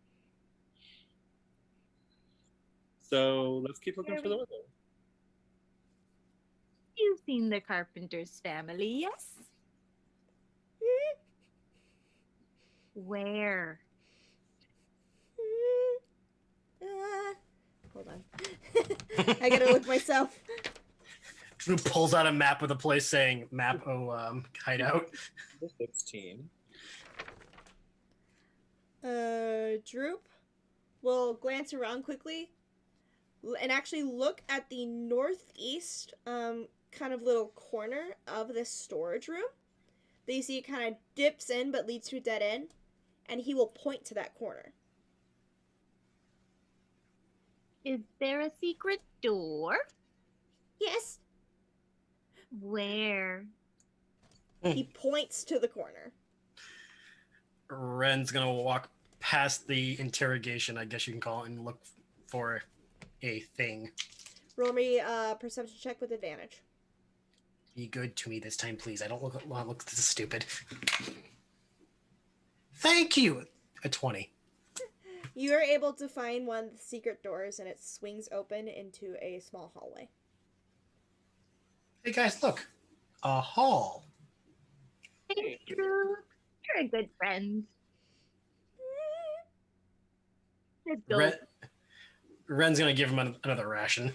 So let's keep looking for the wizard. You've seen the Carpenter's family, yes? Where? Hold on. I gotta look myself. Drew pulls out a map with a place saying map hideout. 16. Droop will glance around quickly and actually look at the northeast kind of little corner of this storage room that you see it kind of dips in but leads to a dead end, and he will point to that corner. Is there a secret door? Yes. Where? He points to the corner. Ren's gonna walk past the interrogation, I guess you can call it, and look for a thing. Roll me a perception check with advantage. Be good to me this time, please. I don't want to look this stupid. Thank you. A 20. You are able to find one of the secret doors, and it swings open into a small hallway. Hey guys, look. A hall. Thanks, Drew. You're a good friend. Let's go. Ren's gonna give him another ration.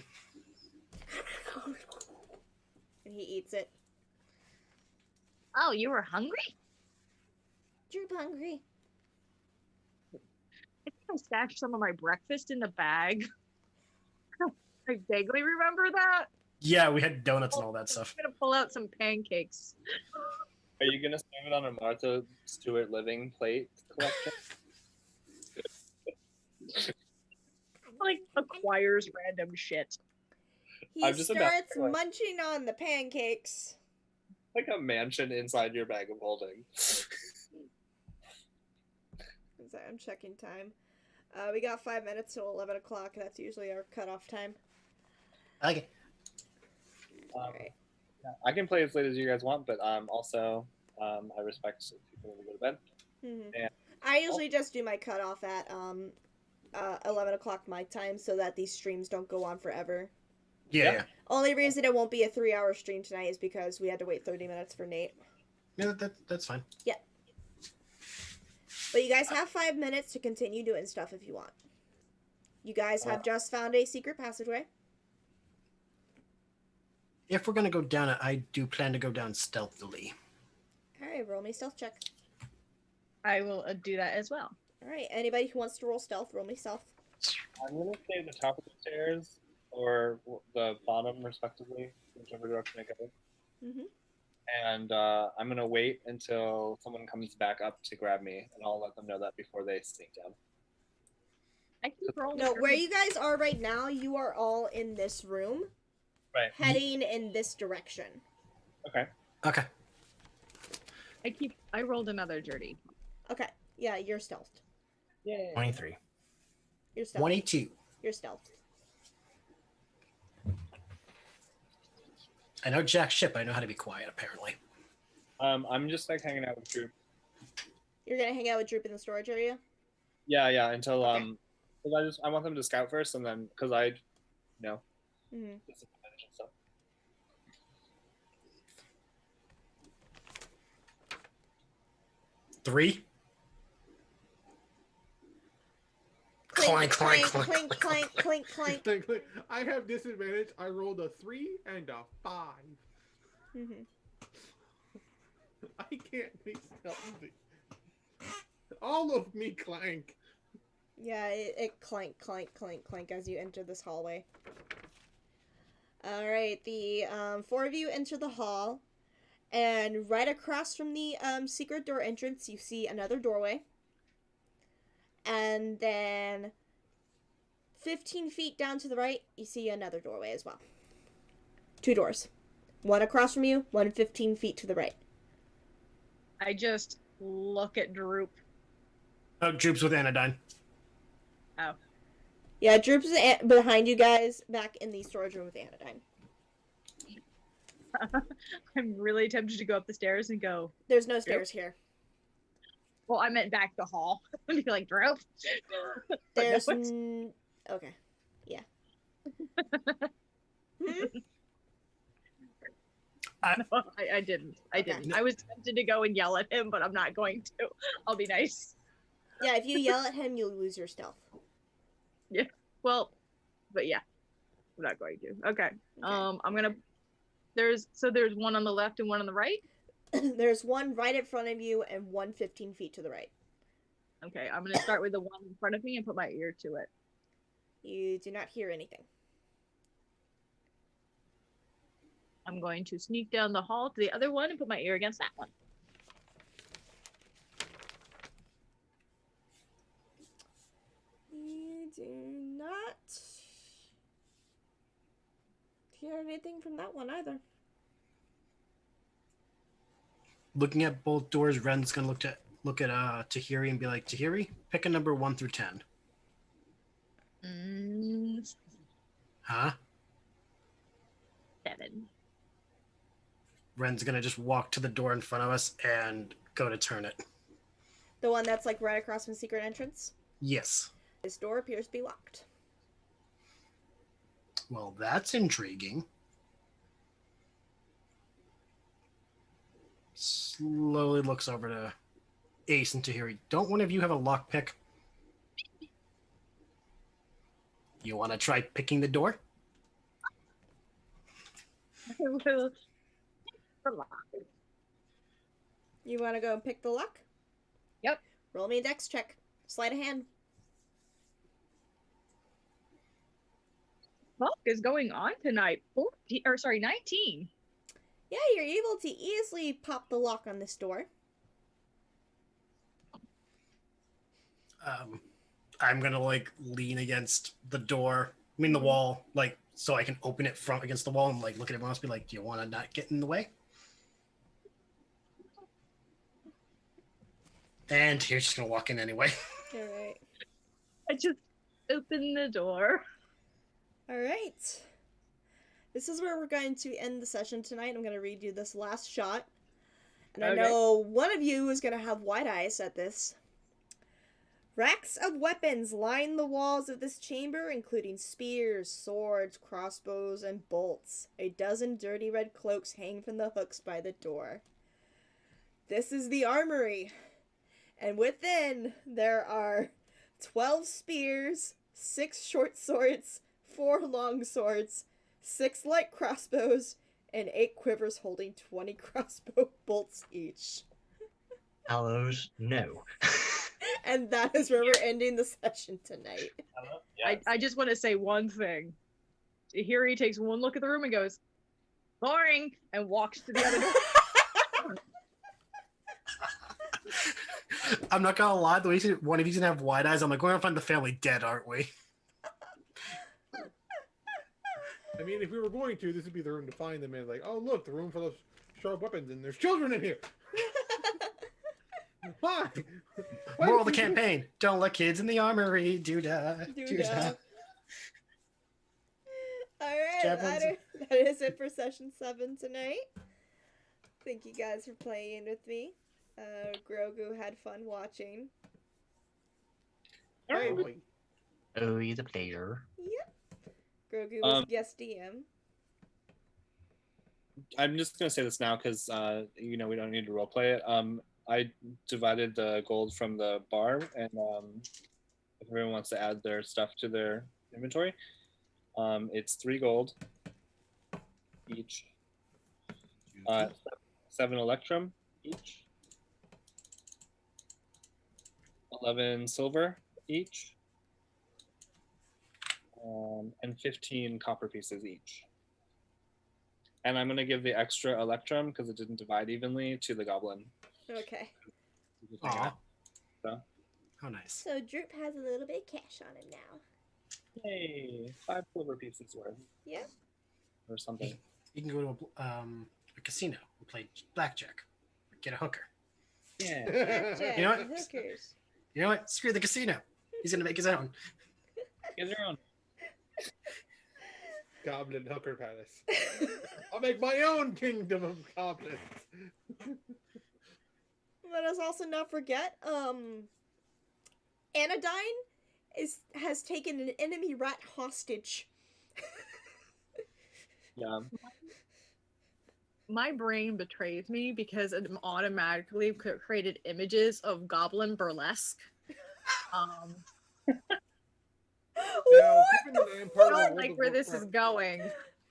And he eats it. Oh, you were hungry? Droop hungry. I think I stashed some of my breakfast in the bag. I vaguely remember that. Yeah, we had donuts and all that stuff. I'm gonna pull out some pancakes. Are you gonna serve it on a Martha Stewart living plate collection? Like acquires random shit. He I'm just starts imagining, like- munching on the pancakes. Like a mansion inside your bag of holding. Sorry, I'm checking time. We got 5 minutes till 11 o'clock. That's usually our cutoff time. Okay. Alright. Yeah, I can play as late as you guys want, but also I respect if people want to go to bed. Mm-hmm. And I usually just do my cutoff at 11 o'clock my time so that these streams don't go on forever. Yeah. Only reason it won't be a 3-hour stream tonight is because we had to wait 30 minutes for Nate. Yeah, that's fine. Yeah. But you guys have 5 minutes to continue doing stuff if you want. You guys have just found a secret passageway. If we're gonna go down it, I do plan to go down stealthily. Alright, roll me stealth check. I will do that as well. Alright, anybody who wants to roll stealth, roll me stealth. I'm gonna stay at the top of the stairs or the bottom, respectively, whichever direction I go. Mm-hmm. And I'm gonna wait until someone comes back up to grab me, and I'll let them know that before they sneak down. I keep rolling. No, where you guys are right now, you are all in this room, Right. heading in this direction. Okay. Okay. I rolled another dirty. Okay, yeah, you're stealthed. Yay. 23. You're stealthed. 22. You're stealthed. I know jack shit, but I know how to be quiet, apparently. I'm just like hanging out with Drew. You're gonna hang out with Droop in the storage area? Yeah, until Okay. because I want them to scout first, and then because I, Mm-hmm. disadvantage and stuff. Three. Clink, Clank, clank, clank, clink, clink, clink, clink. Like, I have disadvantage. I rolled a 3 and a 5. Mm-hmm. I can't be stealthy. All of me clank. Yeah, it clank, clank, clank, clank as you enter this hallway. Alright, the 4 of you enter the hall, and right across from the secret door entrance, you see another doorway. And then 15 feet down to the right, you see another doorway as well. 2 doors. One across from you, one 15 feet to the right. I just look at Droop. Oh, Droop's with Anodyne. Oh. Yeah, Droop's behind you guys, back in the storage room with Anodyne. I'm really tempted to go up the stairs and go, There's no stairs here. well, I meant back the hall. And be like, Droop. There's... No, it's- Okay. Yeah. Hmm? I didn't. I didn't. I was tempted to go and yell at him, but I'm not going to. I'll be nice. Yeah, if you yell at him, you'll lose your stealth. Well, but yeah, I'm not going to. Okay. I'm gonna. There's one on the left and one on the right. There's one right in front of you and one 15 feet to the right. Okay, I'm gonna start with the one in front of me and put my ear to it. You do not hear anything. I'm going to sneak down the hall to the other one and put my ear against that one. You do not hear anything from that one either. Looking at both doors, Ren's gonna look at Tahiri and be like, Tahiri, pick a number 1 through 10. Huh? 7. Ren's gonna just walk to the door in front of us and go to turn it. The one that's like right across from the secret entrance? Yes. This door appears to be locked. Well, that's intriguing. Slowly looks over to Ace and Tahiri. Don't one of you have a lockpick? You want to try picking the door? I will pick the lock. You want to go and pick the lock? Yep. Roll me a dex check. Sleight of hand. Fuck is going on tonight? 19. Yeah, you're able to easily pop the lock on this door. I'm gonna like lean against the door. I mean the wall, like so I can open it from against the wall and like look at everyone else. Be like, do you want to not get in the way? And here's just gonna walk in anyway. All right. I just opened the door. All right. This is where we're going to end the session tonight. I'm going to read you this last shot. And I know one of you is going to have wide eyes at this. Racks of weapons line the walls of this chamber, including spears, swords, crossbows, and bolts. A dozen dirty red cloaks hang from the hooks by the door. This is the armory. And within, there are 12 spears, 6 short swords, 4 long swords, 6 light crossbows, and 8 quivers holding 20 crossbow bolts each. Hallows, no. And that is where we're ending the session tonight. I just want to say one thing. Here he takes one look at the room and goes, boring, and walks to the other door. I'm not gonna lie, the way one of you's gonna have wide eyes, I'm like, we're gonna find the family dead, aren't we? I mean, if we were going to, this would be the room to find them in. Like, oh, look, the room full of sharp weapons, and there's children in here. Why? Moral of the campaign: don't let kids in the armory. Do that. Do that. All right, that is it for session 7 tonight. Thank you guys for playing with me. Grogu had fun watching. Hey, Always a pleasure. Yep. Grogu was guest DM. I'm just gonna say this now because we don't need to roleplay it. I divided the gold from the bar, and if everyone wants to add their stuff to their inventory, it's 3 gold each, 7 electrum each, 11 silver each, and 15 copper pieces each. And I'm gonna give the extra electrum because it didn't divide evenly to the goblin. Okay. Aw. So. How nice. So Droop has a little bit of cash on him now. Yay! 5 silver pieces worth. Yeah. Or something. You can go to a casino and play blackjack. Get a hooker. Yeah. Blackjack You know what? and hookers. You know what? Screw the casino. He's gonna make his own. Get your own. Goblin Hooker Palace. I'll make my own kingdom of goblins. Let us also not forget, Anodyne has taken an enemy rat hostage. Yeah. My brain betrays me because it automatically created images of goblin burlesque. Now, given that I am part of I the don't like World where of this is Warcraft- going.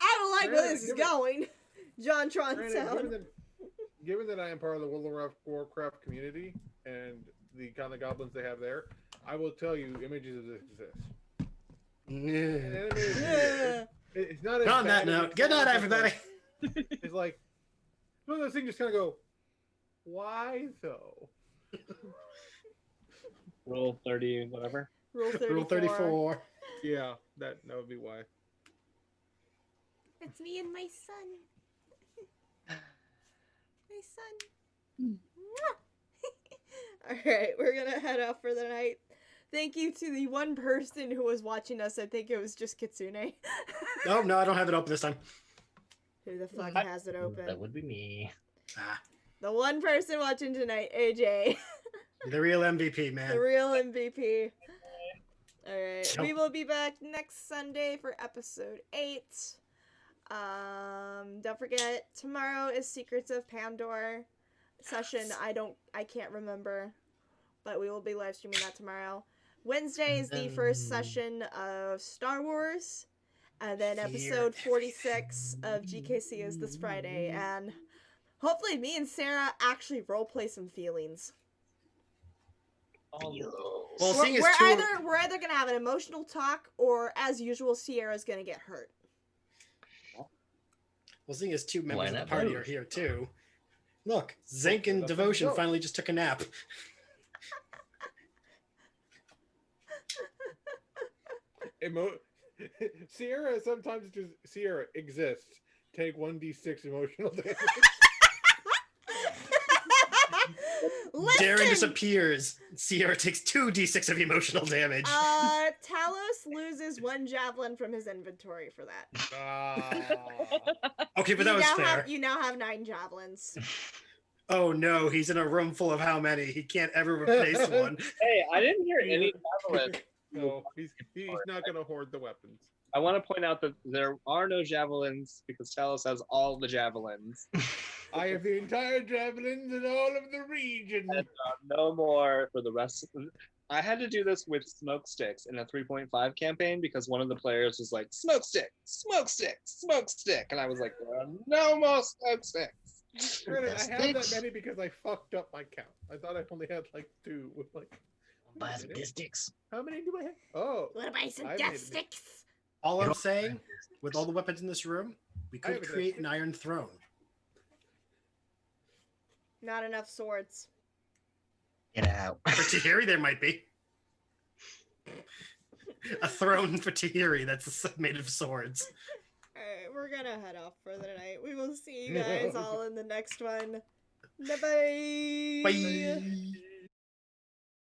I don't like where this is Give it- going. JonTron Granted, sound. given that I am part of the World of Warcraft community, and the kind of goblins they have there, I will tell you images of this exist. Yeah. It's not as On that bad as note, it good night, sounds. everybody. It's like one of those things. Just kind of go, why though? Roll 30, whatever. Rule 34. Rule 34. Yeah, that would be why. It's me and my son. My son. Alright, we're gonna head out for the night. Thank you to the one person who was watching us. I think it was just Kitsune. Oh, no, I don't have it open this time. Who the fuck has it open? That would be me. Ah, The one person watching tonight, AJ. the real MVP, man. The real MVP. Alright, Yep. we will be back next Sunday for episode 8. Don't forget, tomorrow is Secrets of Pandora session. I can't remember, but we will be live streaming that tomorrow. Wednesday is the first session of Star Wars, and then episode 46 of GKC is this Friday, and hopefully me and Sarah actually roleplay some feelings. Well, seeing as We're either gonna have an emotional talk, or as usual, Sierra's gonna get hurt. Well, seeing as two members of the not party both? are here too. Look, Zinc and Devotion go. finally just took a nap. Sierra sometimes just Sierra exists. Take 1d6 emotional damage. Darren Listen, disappears. Sierra takes 2d6 of emotional damage. Talos loses 1 javelin from his inventory for that. Okay, but that was fair. You now have 9 javelins. Oh no, he's in a room full of how many? He can't ever replace one. Hey, I didn't hear any javelin. No, he's not gonna hoard the weapons. I want to point out that there are no javelins because Talos has all the javelins. I have the entire javelins in all of the region. And no more for the rest of the... I had to do this with smoke sticks in a 3.5 campaign because one of the players was like, smoke stick, smoke stick, smoke stick. And I was like, there are no more smoke sticks. Granted, I had that many because I fucked up my count. I thought I only had like 2 with like. Buy some sticks. How many do I have? Oh. What about some I've death made a- sticks? All I'm saying, with all the weapons in this room, we I have could a create an iron throne. Not enough swords. Get out. For Tahiri, there might be. A throne for Tahiri that's made of swords. Alright, we're gonna head off for the night. We will see you guys all in the next one. Bye-bye. Bye.